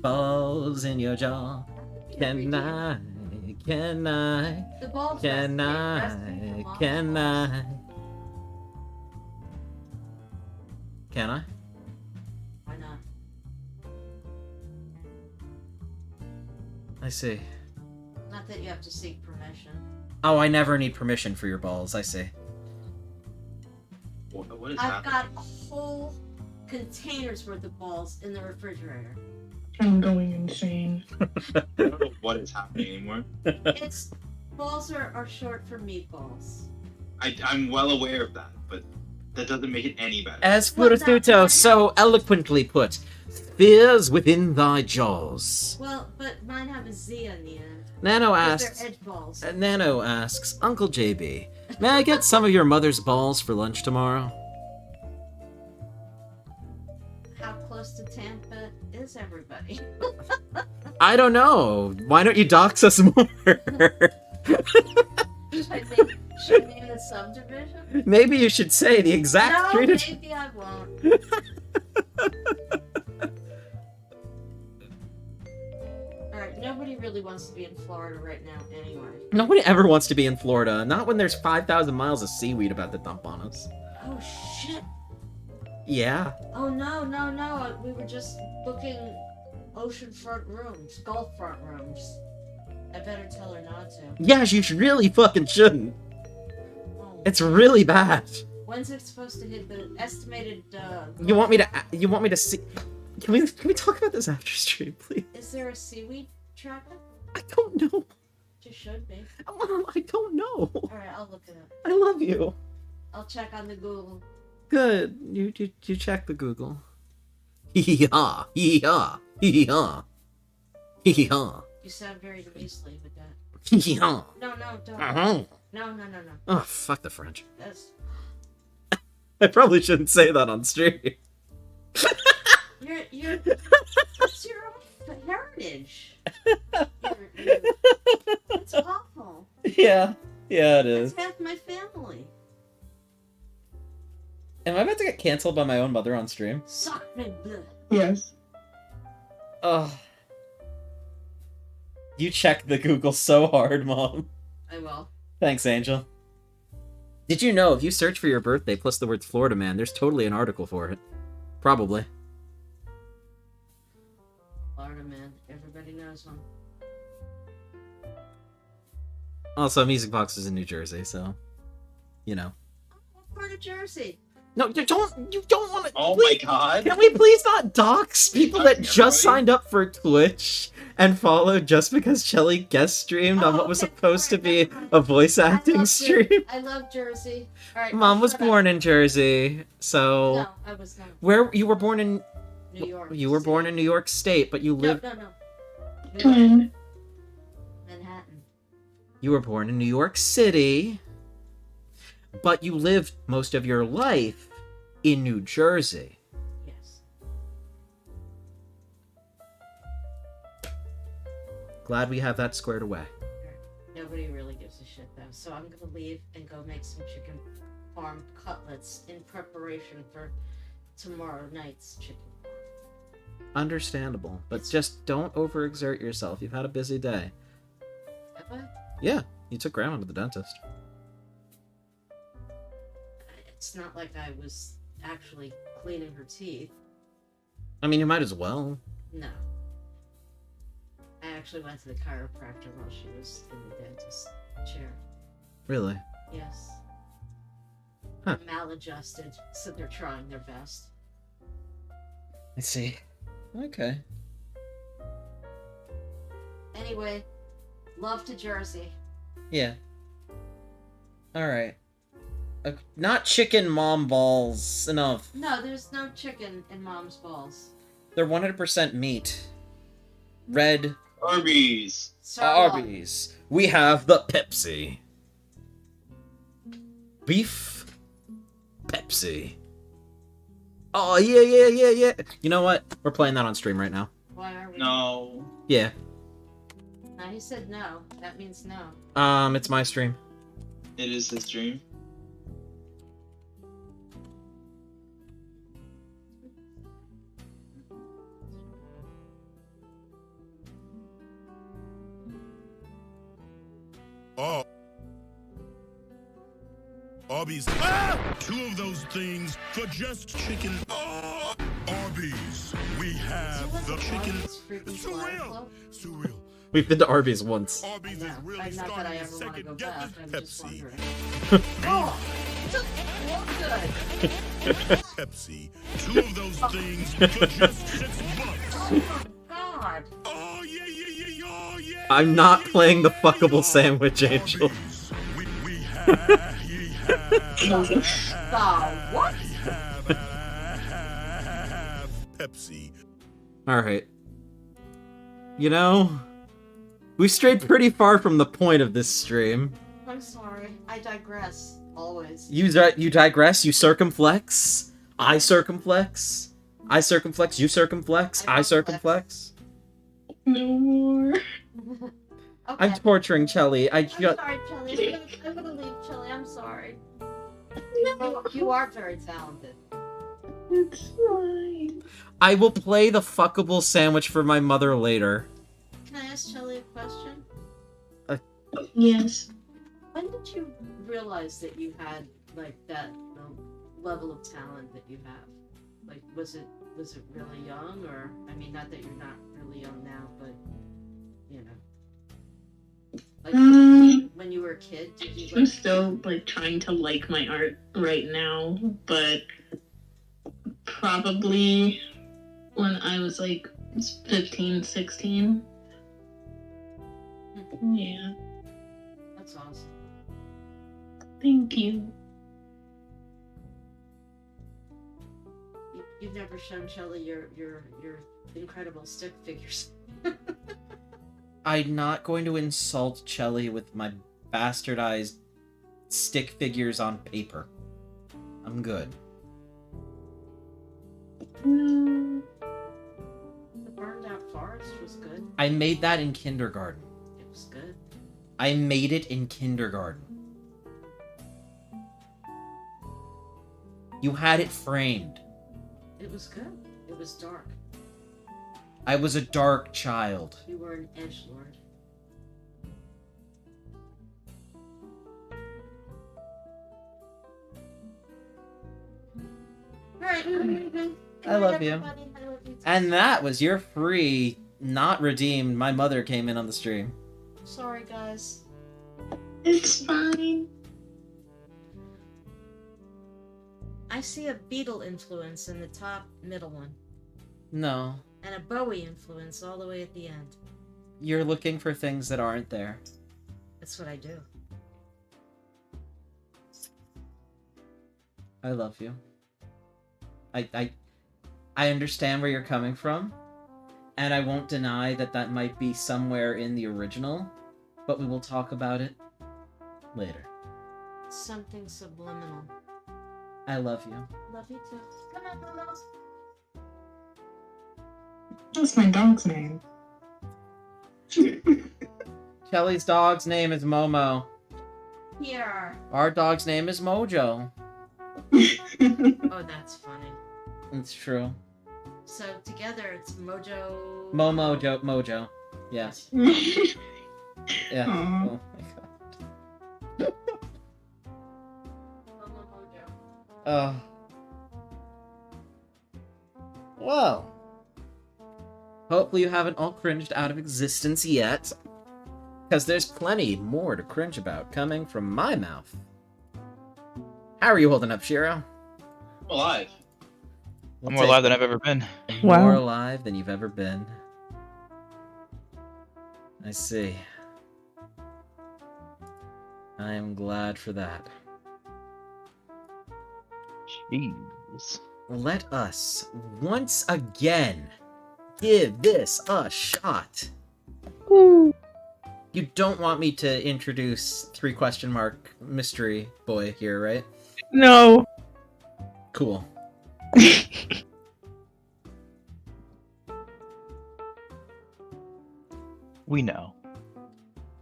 Balls in your jaw. Can I? Can I? The balls Can recipe I? for Mom's Can Balls. I? Can I? Why not? I see. Not that you have to seek permission. Oh, I never need permission for your balls. I see. What is I've got happening? a whole containers worth of balls in the refrigerator. I'm going insane. I don't know what is happening anymore. It's balls are short for meatballs. I'm well aware of that, but that doesn't make it any better. As Well, that's Furututo why- so eloquently put, fears within thy jaws. Well, but mine have a Z on the end. Nano 'Cause asks, they're edge balls. Nano asks, Uncle JB, may I get some of your mother's balls for lunch tomorrow? How close to Tampa is everybody? I don't know. Why don't you dox us more? Should I name the subdivision? Maybe you should say the exact No, street address. maybe I won't. Alright, nobody really wants to be in Florida right now anyway. Nobody ever wants to be in Florida. Not when there's 5,000 miles of seaweed about to dump on us. Oh shit. Yeah. Oh no, no, no. We were just booking oceanfront rooms, Gulffront rooms. I better tell her not to. Yeah, you really fucking shouldn't. Oh. It's really bad. When's it supposed to hit the estimated You want me to see? Can we talk about this after stream, please? Is there a seaweed tracker? I don't know. There should be. Mom, I don't know. Alright, I'll look it up. I love you. I'll check on the Google. Good. You check the Google. Hee ha, hee ha, hee ha, hee ha, You sound very beastly with that. hee ha. No, don't. Uh-huh. No. Oh, fuck the French. That's I probably shouldn't say that on stream. you're that's your own heritage. It's awful. Yeah, it It's half my family. Am I about to get canceled by my own mother on stream? Suck me blood. Yes. Oh. You check the Google so hard, Mom. I will. Thanks, Angel. Did you know if you search for your birthday plus the words Florida Man, there's totally an article for it? Probably. Florida man. Everybody knows one. Also, Music Box is in New Jersey, so you know. What part of Jersey? No, you don't want to. Oh my god. Can we please not dox people that just Everybody. signed up for Twitch and followed just because Shelly guest streamed on what was okay, supposed to sorry. be a voice acting stream? I love Jersey. All right. Mom I'll was shut up. born in Jersey, so No, I was not. where you were born in? New York. You were born in New York State, but you No, lived. no. New York, Twin. Manhattan. You were born in New York City, but you lived most of your life in New Jersey. Yes. Glad we have that squared away. Nobody really gives a shit though, so I'm gonna leave and go make some chicken farm cutlets in preparation for tomorrow night's chicken farm. Understandable, but just don't overexert yourself. You've had a busy day. Have I? Yeah, you took Grandma to the dentist. It's not like I was actually cleaning her teeth. I mean, you might as well. No. I actually went to the chiropractor while she was in the dentist chair. Really? Yes. Huh. Maladjusted, so they're trying their best. I see. Okay. Anyway, love to Jersey. Yeah. Alright. Not chicken mom balls. Enough. No, there's no chicken in Mom's balls. They're 100% meat. Red Arby's. Arby's. We have the Pepsi. Beef Pepsi. Oh, yeah. You know what? We're playing that on stream right now. Why are we? No. Yeah. No, he said no. That means no. It's my stream. It is his dream. Oh. Arby's. Two of those things for just chicken. Oh. Arby's. We have the chicken. Surreal. Surreal. We've been to Arby's once. Arby's is No, really not that starting I to ever want to second go get back. this I'm just Pepsi. wondering. Oh, it doesn't look good. Pepsi. Two of those things for just $6. Oh my god. Oh yeah. Oh yeah. I'm not playing the fuckable sandwich, Angel. Arby's. We have. What? Pepsi. Alright. You know, we strayed pretty far from the point of this stream. I'm sorry. I digress. Always. You digress, you circumflex, I circumflex, you circumflex, I circumflex. No more. Okay. I'm torturing Chelly. I'm sorry, Chelly. I'm gonna leave, Chelly. I'm sorry. You are very talented. It's fine. I will play the fuckable sandwich for my mother later. Can I ask Chelly a question? Yes. When did you realize that you had like that level of talent that you have? Like, was it really young, or I mean, not that you're not really young now, but you know, like when you were a kid, did you? I'm still like trying to like my art right now, but probably when I was like 15, 16. Yeah. That's awesome. Thank you. You've never shown Shelly your incredible stick figures. I'm not going to insult Chelly with my bastardized stick figures on paper. I'm good. The burned out forest was good. I made that in kindergarten. It was good. I made it in kindergarten. You had it framed. It was good. It was dark. I was a dark child. You were an edgelord. Alright, I love you. And that was your free, not redeemed. My mother came in on the stream. Sorry, guys. It's fine. I see a Beatle influence in the top middle one, No. and a Bowie influence all the way at the end. You're looking for things that aren't there. That's what I do. I love you. I understand where you're coming from, and I won't deny that that might be somewhere in the original, but we will talk about it later. Something subliminal. I love you. Love you too. Come on, Momo. That's my dog's name. Kelly's dog's name is Momo. Here. Our dog's name is Mojo. Oh, that's funny. It's true. So together it's Mojo. Mojo. Yes. Yeah. Aw. Oh my god. Momo Mojo. Well. Hopefully you haven't all cringed out of existence yet. Because there's plenty more to cringe about coming from my mouth. How are you holding up, Shiro? Alive. I'm more alive than I've ever been. More Wow. alive than you've ever been. I see. I am glad for that. Jeez. Let us, once again, give this a shot. Ooh. You don't want me to introduce 3 question mark mystery boy here, right? No. Cool. We know.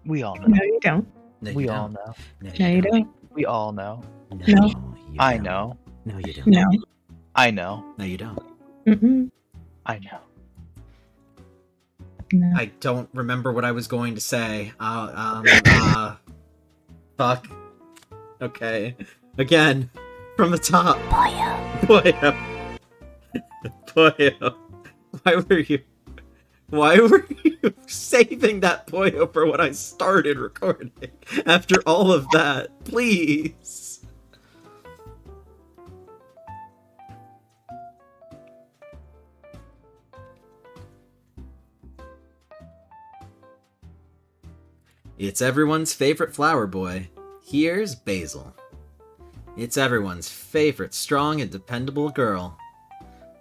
We all know. No, you don't. No, We you all don't. know. No, you don't. We all know. No. you I don't. know. No, you don't. No. I know. No, you don't. Mm-mm. I know. No. I don't remember what I was going to say. Fuck. Okay. Again, from the top. Boyo. Boyo. Why were you saving that Boyo for when I started recording? After all of that, please. It's everyone's favorite flower boy. Here's Basil. It's everyone's favorite strong and dependable girl.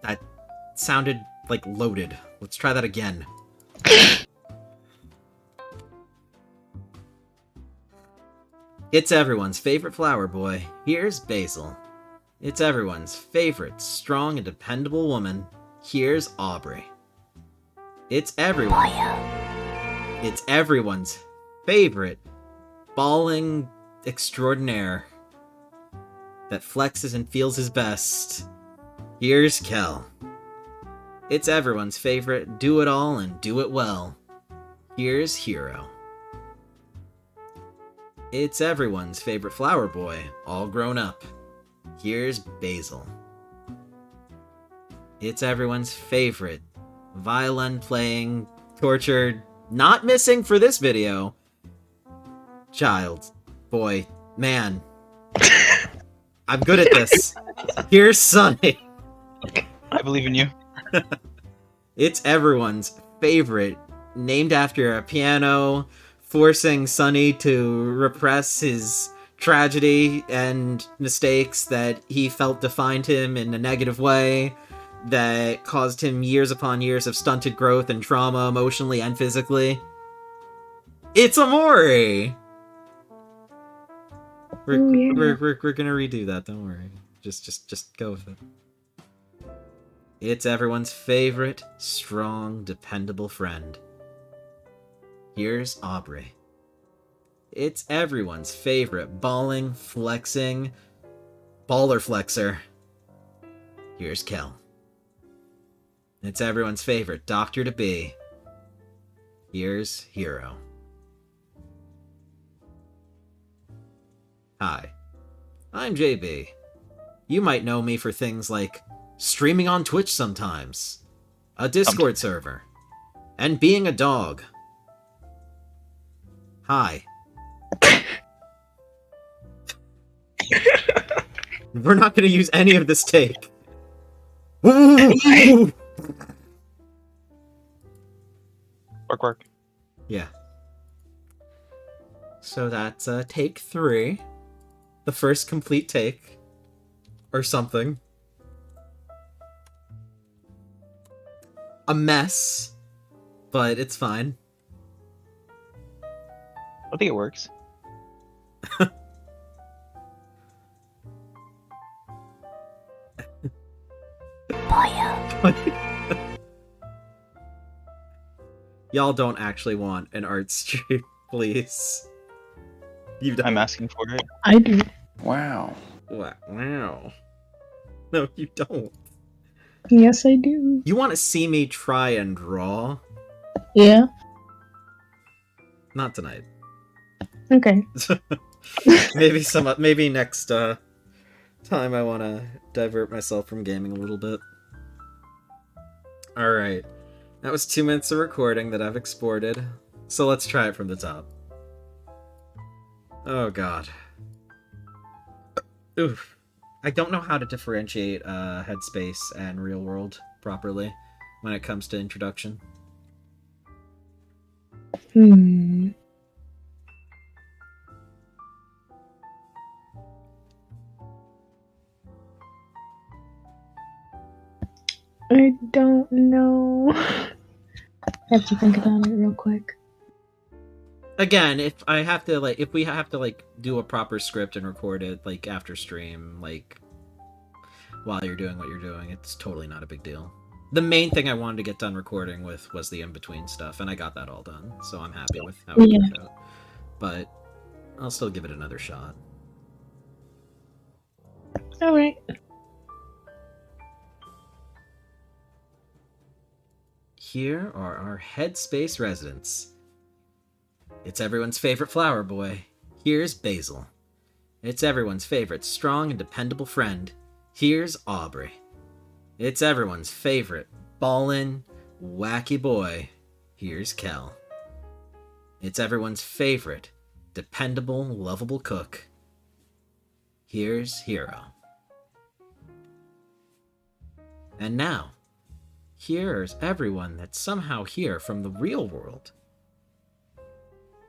That sounded like loaded. Let's try that again. It's everyone's favorite flower boy. Here's Basil. It's everyone's favorite strong and dependable woman. Here's Aubrey. It's everyone's favorite bawling extraordinaire that flexes and feels his best. Here's Kel. It's everyone's favorite do it all and do it well. Here's Hero. It's everyone's favorite flower boy, all grown up. Here's Basil. It's everyone's favorite violin playing, tortured, not missing for this video, child, boy, man. I'm good at this. Here's Sunny. I believe in you. It's everyone's favorite, named after a piano, forcing Sunny to repress his tragedy and mistakes that he felt defined him in a negative way. that caused him years upon years of stunted growth and trauma emotionally and physically. It's Amori! We're gonna redo that, don't worry. Just go with it. It's everyone's favorite, strong, dependable friend. Here's Aubrey. It's everyone's favorite balling, flexing, baller flexer. Here's Kel. It's everyone's favorite doctor to be. Here's Hero. Hi, I'm JB. You might know me for things like streaming on Twitch sometimes, a Discord server, and being a dog. Hi. We're not going to use any of this take. Work, work. Yeah. So that's take 3. The first complete take. Or something. A mess. But it's fine. I think it works. Y'all don't actually want an art stream, please. You don't. I'm asking for it. I do. Wow. Wow. No, you don't. Yes, I do. You want to see me try and draw? Yeah. Not tonight. Okay. Maybe next time I want to divert myself from gaming a little bit. Alright. That was 2 minutes of recording that I've exported. So let's try it from the top. Oh god. Oof. I don't know how to differentiate Headspace and Real World properly when it comes to introduction. I don't know. I have to think about it real quick. Again, if we have to do a proper script and record it after stream, while you're doing what you're doing, it's totally not a big deal. The main thing I wanted to get done recording with was the in-between stuff, and I got that all done, so I'm happy with how it turned out. But I'll still give it another shot. Alright. Here are our Headspace residents. It's everyone's favorite flower boy. Here's Basil. It's everyone's favorite strong and dependable friend. Here's Aubrey. It's everyone's favorite ballin', wacky boy. Here's Kel. It's everyone's favorite dependable, lovable cook. Here's Hero. And now, here's everyone that's somehow here from the real world.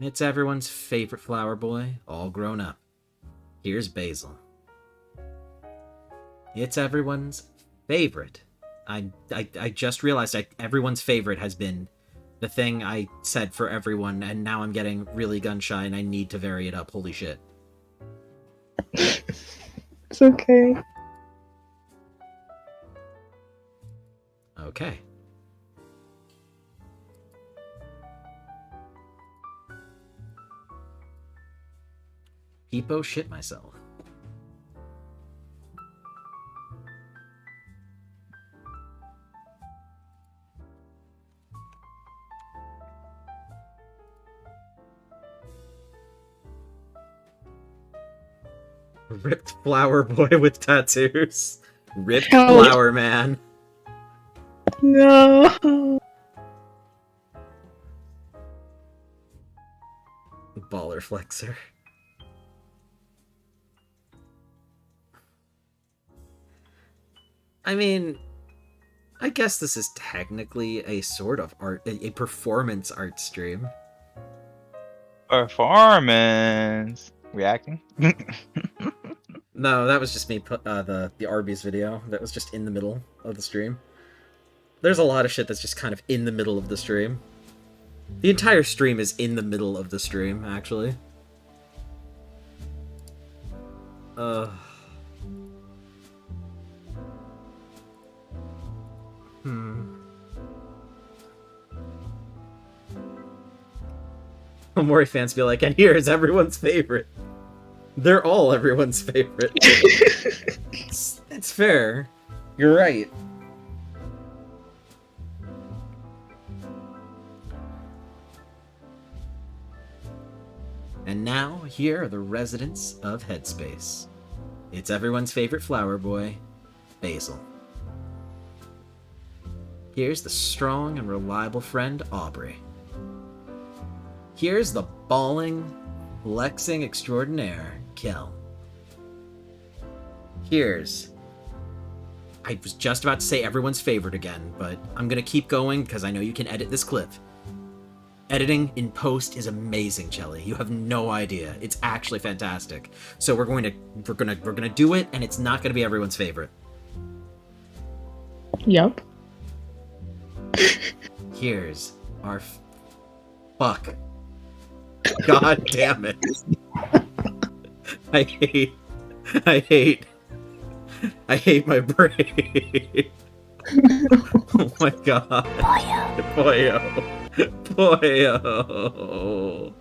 It's everyone's favorite flower boy, all grown up. Here's Basil. It's everyone's favorite. I just realized everyone's favorite has been the thing I said for everyone, and now I'm getting really gun-shy and I need to vary it up. Holy shit. It's okay. Okay. Hippo shit myself. Ripped flower boy with tattoos. Ripped flower man. No. Baller flexer. I mean, I guess this is technically a sort of art, a performance art stream. Performance. Reacting. No, that was just me. The Arby's video that was just in the middle of the stream. There's a lot of shit that's just kind of in the middle of the stream. The entire stream is in the middle of the stream, actually. Mori fans be like, and here is everyone's favorite. They're all everyone's favorite. It's fair. You're right. And now, here are the residents of Headspace. It's everyone's favorite flower boy, Basil. Here's the strong and reliable friend, Aubrey. Here's the bawling, flexing extraordinaire, Kel. Here's... I was just about to say everyone's favorite again, but I'm gonna keep going because I know you can edit this clip. Editing in post is amazing, Chelly. You have no idea. It's actually fantastic. So we're gonna do it, and it's not gonna be everyone's favorite. Yup. Here's our fuck. God damn it. I hate my brain. Oh my god. Boyo.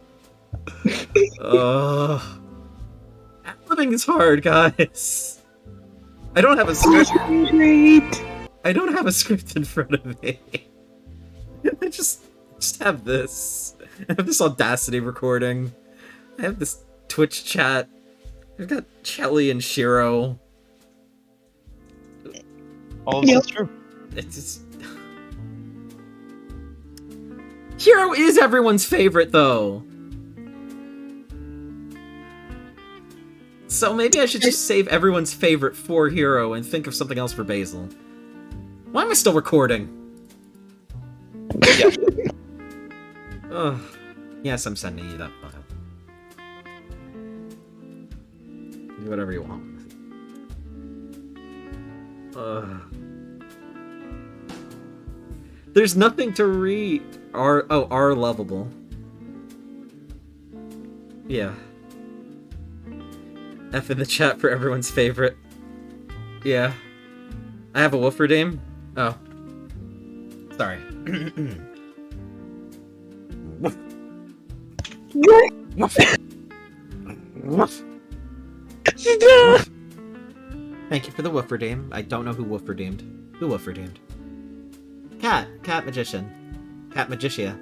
Living is hard, guys. I don't have a script. I don't have a script in front of me. I just have this. I have this Audacity recording. I have this Twitch chat. I've got Chelly and Shiro. All of this is true. It's just... Hero is everyone's favorite, though. So maybe I should just save everyone's favorite for Hero and think of something else for Basil. Why am I still recording? Yeah. Ugh. Yes, I'm sending you that file. Do whatever you want. There's nothing to read. R lovable. Yeah. F in the chat for everyone's favorite. Yeah. I have a Wolferdame? Oh. Sorry. Thank you for the Wolferdame. I don't know who Wolferdamed. Who Wolferdamed? Cat Magician. Cat Magicia.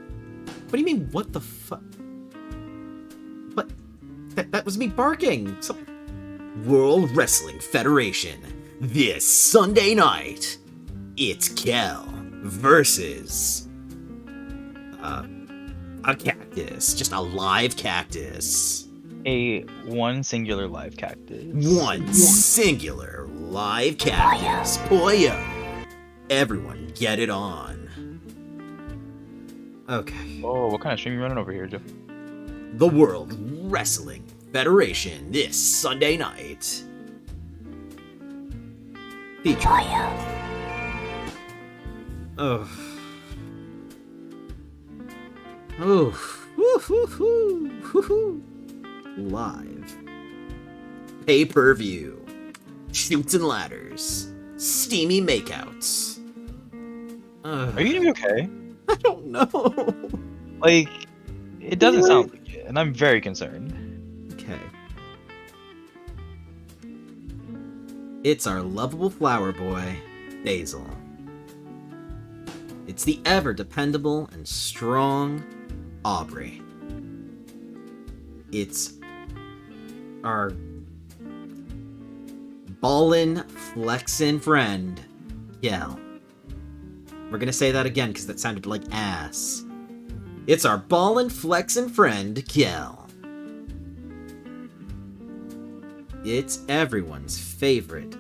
What do you mean, what the fuck? What? That was me barking! World Wrestling Federation. This Sunday night, it's Kel versus... a cactus. Just a live cactus. One singular live cactus. One singular live cactus. Boyo. Everyone get it on. Okay. Oh, what kind of stream are you running over here, Joe? The World Wrestling Federation this Sunday night. Featuring... Oh. Oh. Woo-hoo-hoo. Live. Pay-per-view. Shoots and ladders. Steamy makeouts. Are you doing okay? I don't know. Like, it doesn't sound like it, and I'm very concerned. Okay. It's our lovable flower boy, Basil. It's the ever dependable and strong Aubrey. It's our ballin', flexin' friend, Kel. We're gonna say that again because that sounded like ass. It's our ballin', flexin' friend, Kel. It's everyone's favorite.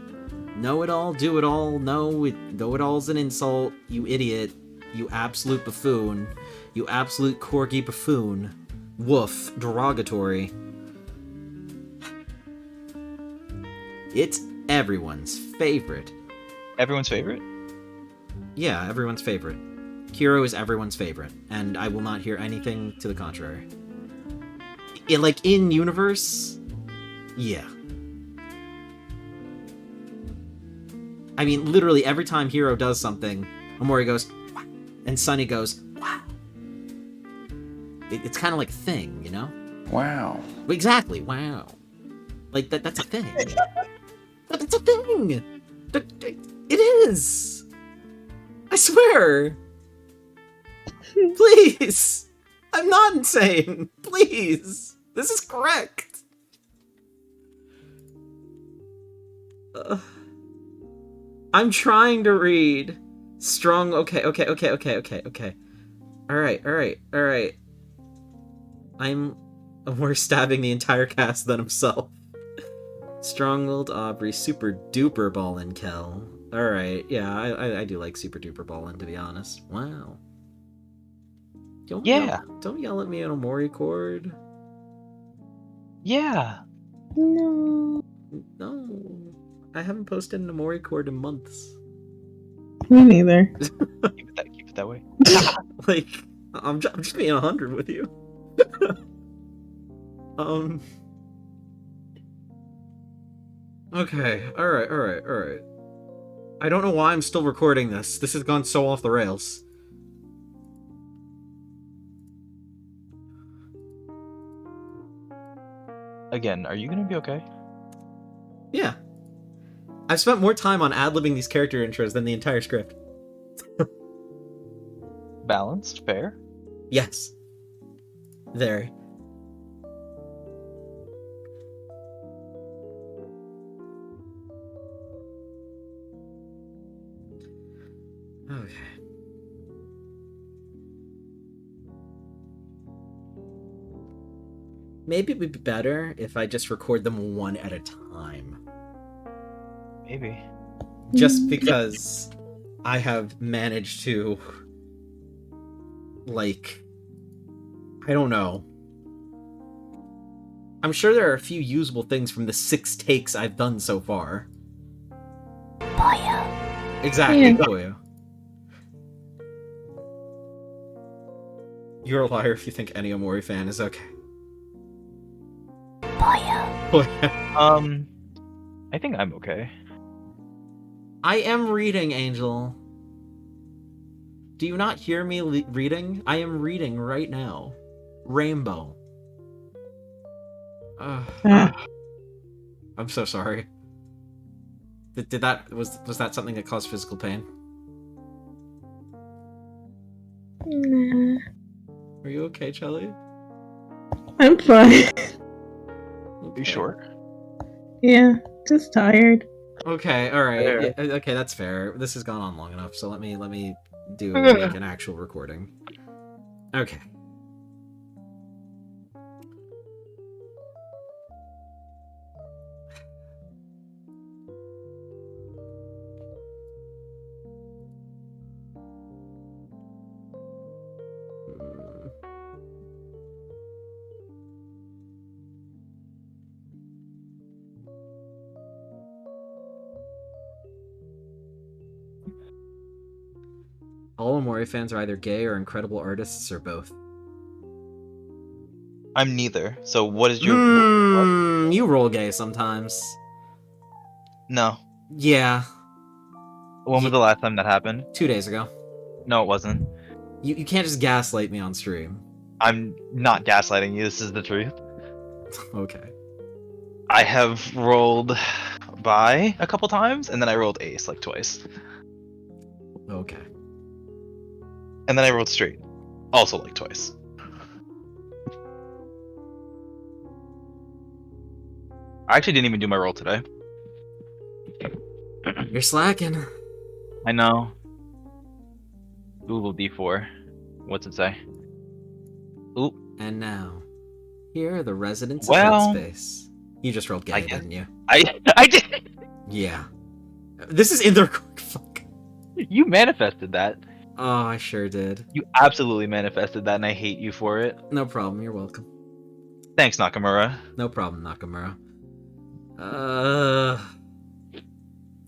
Know-it-all, do-it-all, know-it-all's an insult, you idiot. You absolute buffoon. You absolute corgi buffoon. Woof. Derogatory. It's everyone's favorite. Everyone's favorite? Yeah, everyone's favorite. Hero is everyone's favorite, and I will not hear anything to the contrary. In universe, yeah. I mean, literally every time Hero does something, Omori goes, "Wow," and Sunny goes, "Wow." It's kind of like a thing, you know? Wow. Exactly, wow. Like, that's a thing. That's a thing! It is! I swear! Please! I'm not insane! Please! This is correct! I'm trying to read. Strong. Okay. Alright. I'm worse stabbing the entire cast than himself. Strong-willed Aubrey, super duper ballin' Kel. Alright, yeah, I do like super duper ballin', to be honest. Wow. Don't yell at me on a Mori chord. Yeah. No. No. I haven't posted an Omori chord in months. Me neither. Keep it that way. Like, I'm just being 100 with you. Okay, alright. I don't know why I'm still recording this. This has gone so off the rails. Again, are you gonna be okay? Yeah. I've spent more time on ad-libbing these character intros than the entire script. Balanced, fair. Yes. Very. Okay. Maybe it would be better if I just record them one at a time. Maybe. Just because I have managed to, like, I don't know. I'm sure there are a few usable things from the 6 takes I've done so far. Boya. Exactly, Yeah. Boya. You're a liar if you think any Omori fan is okay. Boya. I think I'm okay. I am reading, Angel. Do you not hear me reading? I am reading right now. Rainbow. I'm so sorry. Did that was that something that caused physical pain? Nah. Are you okay, Chelly? I'm fine. You sure? Yeah, just tired. Okay, alright. Fair. Yeah, okay, that's fair. This has gone on long enough, so let me do like an actual recording. Okay. All Omori fans are either gay or incredible artists or both. I'm neither. So what is your... You roll gay sometimes. No. Yeah. When was the last time that happened? 2 days ago. No, it wasn't. You can't just gaslight me on stream. I'm not gaslighting you. This is the truth. Okay. I have rolled by a couple times, and then I rolled ace like twice. Okay. And then I rolled straight. Also like twice. I actually didn't even do my roll today. You're slacking. I know. Google D4. What's it say? Oop. And now, here are the residents Well, of Dead Space. You just rolled gay, didn't you? I did. Yeah. This is in the record. Fuck. You manifested that. Oh, I sure did. You absolutely manifested that, and I hate you for it. No problem. You're welcome. Thanks, Nakamura. No problem, Nakamura.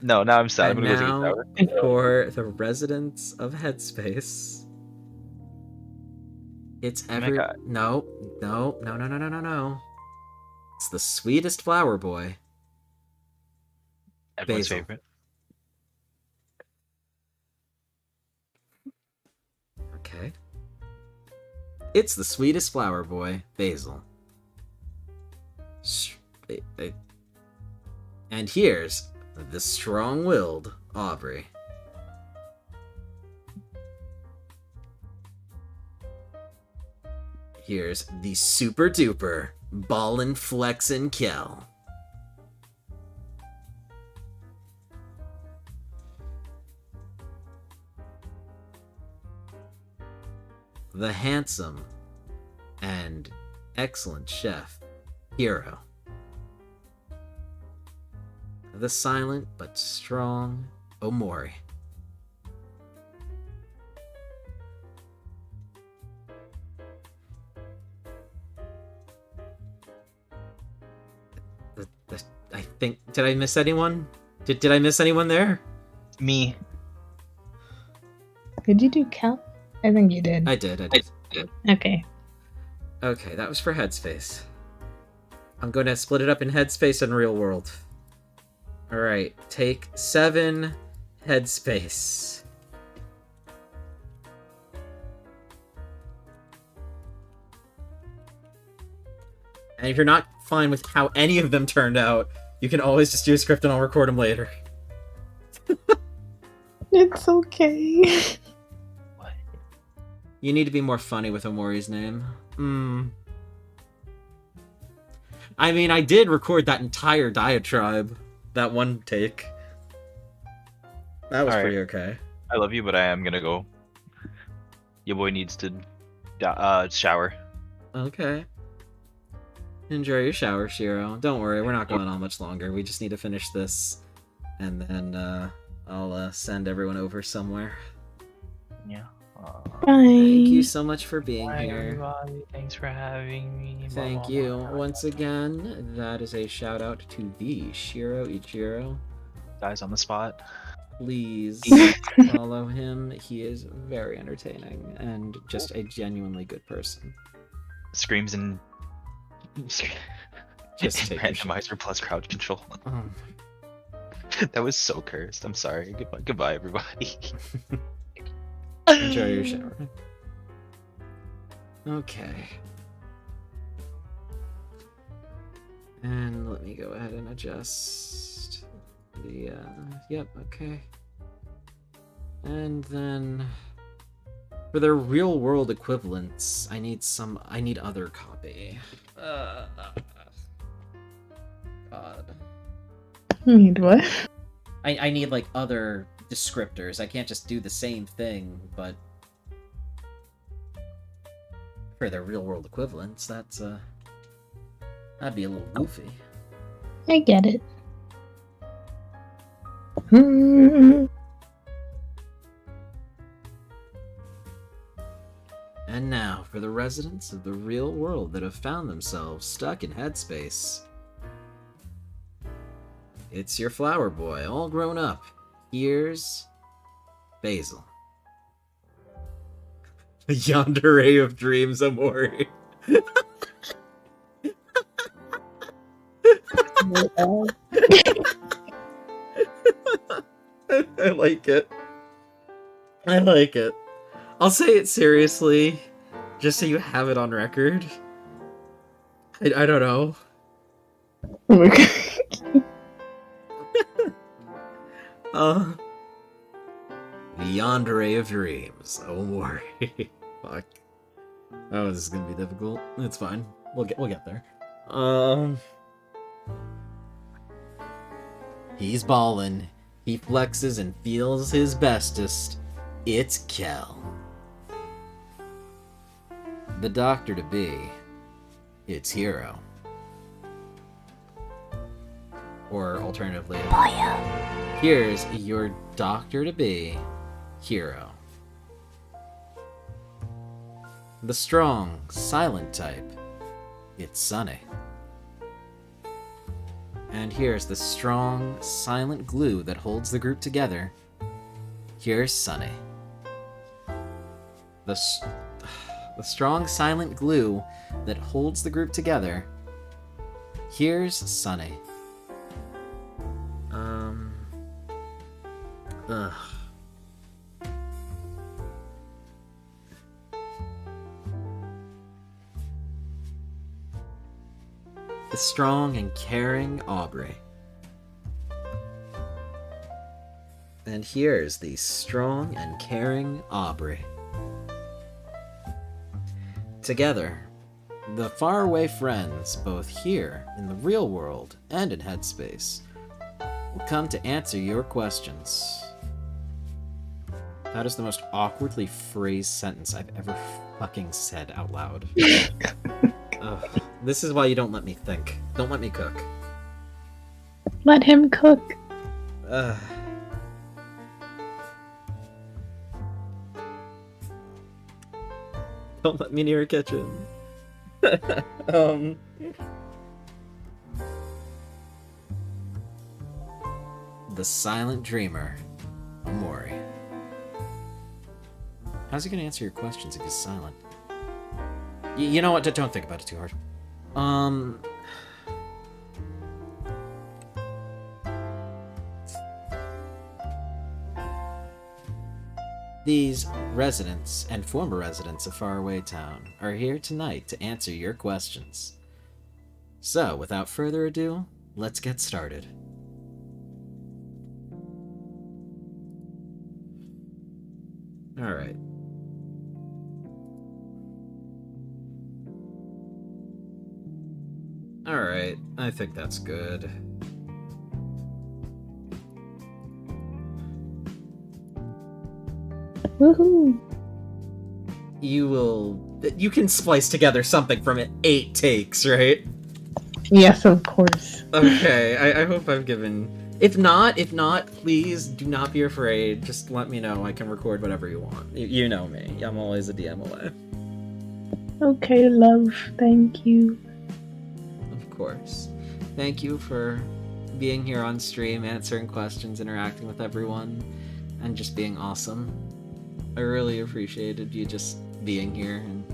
No, now I'm sad. I'm And gonna go now take a shower. for the residents of Headspace. It's Oh my every God. no. It's the sweetest flower boy. Everyone's Basil. favorite. Okay. It's the sweetest flower boy, Basil. And here's the strong-willed Aubrey. Here's the super-duper ballin' flexin' Kel. The handsome and excellent chef, Hero. The silent but strong Omori. I think, did I miss anyone? Did I miss anyone there? Me. Did you do Cal? I think you did. I did. Okay. Okay, that was for Headspace. I'm going to split it up in Headspace and Real World. Alright, take 7 Headspace. And if you're not fine with how any of them turned out, you can always just do a script and I'll record them later. It's okay. What? You need to be more funny with Omori's name. I mean, I did record that entire diatribe. That one take. That was Alright. pretty okay. I love you, but I am gonna go. Your boy needs to shower. Okay. Enjoy your shower, Shiro. Don't worry, we're not going on much longer. We just need to finish this. And then, I'll send everyone over somewhere. Yeah. Bye. Thank you so much for being Bye, here. everybody. Thanks for having me. Thank you. Once again, that is a shout out to the Shiro Ichiro. Guys on the spot. Please follow him. He is very entertaining and just a genuinely good person. Screams and Just and take your shit. randomizer plus crowd control. Oh. That was so cursed. I'm sorry. Goodbye, everybody. Enjoy your shower. Okay. And let me go ahead and adjust the, yep, okay. And then, for their real world equivalents, I need other copy. God. Need what? I need, like, other descriptors. I can't just do the same thing, but for their real world equivalents, that'd be a little goofy. I get it. Hmm. And now, for the residents of the real world that have found themselves stuck in Headspace. It's your flower boy, all grown up. Here's Basil. The yandere of dreams, Omori. I like it. I like it. I'll say it seriously, just so you have it on record. I don't know. The yandere of dreams. Omori. Fuck. Oh, this is gonna be difficult. It's fine. We'll get there. He's ballin'. He flexes and feels his bestest. It's Kel. The doctor to be. It's Hero. Or alternatively, here's your doctor to be, Hero. The strong, silent type. It's Sunny. And here's the strong, silent glue that holds the group together. Here's Sunny. The strong, silent glue that holds the group together. Here's Sunny. Ugh. The strong and caring Aubrey. And here's the strong and caring Aubrey. Together, the faraway friends, both here in the real world and in Headspace, will come to answer your questions. That is the most awkwardly phrased sentence I've ever fucking said out loud. Ugh. This is why you don't let me think. Don't let me cook. Let him cook. Don't let me near a kitchen. The silent dreamer, Omori. How's he gonna answer your questions if he's silent? You know what? Don't think about it too hard. These residents and former residents of Faraway Town are here tonight to answer your questions. So, without further ado, let's get started. Alright. Alright, I think that's good. Woohoo! You can splice together something from 8 takes, right? Yes, of course. Okay, I hope I've given... If not, please do not be afraid. Just let me know. I can record whatever you want. You know me. I'm always a DM away. Okay, love. Thank you. Of course. Thank you for being here on stream, answering questions, interacting with everyone, and just being awesome. I really appreciated you just being here and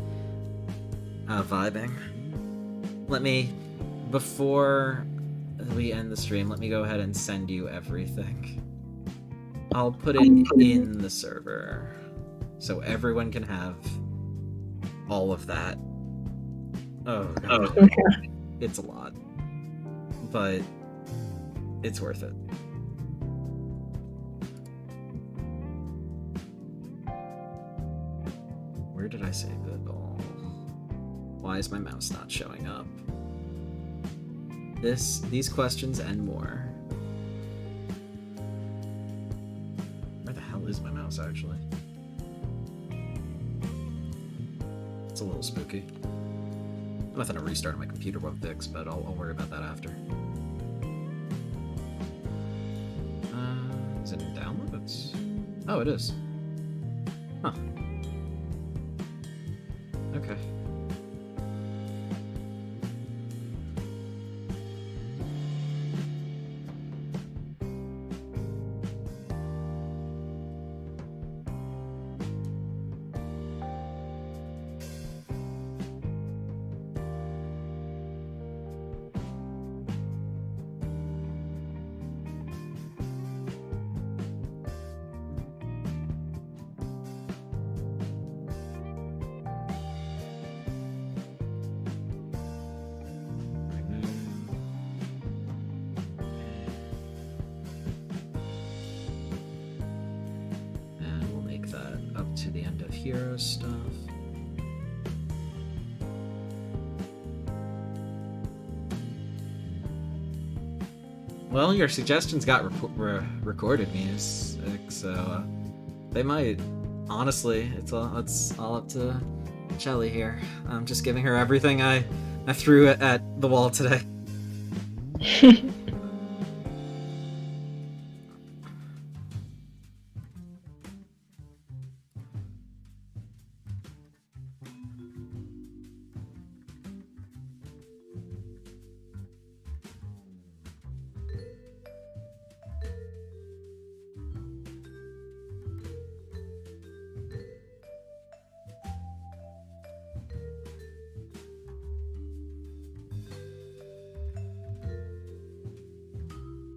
vibing. Before we end the stream, let me go ahead and send you everything. I'll put it in the server so everyone can have all of that. Oh god. Okay. It's a lot. But it's worth it. Where did I save it all? Why is my mouse not showing up? These questions and more. Where the hell is my mouse, actually? It's a little spooky. Nothing a restart on my computer won't fix, but I'll worry about that after. Is it in downloads? Oh, it is. Huh. Okay. To the end of hero stuff. Well, your suggestions got recorded music, so they might. Honestly, it's all up to Shelly here. I'm just giving her everything I threw at the wall today.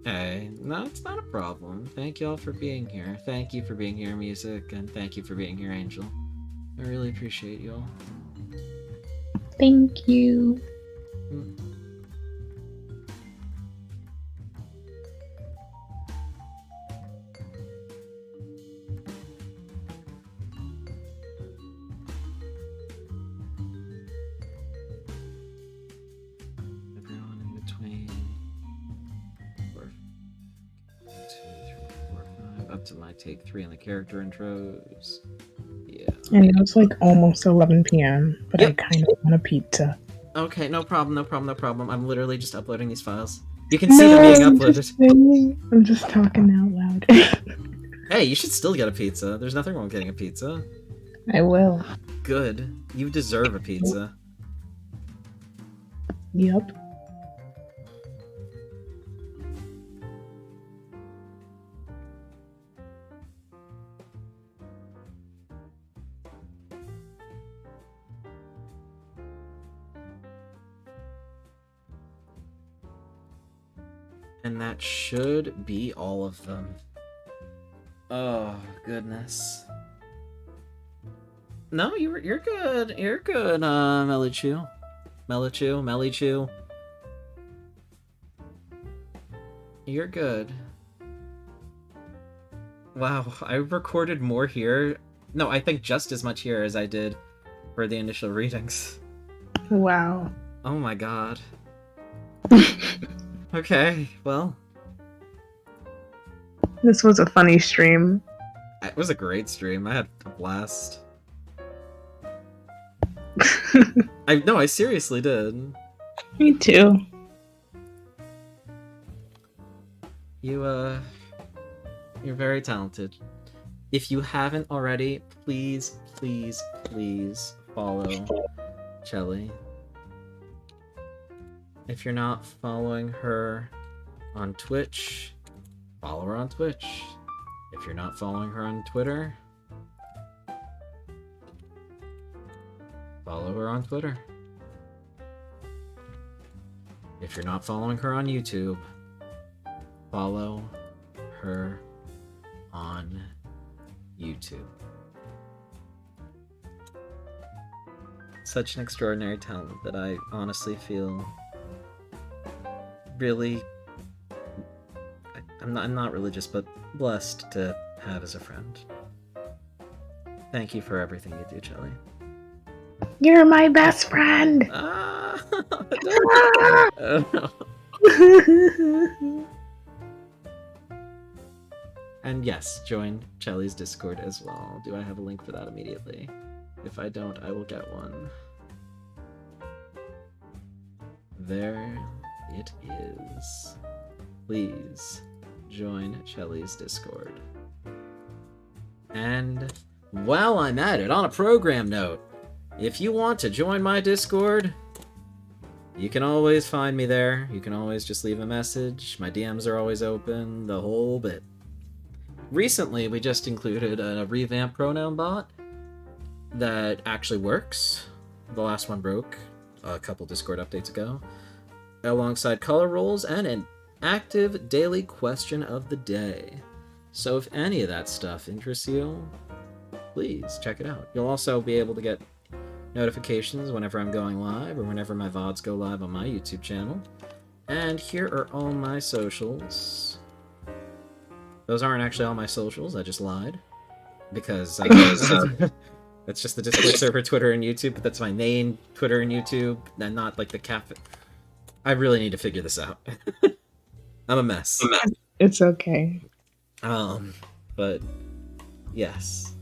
Hey, no, it's not a problem. Thank you all for being here. Thank you for being here, Music, and thank you for being here, Angel. I really appreciate you all. Thank you. Everyone in between. 4, 2, 3, 4, 5. Up to my take 3 on the character intros. Yeah. I know it's like almost 11 p.m., but Yep. I kind of want a pizza. Okay, no problem, no problem, no problem. I'm literally just uploading these files. You can see them being uploaded. I'm just talking out loud. Hey, you should still get a pizza. There's nothing wrong with getting a pizza. I will. Good. You deserve a pizza. Yep. And that should be all of them. Oh, goodness. No, you're good. You're good, Melichu. Melichu. You're good. Wow, I recorded more here. No, I think just as much here as I did for the initial readings. Wow. Oh my god. Okay, well. This was a funny stream. It was a great stream. I had a blast. I seriously did. Me too. You're very talented. If you haven't already, please follow Chelly. If you're not following her on Twitch, follow her on Twitch. If you're not following her on Twitter, follow her on Twitter. If you're not following her on YouTube, follow her on YouTube. Such an extraordinary talent that I honestly feel really... I'm not religious, but blessed to have as a friend. Thank you for everything you do, Chelly. You're my best friend! Ah! And yes, join Chelly's Discord as well. Do I have a link for that immediately? If I don't, I will get one. There it is. Please join Chelly's Discord. And while I'm at it, on a program note, if you want to join my Discord, you can always find me there. You can always just leave a message. My DMs are always open, the whole bit. Recently, we just included a revamped pronoun bot that actually works. The last one broke a couple Discord updates ago. Alongside color rolls and an active daily question of the day. So if any of that stuff interests you, please check it out. You'll also be able to get notifications whenever I'm going live or whenever my VODs go live on my YouTube channel. And here are all my socials. Those aren't actually all my socials, I just lied. Because that's just the Discord server, Twitter, and YouTube, but that's my main Twitter and YouTube, and not like the cafe. I really need to figure this out. I'm a mess. It's okay. But yes.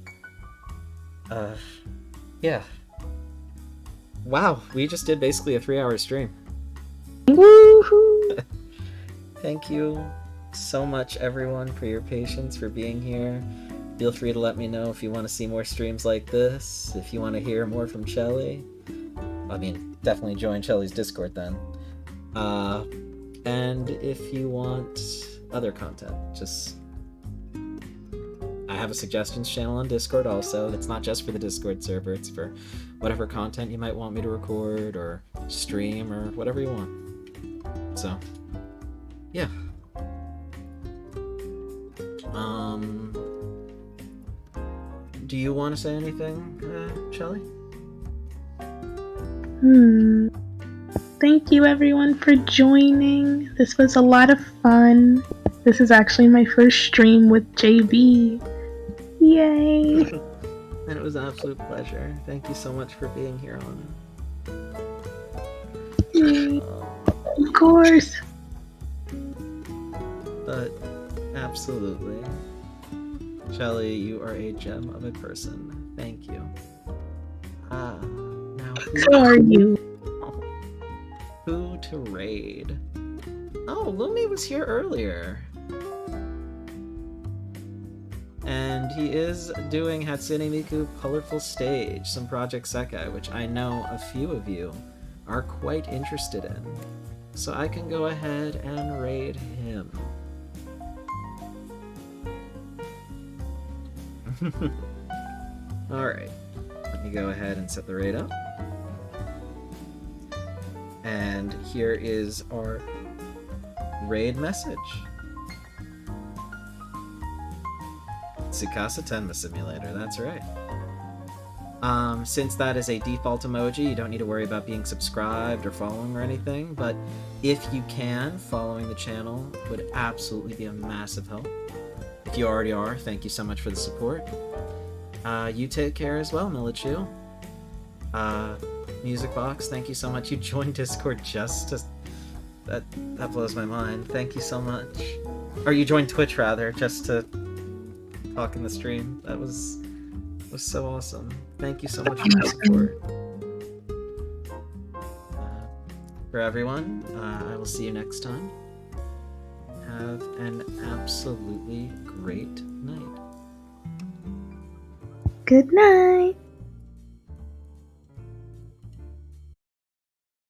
Yeah. Wow, we just did basically a 3-hour stream. Woohoo! Thank you so much, everyone, for your patience, for being here. Feel free to let me know if you want to see more streams like this, if you want to hear more from Chelly. I mean, definitely join Chelly's Discord then. And if you want other content, just... I have a suggestions channel on Discord also. It's not just for the Discord server, it's for whatever content you might want me to record or stream or whatever you want. So, yeah. do you want to say anything, Shelly? Thank you everyone for joining. This was a lot of fun. This is actually my first stream with JB. Yay! And it was an absolute pleasure. Thank you so much for being here, Anna. Yay. Of course. But absolutely. Shelly, you are a gem of a person. Thank you. Now So are you. Who to raid? Oh, Lumi was here earlier. And he is doing Hatsune Miku Colorful Stage, some Project Sekai, which I know a few of you are quite interested in. So I can go ahead and raid him. Alright, let me go ahead and set the raid up. And here is our raid message. Tsukasa Tenma Simulator, that's right. Since that is a default emoji, you don't need to worry about being subscribed or following or anything, but if you can, following the channel would absolutely be a massive help. If you already are, thank you so much for the support. You take care as well, Milichu. Music Box, thank you so much. You joined Discord just to... That blows my mind. Thank you so much. Or you joined Twitch, rather, just to talk in the stream. That was so awesome. Thank you so much for your support. For everyone, I will see you next time. Have an absolutely great night. Good night.